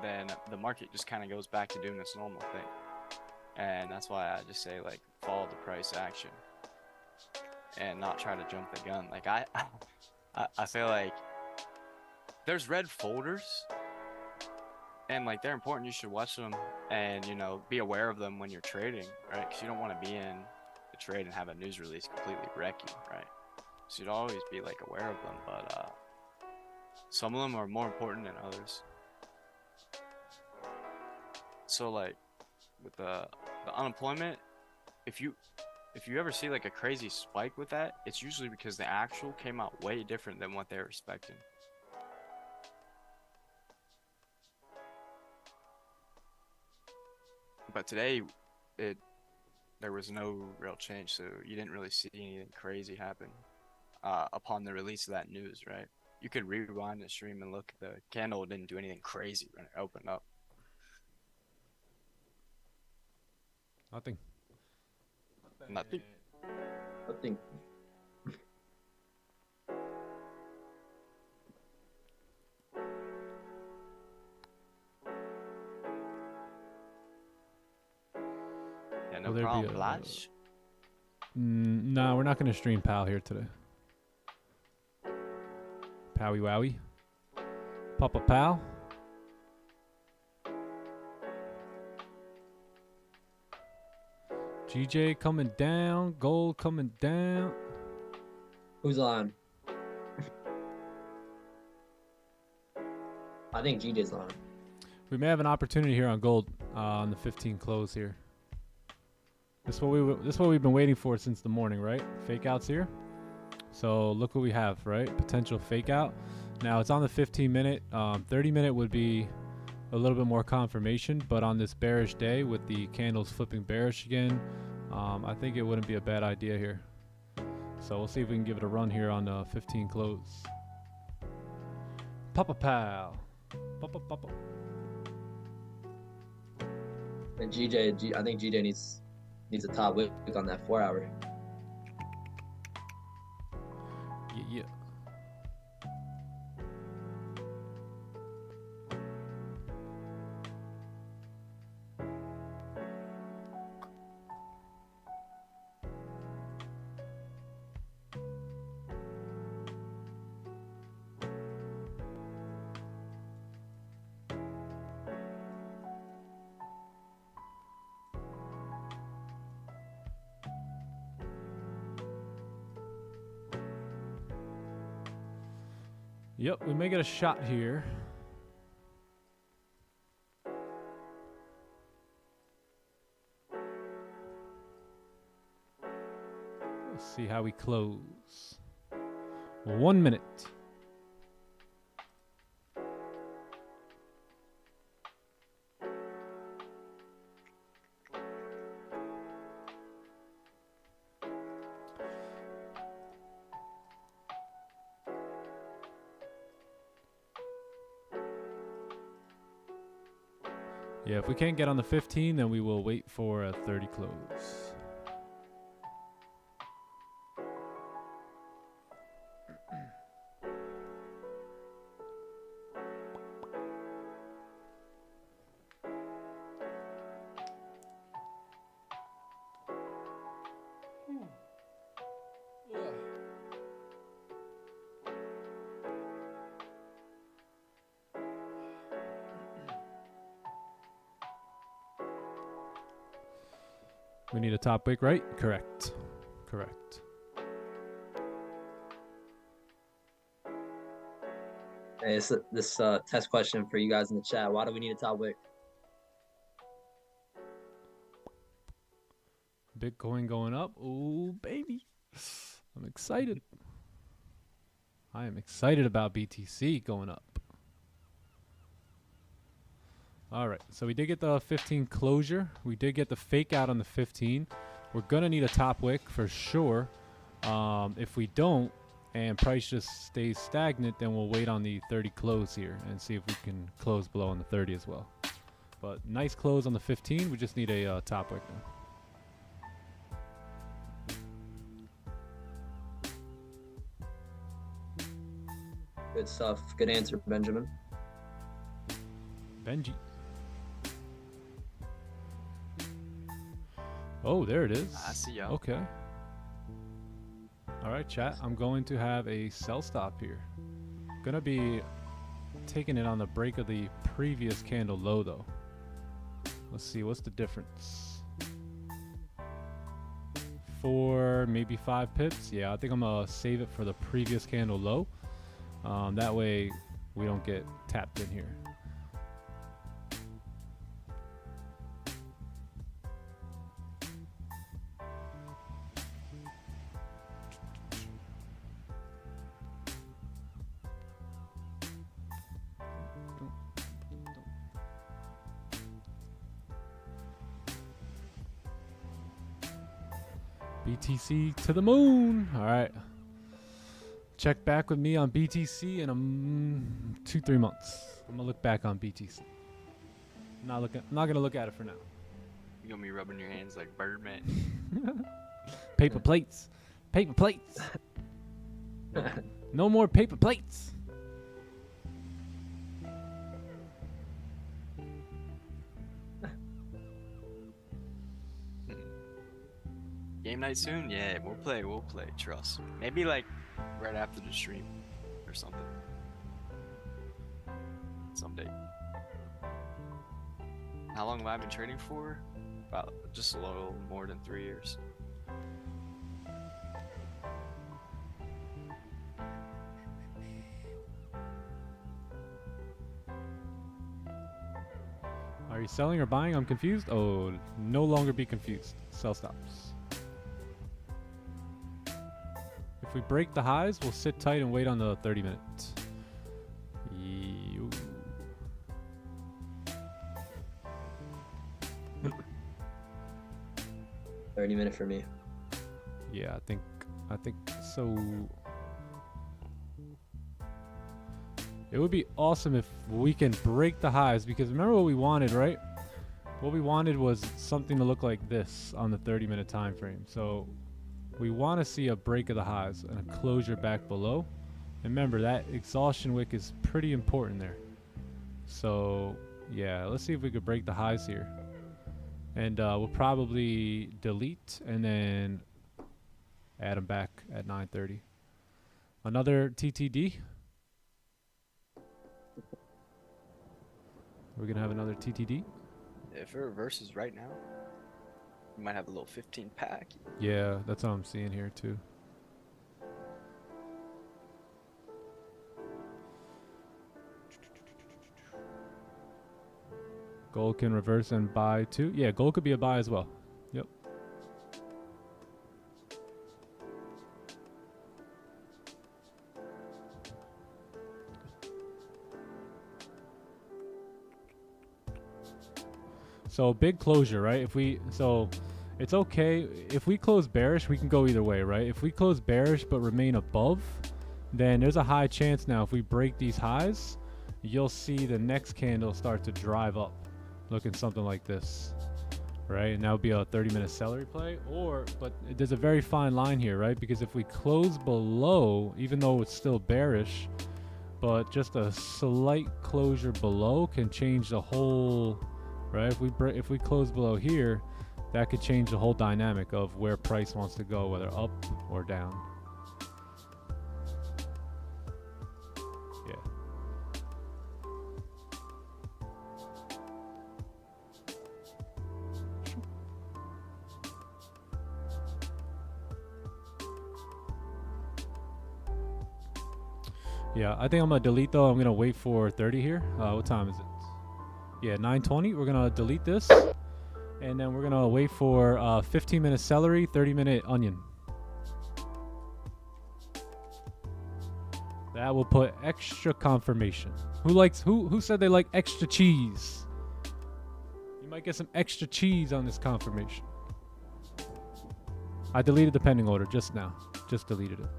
then the market just kind of goes back to doing its normal thing. And that's why I just say, like, follow the price action and not try to jump the gun. Like I feel like there's red folders, and like they're important. You should watch them and, you know, be aware of them when you're trading, right? Because you don't want to be in the trade and have a news release completely wreck you, right? So you'd always be like aware of them, but some of them are more important than others. So like with the unemployment, if you ever see like a crazy spike with that, it's usually because the actual came out way different than what they were expecting. But today, there was no real change, so you didn't really see anything crazy happen upon the release of that news, right? You could rewind the stream and look. The candle didn't do anything crazy when it opened up. Nothing. Nothing. Nothing. Yeah, no Will there be problem, a- Blatch. No, we're not going to stream PAL here today. Powie wowie. Papa Pal. GJ coming down. Gold coming down. Who's on? I think GJ's on. We may have an opportunity here on gold on the 15 close here. This is what we've been waiting for since the morning, right? Fake outs here. So look what we have, right? Potential fake out. Now it's on the 15 minute. 30 minute would be a little bit more confirmation, but on this bearish day with the candles flipping bearish again, I think it wouldn't be a bad idea here. So we'll see if we can give it a run here on the 15 close. Papa Pal. Papa Papa. And I think GJ needs a top wick on that 4 hour. Yeah. Yep, we may get a shot here. Let's see how we close. 1 minute. Yeah, if we can't get on the 15, then we will wait for a 30 close. We need a top wick, right? Correct. Correct. Hey, this test question for you guys in the chat. Why do we need a top wick? Bitcoin going up. Oh, baby. I'm excited. I am excited about BTC going up. All right, so we did get the 15 closure. We did get the fake out on the 15. We're going to need a top wick for sure. If we don't, and price just stays stagnant, then we'll wait on the 30 close here and see if we can close below on the 30 as well. But nice close on the 15. We just need a top wick now. Good stuff. Good answer, Benjamin. Benji. Oh, there it is. I see y'all. Okay. All right, chat. I'm going to have a sell stop here. Gonna be taking it on the break of the previous candle low, though. Let's see, what's the difference? 4, maybe 5 pips. Yeah, I think I'm gonna save it for the previous candle low. That way we don't get tapped in here. BTC to the moon. All right. Check back with me on BTC in 2-3 months. I'm gonna look back on BTC. I'm not gonna look at it for now. You gonna be rubbing your hands like Birdman. Paper plates. Paper plates. No more paper plates. Game night soon? Yeah, we'll play, trust. Maybe like right after the stream or something. Someday. How long have I been trading for? About just a little more than 3 years. Are you selling or buying? I'm confused. Oh, no longer be confused. Sell stops. If we break the highs, we'll sit tight and wait on the 30 minutes. 30-minute for me. Yeah, I think so. It would be awesome if we can break the highs, because remember what we wanted, right? What we wanted was something to look like this on the 30-minute time frame. So we want to see a break of the highs and a closure back below. And remember, that exhaustion wick is pretty important there. So yeah, let's see if we could break the highs here. And we'll probably delete and then add them back at 9:30. Another TTD. We're gonna have another TTD. If it reverses right now, you might have a little 15 pack. Yeah, that's what I'm seeing here too. Gold can reverse and buy too. Yeah, gold could be a buy as well. Yep. So big closure, right? It's okay if we close bearish, we can go either way, right? If we close bearish but remain above, then there's a high chance now if we break these highs, you'll see the next candle start to drive up, looking something like this, right? And that would be a 30-minute celery play. But there's a very fine line here, right? Because if we close below, even though it's still bearish, but just a slight closure below can change the whole, right? If we close below here, that could change the whole dynamic of where price wants to go, whether up or down. Yeah. Yeah, I think I'm gonna delete though. I'm gonna wait for 30 here. What time is it? Yeah, 9:20. We're gonna delete this, and then we're gonna wait for 15-minute celery, 30-minute onion. That will put extra confirmation. Who said they like extra cheese? You might get some extra cheese on this confirmation. I deleted the pending order just now. Just deleted it.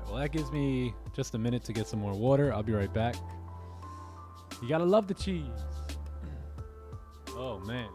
well, that gives me just a minute to get some more water. I'll be right back. You gotta love the cheese. Oh, man.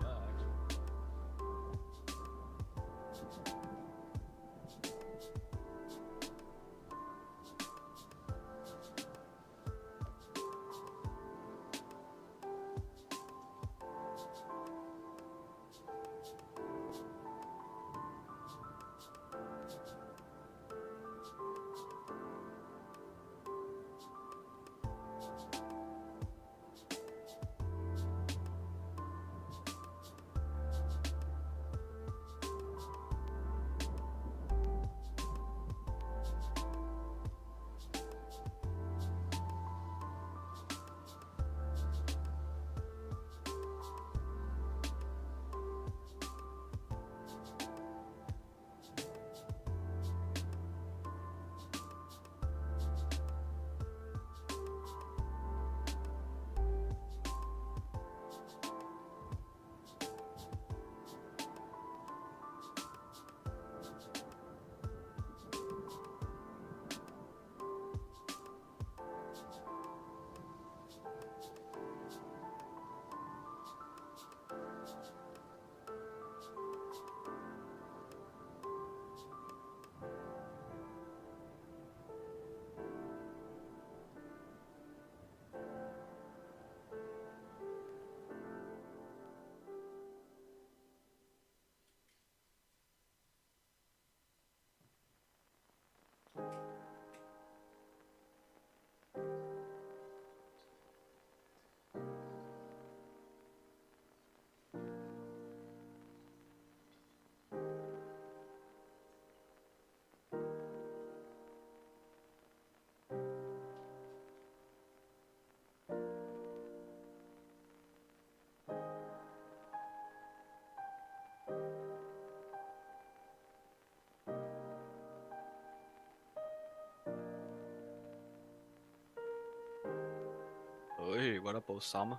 Hey, what up, Osama?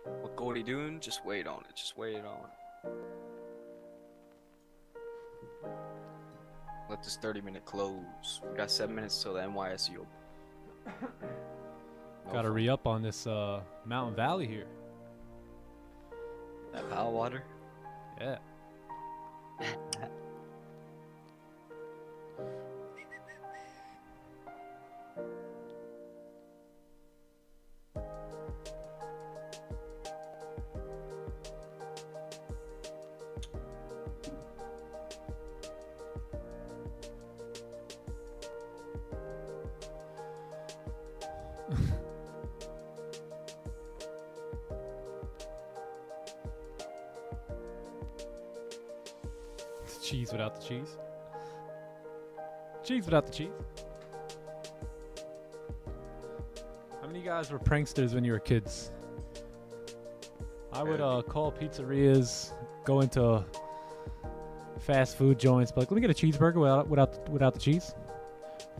What Goldie doing? Just wait on it. Just wait on it. Let this 30-minute close. We got 7 minutes till the NYSE open. Gotta re-up on this Mountain Valley here. That power water? Yeah. Cheese without the cheese. Cheese without the cheese. How many of you guys were pranksters when you were kids? I would call pizzerias, go into fast food joints, but like, let me get a cheeseburger without the cheese.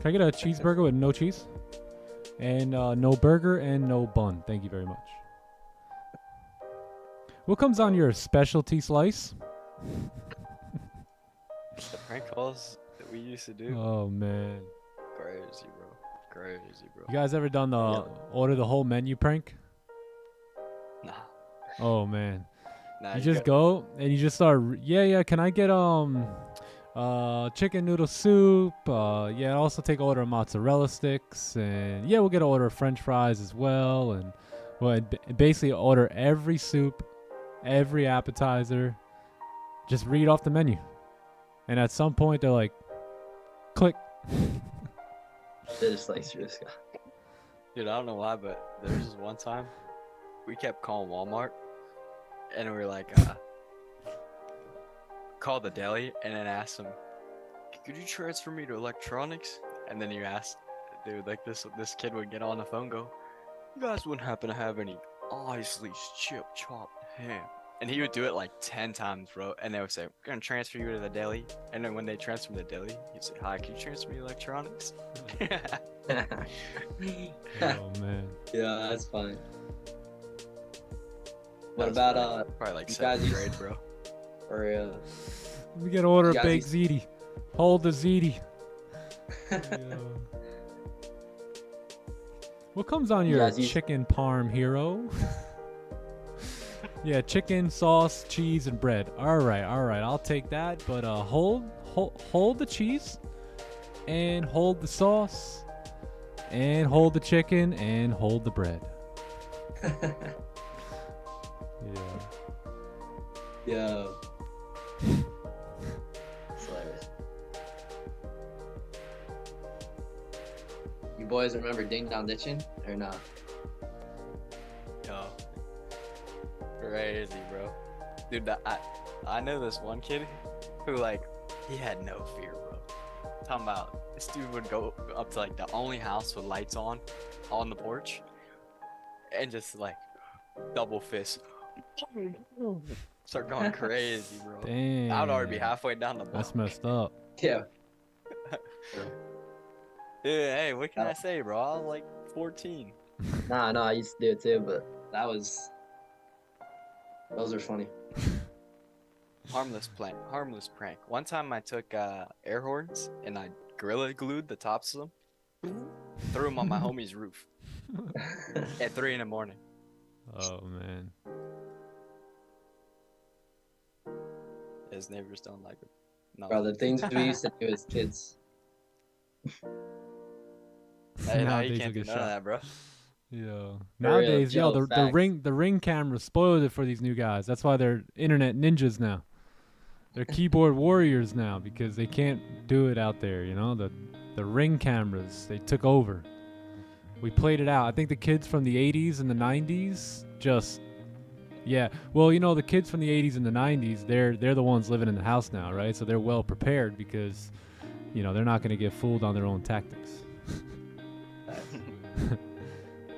Can I get a cheeseburger with no cheese? And no burger and no bun. Thank you very much. What comes on your specialty slice? The prank calls that we used to do. Oh man. Crazy, bro. Crazy, bro. You guys ever done the order the whole menu prank? Nah. Oh man. Nah, You just go and you just start. Yeah. Can I get chicken noodle soup? Yeah. Also take an order of mozzarella sticks, and yeah, we'll get an order of French fries as well, and well, basically order every soup, every appetizer. Just read off the menu, and at some point they're like, click. They're just like, serious guy. Dude, I don't know why, but there was this one time we kept calling Walmart, and we were like, call the deli, and then ask them, could you transfer me to electronics? And then you ask, dude, like this kid would get on the phone, go, you guys wouldn't happen to have any Isley's chip chopped ham? And he would do it like 10 times, bro. And they would say, we're gonna transfer you to the deli. And then when they transfer the deli, he'd say, hi, can you transfer me to electronics? Oh man. Yeah, that's fine. What about probably like you guys 7th grade, bro. or We get an order of You guys baked ziti. Hold the ZD. Yeah. What comes on You your guys use- chicken parm hero? Yeah, chicken, sauce, cheese, and bread. All right. I'll take that. But hold the cheese, and hold the sauce, and hold the chicken, and hold the bread. Yeah. Yo. It's hilarious. You boys remember Ding Dong Ditching or not? Yo. Crazy, bro. Dude, I know this one kid who, like, he had no fear, bro. Talking about this dude would go up to, like, the only house with lights on the porch and just, like, double fist. Start going crazy, bro. Damn. I would already be halfway down the block. That's messed up. Yeah. Yeah, hey, what can I say, bro? I was like 14. Nah, I used to do it too, but those are funny. Harmless prank. One time I took air horns and I gorilla glued the tops of them, threw them on my homie's roof at 3 in the morning. Oh man. His neighbors don't like it. No. Bro, the things we used to do as kids. Hey, now Nowadays you you'll can't do get none of shot. that, bro. Yeah. real, Nowadays, Joe, the facts. ring camera spoiled it for these new guys. That's why they're internet ninjas now. They're keyboard warriors now because they can't do it out there, you know? The ring cameras, they took over. We played it out. I think the kids from the 80s and the 90s just yeah. Well, you know, the kids from the 80s and the 90s, they're the ones living in the house now, right? So they're well prepared because you know, they're not going to get fooled on their own tactics.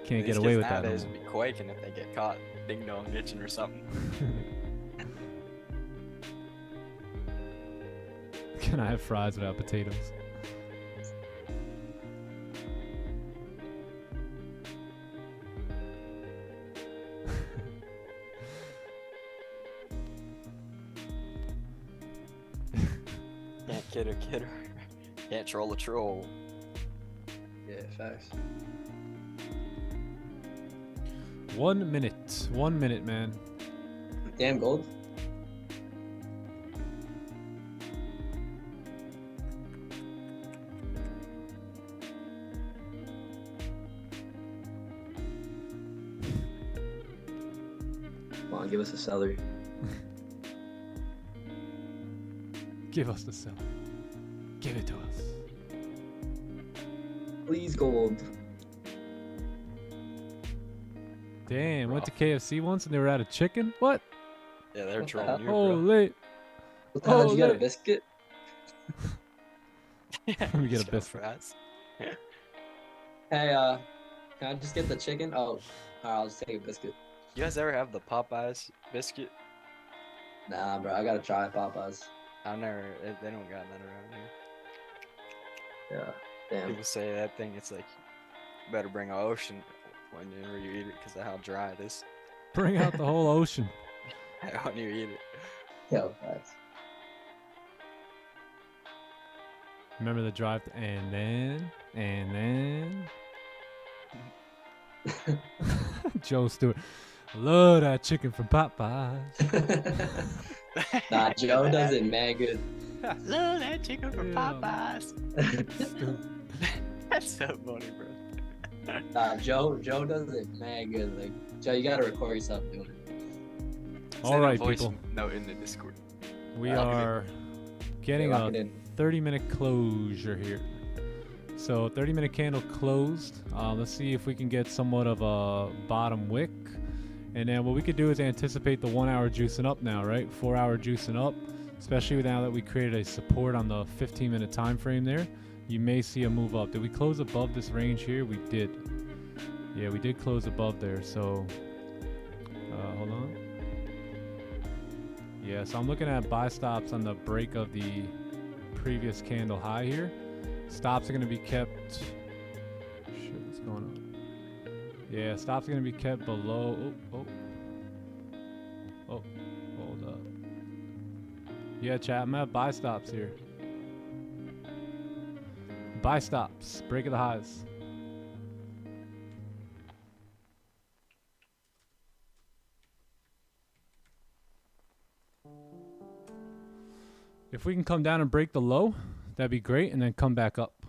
Can't get These away kids with that. nowadays No would be quaking if they get caught ding dong ditching or something. Can I have fries without potatoes? Can't kid a kidder. Can't troll a troll. Yeah, facts. 1 minute. 1 minute, man. Damn gold. Come on, give us a celery. Give us the cell. Give it to us. Please, gold. Damn, went to KFC once and they were out of chicken? What? Yeah, they're What the trolling hell? you, bro. Holy. What the hell, did you get a Holy. biscuit? Let me get a biscuit. Hey, can I just get the chicken? Oh, alright, I'll just take a biscuit. You guys ever have the Popeyes biscuit? Nah, bro, I gotta try Popeyes. I've never. They don't got that around here. Yeah, damn. People say that thing. It's like you better bring an ocean whenever you eat it because of how dry it is. Bring out the whole ocean. When you eat it. Yo, facts. Remember the drive and then Joe Stewart. Love that chicken from Popeyes. Nah, Joe does it mad good. Love that chicken from Yeah. Popeyes. That's so funny, bro. Nah, Joe does it mad good. Like, Joe, you gotta record yourself doing it. All right, people. Note in the Discord. We Lock it in. are getting Lock a it in. 30-minute closure here. So 30-minute candle closed. Let's see if we can get somewhat of a bottom wick. And then what we could do is anticipate the 1 hour juicing up now, right? 4 hour juicing up, especially now that we created a support on the 15-minute time frame there. You may see a move up. Did we close above this range here? We did. Yeah, we did close above there. So hold on. Yeah, so I'm looking at buy stops on the break of the previous candle high here. Stops are going to be kept. Shit, what's going on? Yeah, stops are going to be kept below. Oh, hold up. Yeah, chat, I'm at buy stops here. Buy stops, break of the highs. If we can come down and break the low, that'd be great, and then come back up.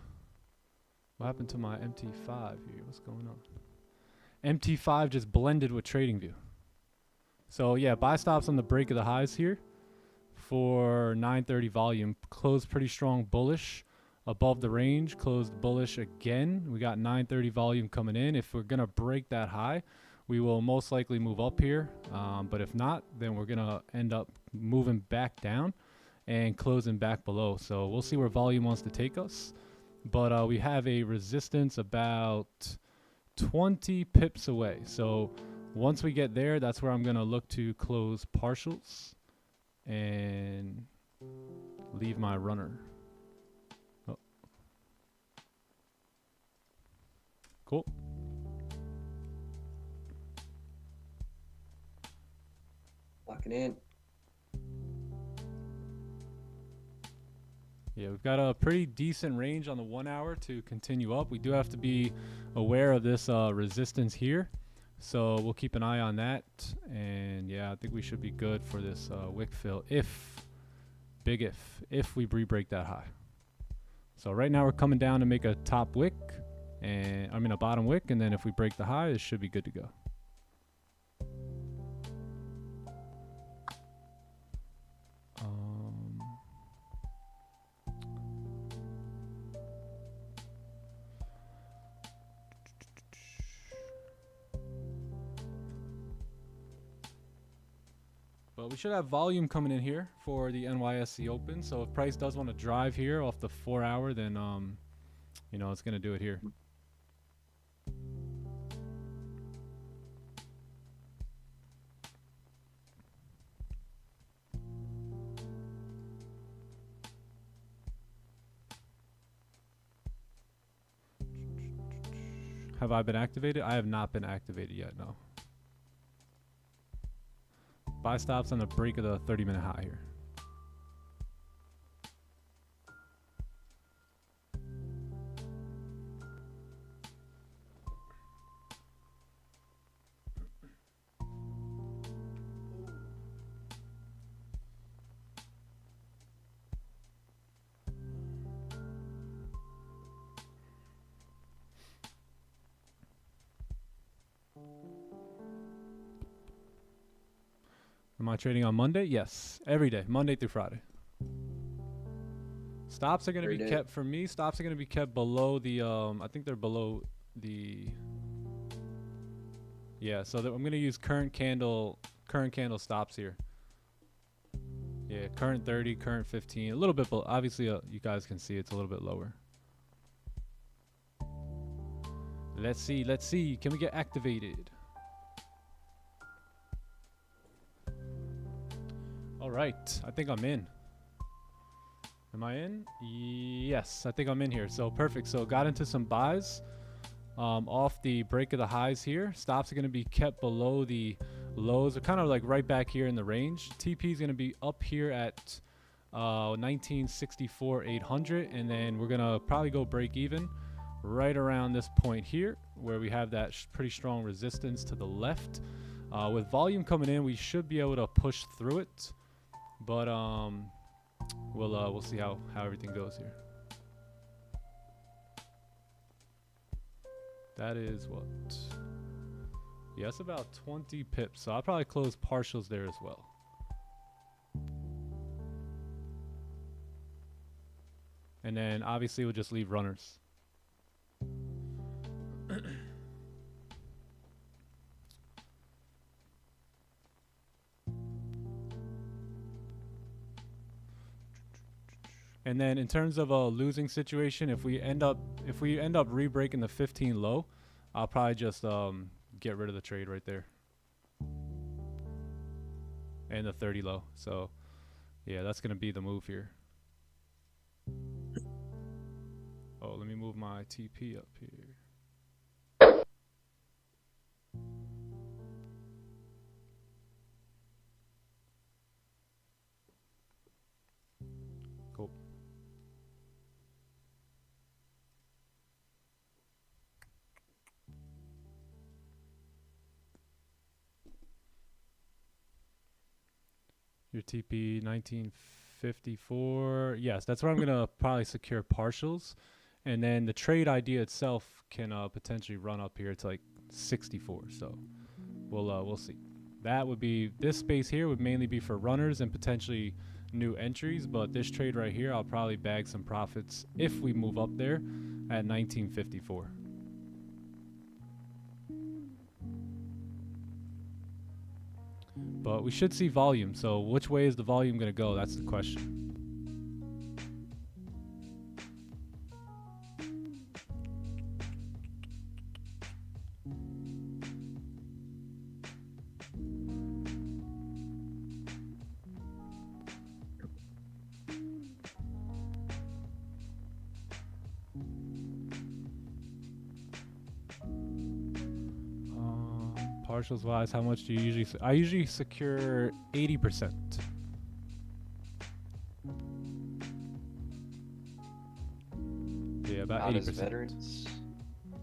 What happened to my MT5 here? What's going on? MT5 just blended with TradingView. So yeah, buy stops on the break of the highs here for 930 volume. Closed pretty strong bullish above the range. Closed bullish again. We got 930 volume coming in. If we're going to break that high, we will most likely move up here. But if not, then we're going to end up moving back down and closing back below. So we'll see where volume wants to take us. But we have a resistance about 20 pips away. So once we get there, that's where I'm going to look to close partials and leave my runner. Oh. Cool. Locking in. Yeah, we've got a pretty decent range on the 1 hour to continue up. We do have to be aware of this resistance here. So we'll keep an eye on that. And yeah, I think we should be good for this wick fill if we re-break that high. So right now we're coming down to make a top wick, and I mean a bottom wick, and then if we break the high, it should be good to go. But we should have volume coming in here for the NYSE Open. So if price does want to drive here off the 4 hour, then you know, it's going to do it here. Have I been activated? I have not been activated yet, no. Buy stops on the break of the 30-minute high here. Am I trading on Monday? Yes, every day, Monday through Friday. Stops are going to be kept, for me, stops are going to be kept below the, I think they're below the, yeah, so I'm going to use current candle stops here. Yeah, current 30, current 15, a little bit below. Obviously, you guys can see it's a little bit lower. Let's see, can we get activated? All right, I think I'm in. Am I in? Yes, I think I'm in here. So perfect. So got into some buys off the break of the highs here. Stops are going to be kept below the lows. They're kind of like right back here in the range. TP is going to be up here at 1964.800, and then we're going to probably go break even right around this point here where we have that pretty strong resistance to the left. With volume coming in, we should be able to push through it. But we'll see how everything goes here. That is what? Yeah, it's about 20 pips. So I'll probably close partials there as well. And then obviously we'll just leave runners. And then in terms of a losing situation, if we end up re-breaking the 15 low, I'll probably just get rid of the trade right there. And the 30 low. So yeah, that's gonna be the move here. Oh, let me move my TP up here. Cool. Your TP 1954. Yes, that's where I'm gonna probably secure partials, and then the trade idea itself can potentially run up here to like 64. So we'll see. That would be, this space here would mainly be for runners and potentially new entries, but this trade right here, I'll probably bag some profits if we move up there at 1954. But we should see volume. So which way is the volume going to go? That's the question. Partials wise, how much do you usually? I usually secure 80%. Yeah, about 80%. How does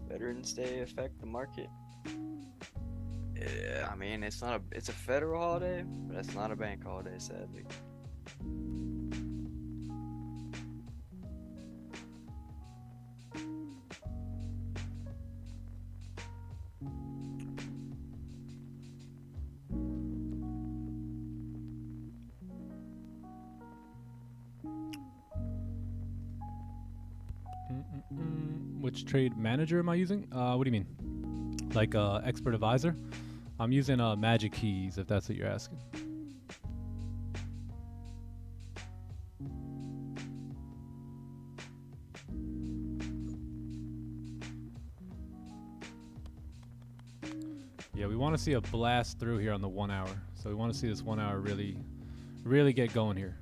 Veterans Day affect the market? Yeah, I mean it's a federal holiday, but it's not a bank holiday, sadly. Which trade manager am I using? What do you mean? Like expert advisor? I'm using Magic Keys, if that's what you're asking. Yeah, we want to see a blast through here on the 1 hour. So we want to see this 1 hour really get going here.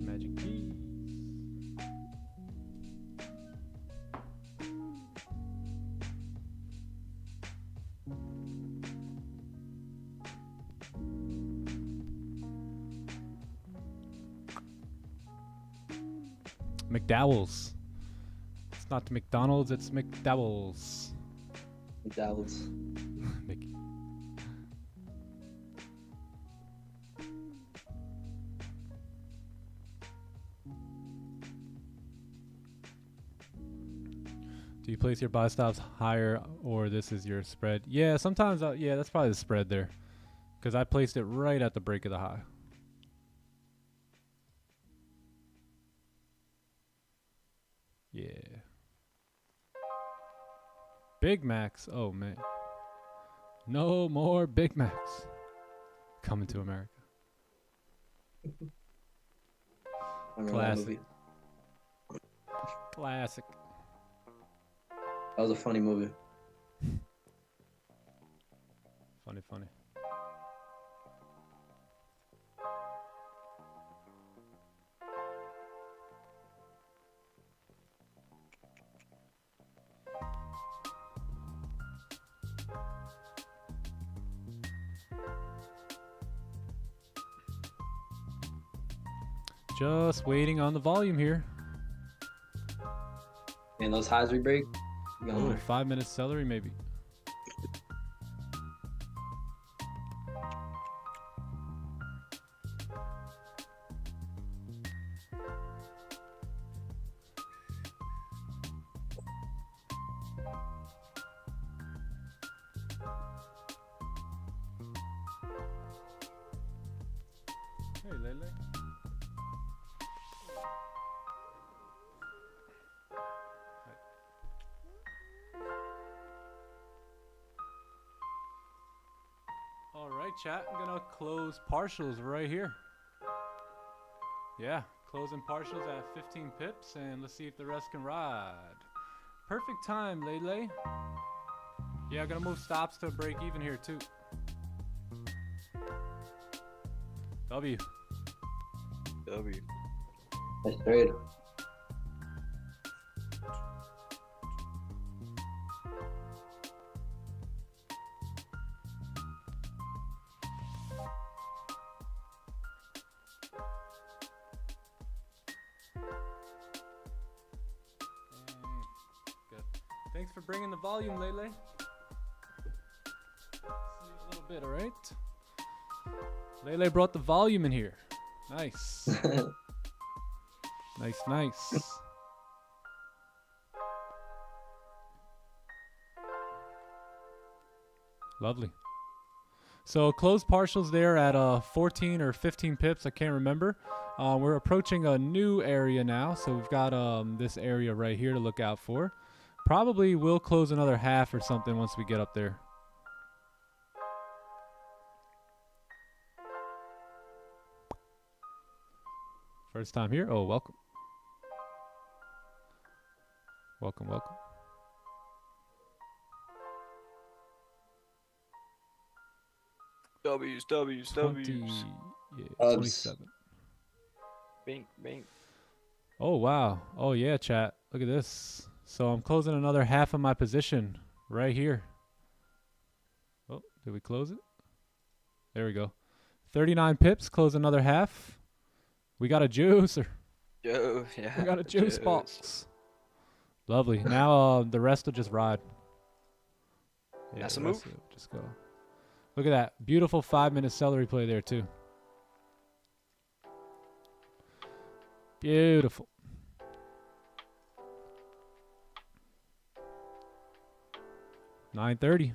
Magic keys. McDowell's. It's not McDonald's, it's McDowell's. McDowell's. Mickey. Do you place your buy stops higher, or this is your spread? Yeah, sometimes, yeah, that's probably the spread there. Because I placed it right at the break of the high. Yeah. Big Macs. Oh, man. No more Big Macs. Coming to America. Classic. Classic. That was a funny movie. Funny, funny. Just waiting on the volume here. And those highs we break. Oh, 5 minutes celery maybe. Hey, Lele. All right, chat. I'm gonna close partials right here. Yeah, closing partials at 15 pips, and let's see if the rest can ride. Perfect time, Lele. Yeah, I'm gonna move stops to break even here too. W. W. Nice trade. Thanks for bringing the volume, Lele. A little bit, all right? Lele brought the volume in here. Nice. Nice, nice. Lovely. So closed partials there at 14 or 15 pips. I can't remember. We're approaching a new area now. So we've got this area right here to look out for. Probably will close another half or something once we get up there. First time here. Oh, welcome. Welcome, welcome. W's. 20, yeah, Ubs. 27. Bink, bink. Oh, wow. Oh, yeah, chat. Look at this. So I'm closing another half of my position right here. Oh, did we close it? There we go. 39 pips. Close another half. We got a juicer. Yo, yeah. We got a juice box. Lovely. Now the rest will just ride. Yeah, That's a the rest move. will just go. Look at that. Beautiful 5-minute celery play there, too. Beautiful. $9.30.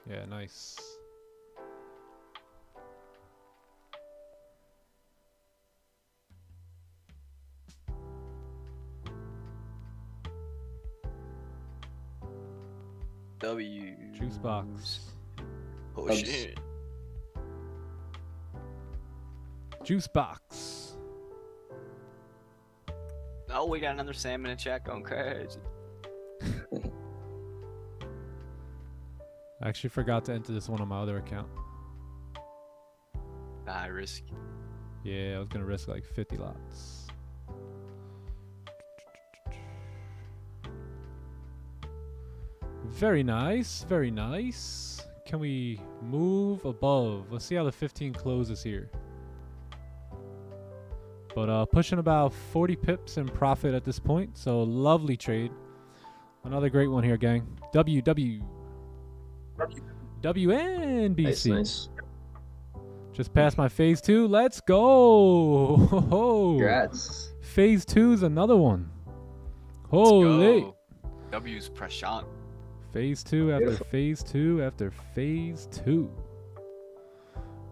Yeah, nice. W. Juice box. Oh Ubs. shit. Juice box. Oh, we got another salmon in chat going crazy. I actually forgot to enter this one on my other account. High risk. Yeah, I was gonna risk like 50 lots. Very nice, very nice. Can we move above? Let's see how the 15 closes here. But pushing about 40 pips in profit at this point. So lovely trade. Another great one here, gang. WNBC. Nice, nice. Just passed my phase 2. Let's go. Congrats. Phase 2 is another one. Let's Holy. go. W's Prashant. Phase 2 after Beautiful. phase 2 after phase 2.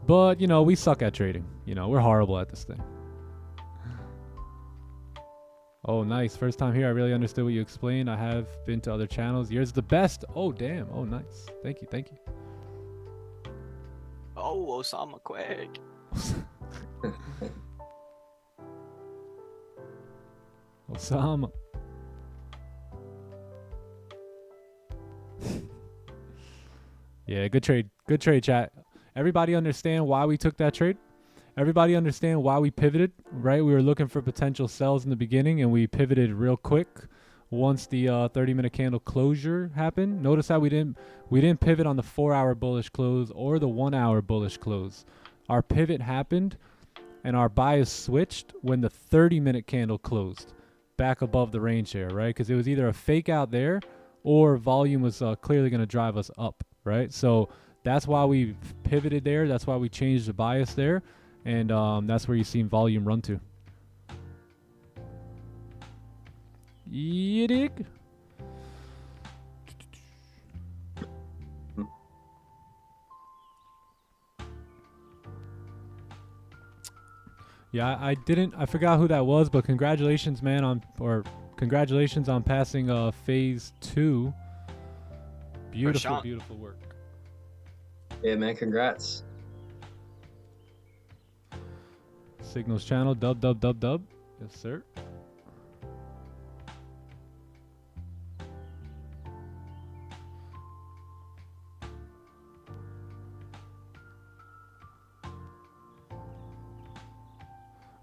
But, you know, we suck at trading. You know, we're horrible at this thing. Oh, nice. First time here. I really understood what you explained. I have been to other channels. Yours is the best. Oh, damn. Oh, nice. Thank you. Thank you. Oh, Osama quick. Osama. Yeah, good trade. Good trade, chat. Everybody understand why we took that trade? Everybody understand why we pivoted, right? We were looking for potential sells in the beginning, and we pivoted real quick once the 30-minute candle closure happened. Notice how we didn't pivot on the 4-hour bullish close or the 1-hour bullish close. Our pivot happened, and our bias switched when the 30-minute candle closed back above the range here, right? Because it was either a fake out there or volume was clearly going to drive us up, right? So that's why we pivoted there. That's why we changed the bias there. And that's where you've seen volume run to. You dig? Yeah, I forgot who that was, but congratulations, man, congratulations on passing phase 2. Beautiful, Prashant. beautiful work. Yeah, man, congrats. Signals channel, dub. Yes, sir.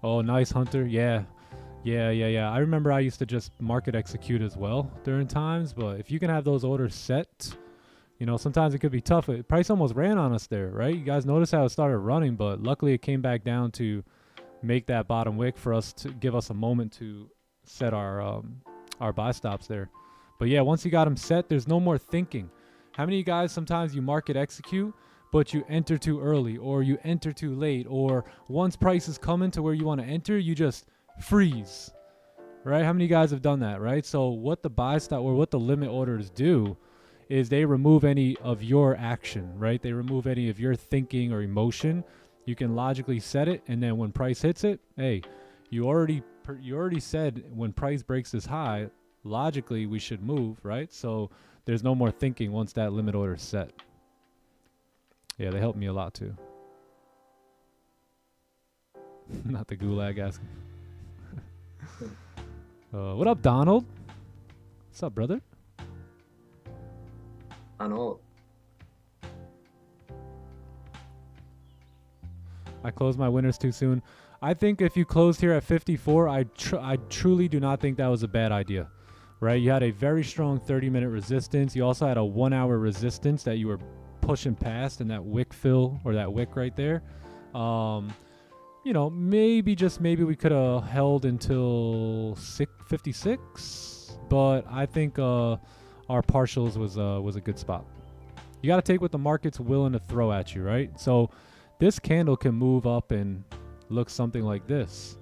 Oh, nice, Hunter. Yeah. I remember I used to just market execute as well during times, but if you can have those orders set, You know, sometimes it could be tough. Price almost ran on us there, right? You guys notice how it started running, but luckily it came back down to make that bottom wick for us to give us a moment to set our buy stops there. But yeah, once you got them set, there's no more thinking. How many of you guys sometimes you market execute, but you enter too early or you enter too late, or once price is coming to where you want to enter, you just freeze, right? How many of you guys have done that, right? So what the buy stop or what the limit orders do is they remove any of your action, right? They remove any of your thinking or emotion. You can logically set it, and then when price hits it, hey, you already said when price breaks this high, logically we should move, right? So there's no more thinking once that limit order is set. Yeah, they helped me a lot too. Not the gulag asking. What up, Donald? What's up, brother? Donald. I closed my winners too soon. I think if you closed here at 54, I truly do not think that was a bad idea, right? You had a very strong 30-minute resistance. You also had a 1-hour resistance that you were pushing past in that wick fill or that wick right there. You know, maybe just maybe we could have held until 56, but I think our partials was a good spot. You got to take what the market's willing to throw at you, right? So this candle can move up and look something like this,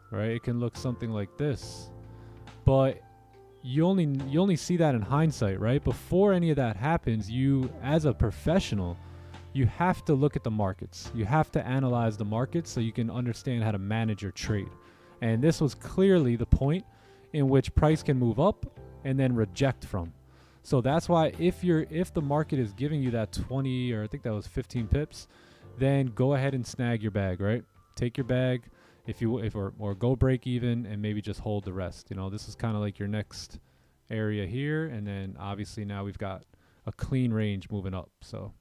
right? It can look something like this, but you only see that in hindsight, right? Before any of that happens, you as a professional, you have to look at the markets. You have to analyze the markets so you can understand how to manage your trade. And this was clearly the point in which price can move up and then reject from. So that's why if the market is giving you that 20, or I think that was 15 pips, then go ahead and snag your bag, right? Take your bag or go break even and maybe just hold the rest. You know, this is kind of like your next area here, and then obviously now we've got a clean range moving up. So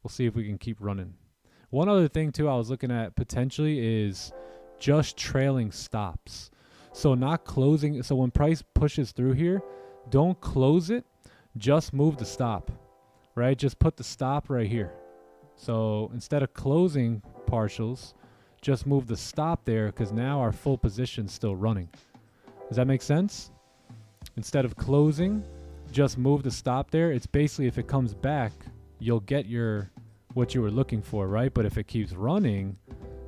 we'll see if we can keep running. One other thing too I was looking at potentially is just trailing stops. So not closing. So when price pushes through here, don't close it, just move the stop, right? Just put the stop right here. So instead of closing partials, just move the stop there, because now our full position's still running. Does that make sense? Instead of closing, just move the stop there. It's basically, if it comes back, you'll get what you were looking for, right? But if it keeps running,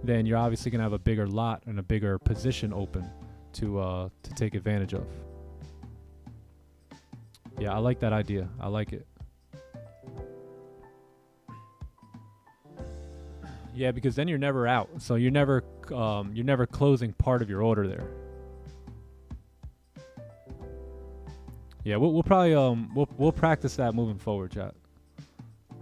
then you're obviously gonna have a bigger lot and a bigger position open to take advantage of. Yeah, I like that idea. I like it. Yeah, because then you're never out. So you're never closing part of your order there. Yeah, we'll probably we'll practice that moving forward, chat.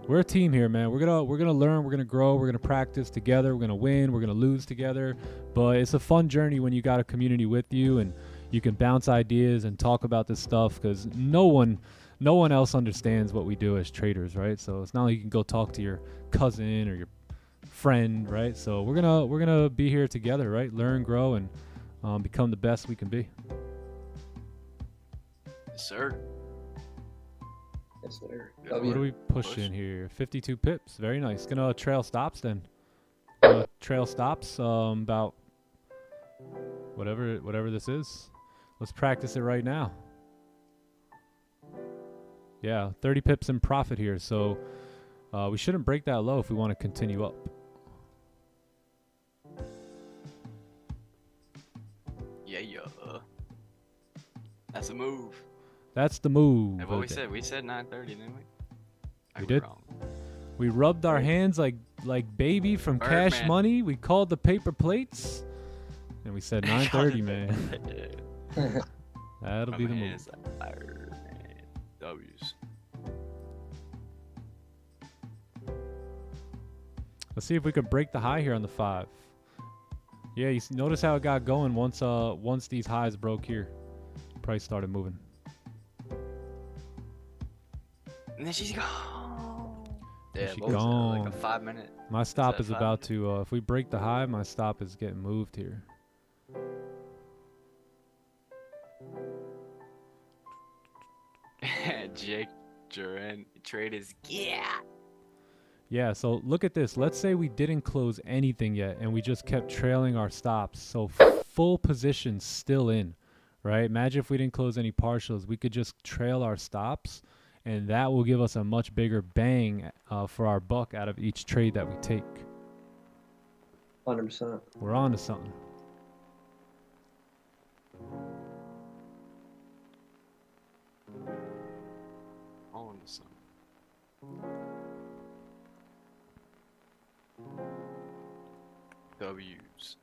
We're a team here, man. We're gonna learn, we're gonna grow, we're gonna practice together, we're gonna win, we're gonna lose together. But it's a fun journey when you got a community with you and you can bounce ideas and talk about this stuff, because no one else understands what we do as traders, right? So it's not like you can go talk to your cousin or your friend, right? So we're gonna be here together, right? Learn, grow, and become the best we can be. Yes, sir. Yes, sir. What do we push in here? 52 pips. Very nice. Gonna trail stops then. Trail stops about whatever this is. Let's practice it right now. Yeah, 30 pips in profit here. So we shouldn't break that low if we want to continue up. Yeah. That's a move. That's the move. What we said? We said 9:30, didn't we? We did. Wrong. We rubbed our hands like baby from Bird Cash Man. Money. We called the paper plates, and we said 9:30, man. That'll be the move. W's. Let's see if we can break the high here on the 5. Yeah, you notice how it got going once these highs broke here. Price started moving. And then she's gone. There Yeah, she what was that, gone. like a 5-minute. My stop that is 5 about to, if we break the high, my stop is getting moved here. Jake future and trade is Yeah, so look at this. Let's say we didn't close anything yet and we just kept trailing our stops. So full position still in, right? Imagine if we didn't close any partials. We could just trail our stops, and that will give us a much bigger bang for our buck out of each trade that we take. 100%. We're on to something. on to something. W's.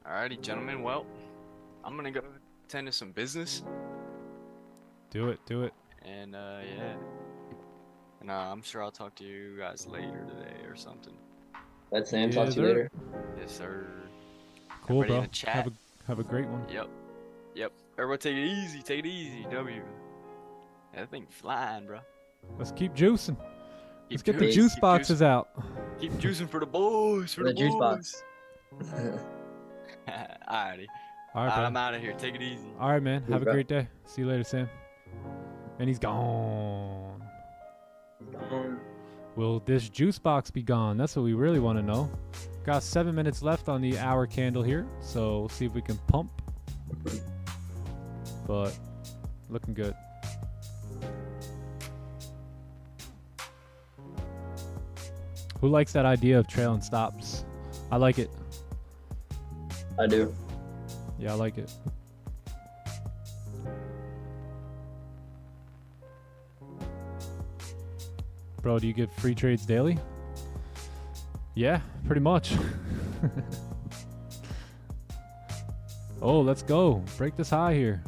Alrighty, gentlemen. Well, I'm gonna go tend to some business. Do it, do it. And yeah. And I'm sure I'll talk to you guys later today or something. That's Sam. Yeah, Talk to you sir. later. Yes, sir. Cool, Everybody in bro. the chat. Have a great one. Yep. Yep. Everybody take it easy. Take it easy. W. That thing flying, bro. Let's keep juicing. Let's get the juicing. juice Keep boxes out. Keep juicing for the boys. For the juice boys. box. Alrighty. All right, bro. I'm out of here. Take it easy. All right, man. Have a bro. great day. See you later, Sam. And he's gone. Will this juice box be gone? That's what we really want to know. Got 7 minutes left on the hour candle here, so we'll see if we can pump. But looking good. Who likes that idea of trailing stops? I like it. I do. Yeah, I like it. Bro, do you give free trades daily? Yeah, pretty much. Oh, let's go. Break this high here.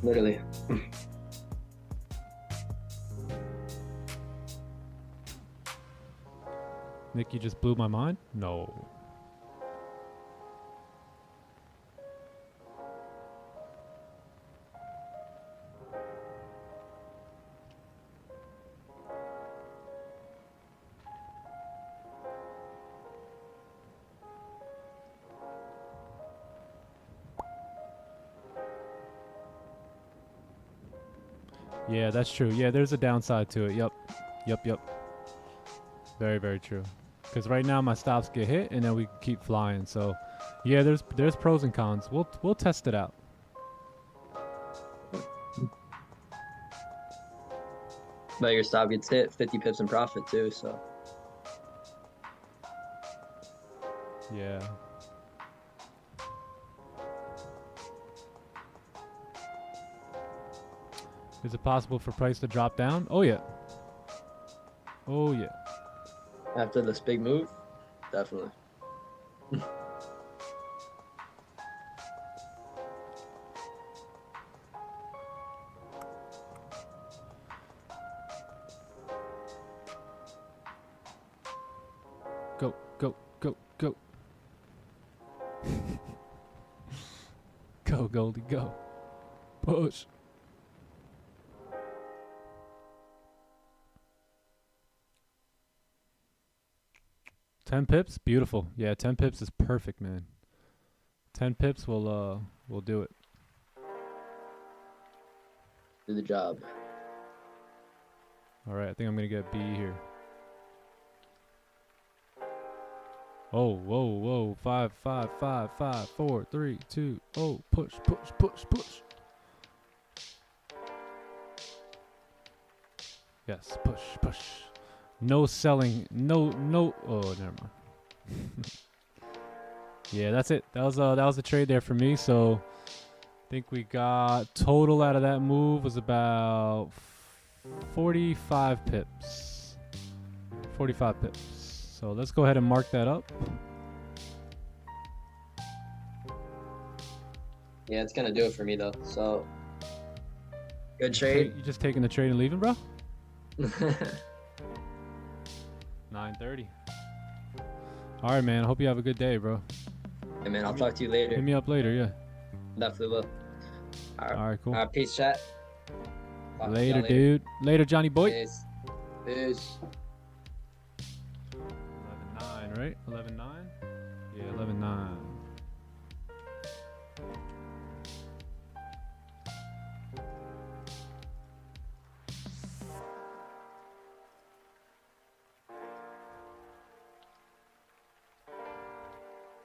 Literally. Nick, you just blew my mind? No. Yeah, that's true. Yeah, there's a downside to it. Yep. Yep. Very, very true. Because right now my stops get hit and then we keep flying. So, yeah, there's pros and cons. We'll test it out. But your stop gets hit, 50 pips in profit too, so. Yeah. Is it possible for price to drop down? Oh yeah. Oh yeah. After this big move, definitely. Go, go, go, go. Go, Goldie, go. Push. $10 pips? Beautiful. Yeah, 10 pips is perfect, man. 10 pips will do it. Do the job. All right, I think I'm gonna get B here. Oh, whoa. 5, 5, 5, 5, 4, 3, 2. Oh, push. Yes, push. No selling. No. Oh, never mind. Yeah, that's it. That was the trade there for me. So I think we got total out of that move was about 45 pips. 45 pips. So let's go ahead and mark that up. Yeah, it's gonna do it for me though. So good trade. You just taking the trade and leaving, bro? 9:30. All right, man. I hope you have a good day, bro. Hey man, I'll talk to you Hit later. me up later, yeah. Definitely will. All right, cool. All right, peace, chat. Talk to Later, y'all dude. Later, Johnny boy. Peace. Peace. 11-9, right? 11-9. Yeah, 11.9.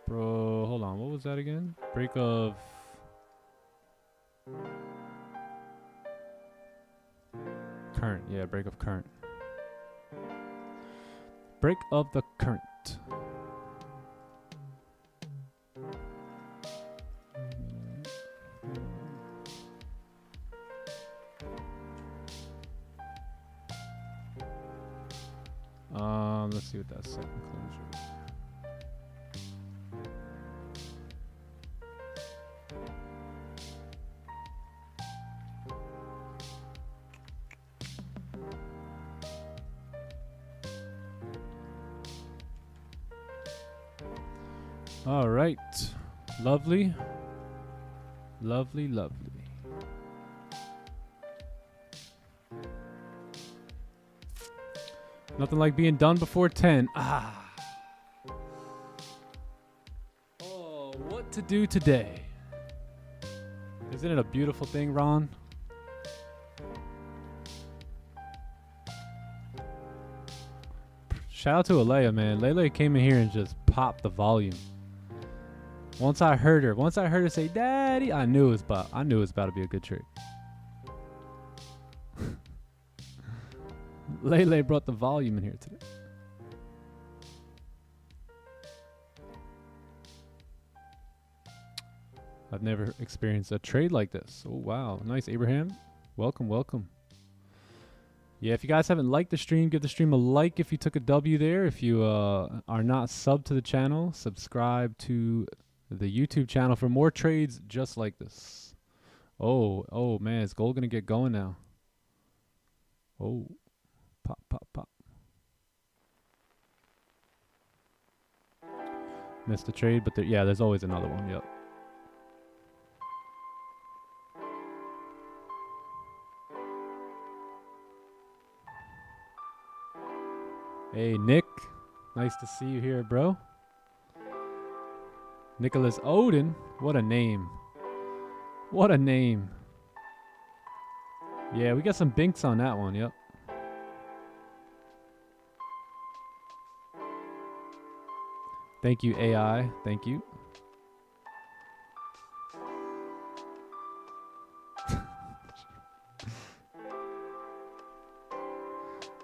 Bro, hold on. What was that again? Break of current. Yeah, break of current. Break of the current. Let's see what that second closure is. All right. Lovely. Lovely, lovely. Nothing like being done before 10. Ah. Oh, what to do today? Isn't it a beautiful thing, Ron? Shout out to Alea, man. Lele came in here and just popped the volume. Once I heard her say, "Daddy," I knew it was about to be a good trade. Lele brought the volume in here today. I've never experienced a trade like this. Oh, wow. Nice, Abraham. Welcome, welcome. Yeah, if you guys haven't liked the stream, give the stream a like if you took a W there. If you are not subbed to the channel, subscribe to the YouTube channel for more trades just like this. Oh, man. Is gold going to get going now? Oh. Pop, pop, pop. Missed the trade, but yeah, there's always another one. Yep. Hey, Nick. Nice to see you here, bro. Nicholas Odin. What a name. What a name. Yeah, we got some binks on that one. Yep. Thank you, AI. Thank you.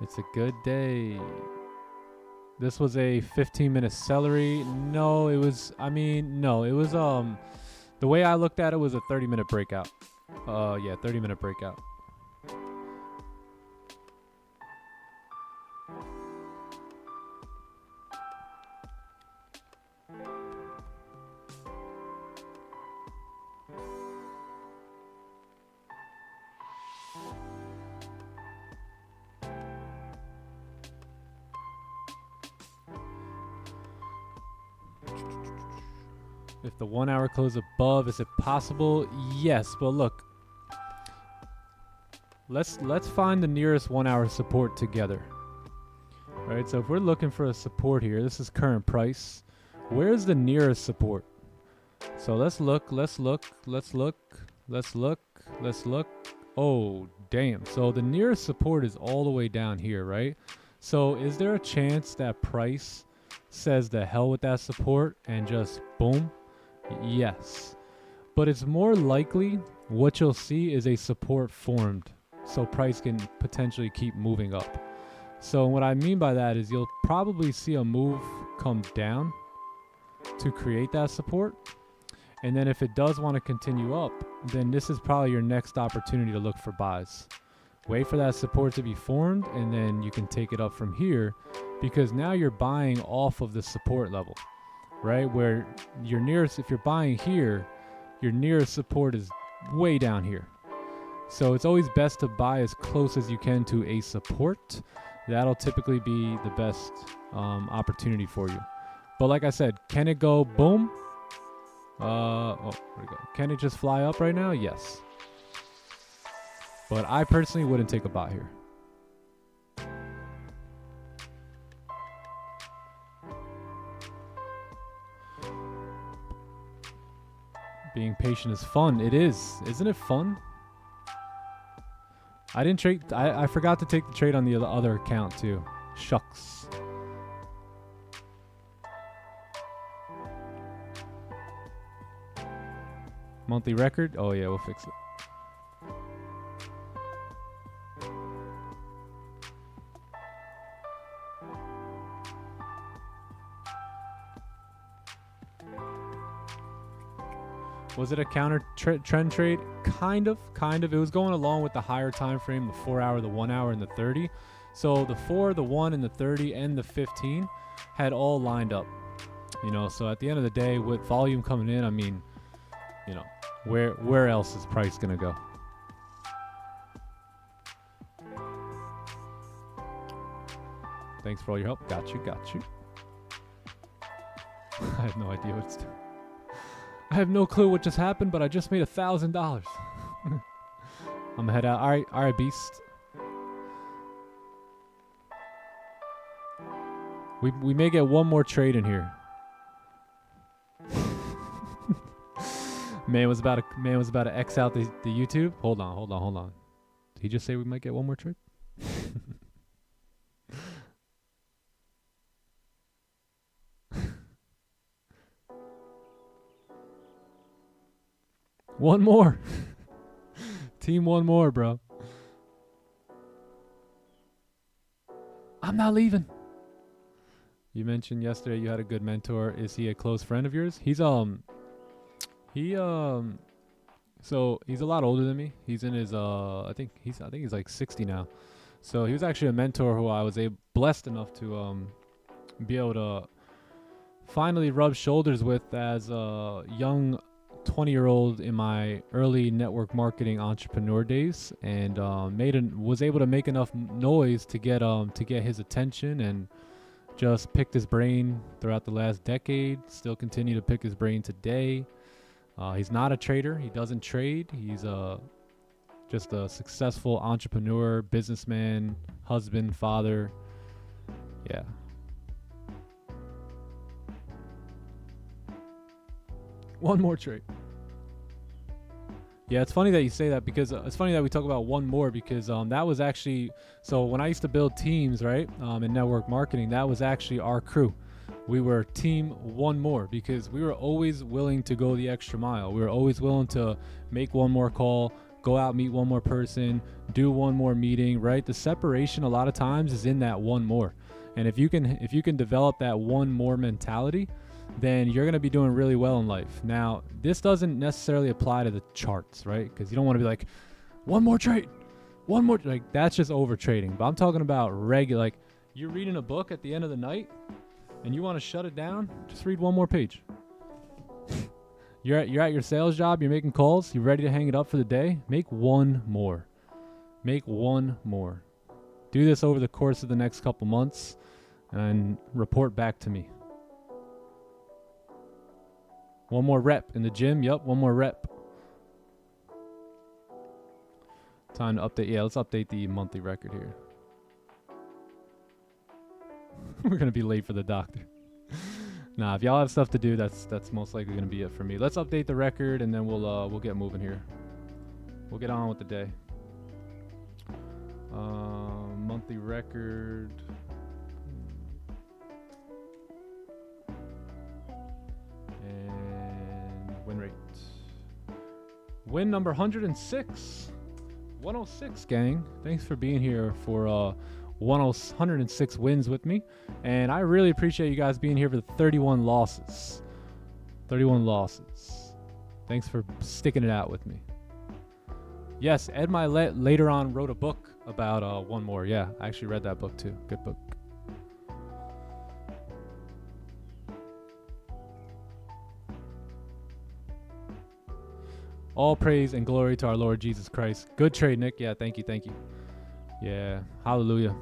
It's a good day. This was a 15-minute celery. No, it was, the way I looked at it was a 30-minute breakout. Yeah, 30-minute breakout. If the 1 hour close above, is it possible? Yes, but look. Let's find the nearest 1 hour support together. All right, so if we're looking for a support here, this is current price. Where's the nearest support? So let's look. Oh, damn. So the nearest support is all the way down here, right? So is there a chance that price says the hell with that support and just boom? Yes. But it's more likely what you'll see is a support formed, so price can potentially keep moving up. So what I mean by that is you'll probably see a move come down to create that support. And then if it does want to continue up, then this is probably your next opportunity to look for buys. Wait for that support to be formed, and then you can take it up from here, because now you're buying off of the support level, right? Where your nearest, if you're buying here, your nearest support is way down here. So it's always best to buy as close as you can to a support. That'll typically be the best opportunity for you. But like I said, can it go boom? Where'd it go? Can it just fly up right now? Yes. But I personally wouldn't take a buy here. Being patient is fun. It is. Isn't it fun? I didn't trade. I forgot to take the trade on the other account too. Shucks. Monthly record? Oh yeah, we'll fix it. Was it a counter trend trade? Kind of. It was going along with the higher time frame, the 4 hour, the 1 hour, and the 30. So the 4, the 1, and the 30, and the 15 had all lined up. You know, so at the end of the day, with volume coming in, I mean, you know, where else is price gonna go? Thanks for all your help. Got you. I have no idea what's doing. I have no clue what just happened, but I just made $1,000. I'm gonna head out. All right, beast. We may get one more trade in here. Man was about to X out the YouTube. Hold on. Did he just say we might get one more trade? One more. Team one more, bro. I'm not leaving. You mentioned yesterday you had a good mentor. Is he a close friend of yours? He's so he's a lot older than me. He's in his I think he's like 60 now. So he was actually a mentor who I was blessed enough to be able to finally rub shoulders with as a young 20-year-old in my early network marketing entrepreneur days, and was able to make enough noise to get his attention, and just picked his brain throughout the last decade. Still continue to pick his brain today. He's not a trader. He doesn't trade. He's just a successful entrepreneur, businessman, husband, father. Yeah. One more trade. Yeah, it's funny that you say that, because it's funny that we talk about one more, because that was actually, so when I used to build teams, right, in network marketing, that was actually our crew. We were team one more, because we were always willing to go the extra mile. We were always willing to make one more call, go out, meet one more person, do one more meeting, right? The separation a lot of times is in that one more. And if you can develop that one more mentality, then you're going to be doing really well in life. Now, this doesn't necessarily apply to the charts, right? Because you don't want to be like, one more trade, one more, like that's just over trading. But I'm talking about regular, like you're reading a book at the end of the night and you want to shut it down, just read one more page. You're at your sales job, you're making calls, you're ready to hang it up for the day, make one more. Make one more. Do this over the course of the next couple months and report back to me. One more rep in the gym. Yep, one more rep. Time to update. Yeah, let's update the monthly record here. We're gonna be late for the doctor. Nah, if y'all have stuff to do, that's most likely gonna be it for me. Let's update the record and then we'll get moving here. We'll get on with the day. Monthly record. Win rate. Win number 106. 106, gang. Thanks for being here for 106 wins with me. And I really appreciate you guys being here for the 31 losses. 31 losses. Thanks for sticking it out with me. Yes, Ed Milet later on wrote a book about one more. Yeah, I actually read that book too. Good book. All praise and glory to our Lord Jesus Christ. Good trade, Nick. Yeah, thank you. Yeah, hallelujah.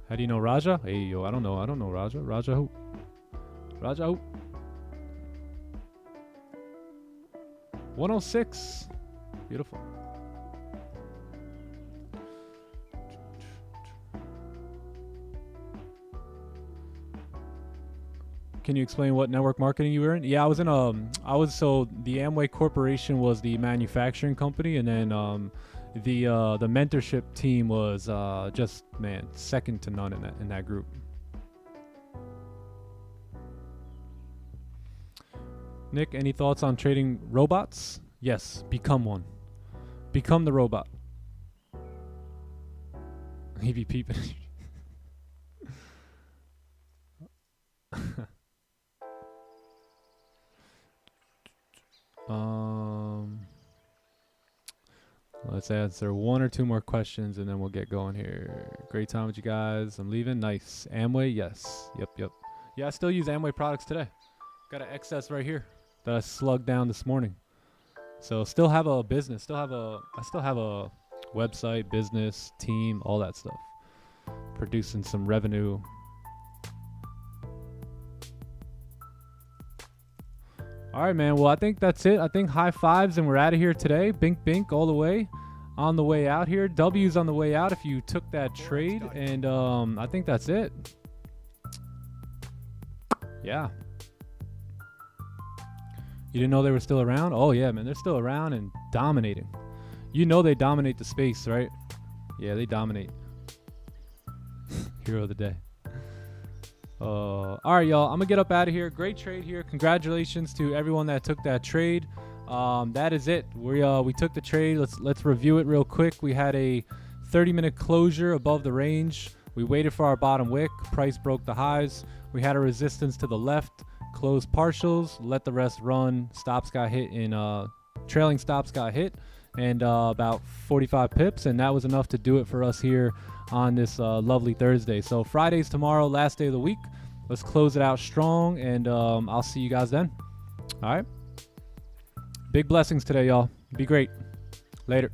How do you know Raja? Hey, yo, I don't know Raja. Raja who? Raja who? 106. Beautiful. Can you explain what network marketing you were in? Yeah, I was in so the Amway Corporation was the manufacturing company, and then the mentorship team was just, man, second to none in that group. Nick, any thoughts on trading robots? Yes, become one. Become the robot. He be peeping. Let's answer one or two more questions and then we'll get going here. Great time with you guys. I'm leaving. Nice. Amway, yes. Yep. Yeah, I still use Amway products today. Got an excess right here that I slugged down this morning. So still have a business. I still have a website, business, team, all that stuff. Producing some revenue. All right, man. Well, I think that's it. I think high fives and we're out of here today. Bink, bink all the way. On the way out here. W's on the way out if you took that trade. And I think that's it. Yeah. You didn't know they were still around? Oh, yeah, man. They're still around and dominating. You know they dominate the space, right? Yeah, they dominate. Hero of the day. All right, y'all. I'm going to get up out of here. Great trade here. Congratulations to everyone that took that trade. That is it. We took the trade. Let's review it real quick. We had a 30-minute closure above the range. We waited for our bottom wick. Price broke the highs. We had a resistance to the left. Closed partials. Let the rest run. Stops got hit in trailing stops got hit. And about 45 pips. And that was enough to do it for us here on this lovely Thursday. So Friday's tomorrow, last day of the week. Let's close it out strong, and I'll see you guys then. All right. Big blessings today, y'all. Be great. Later.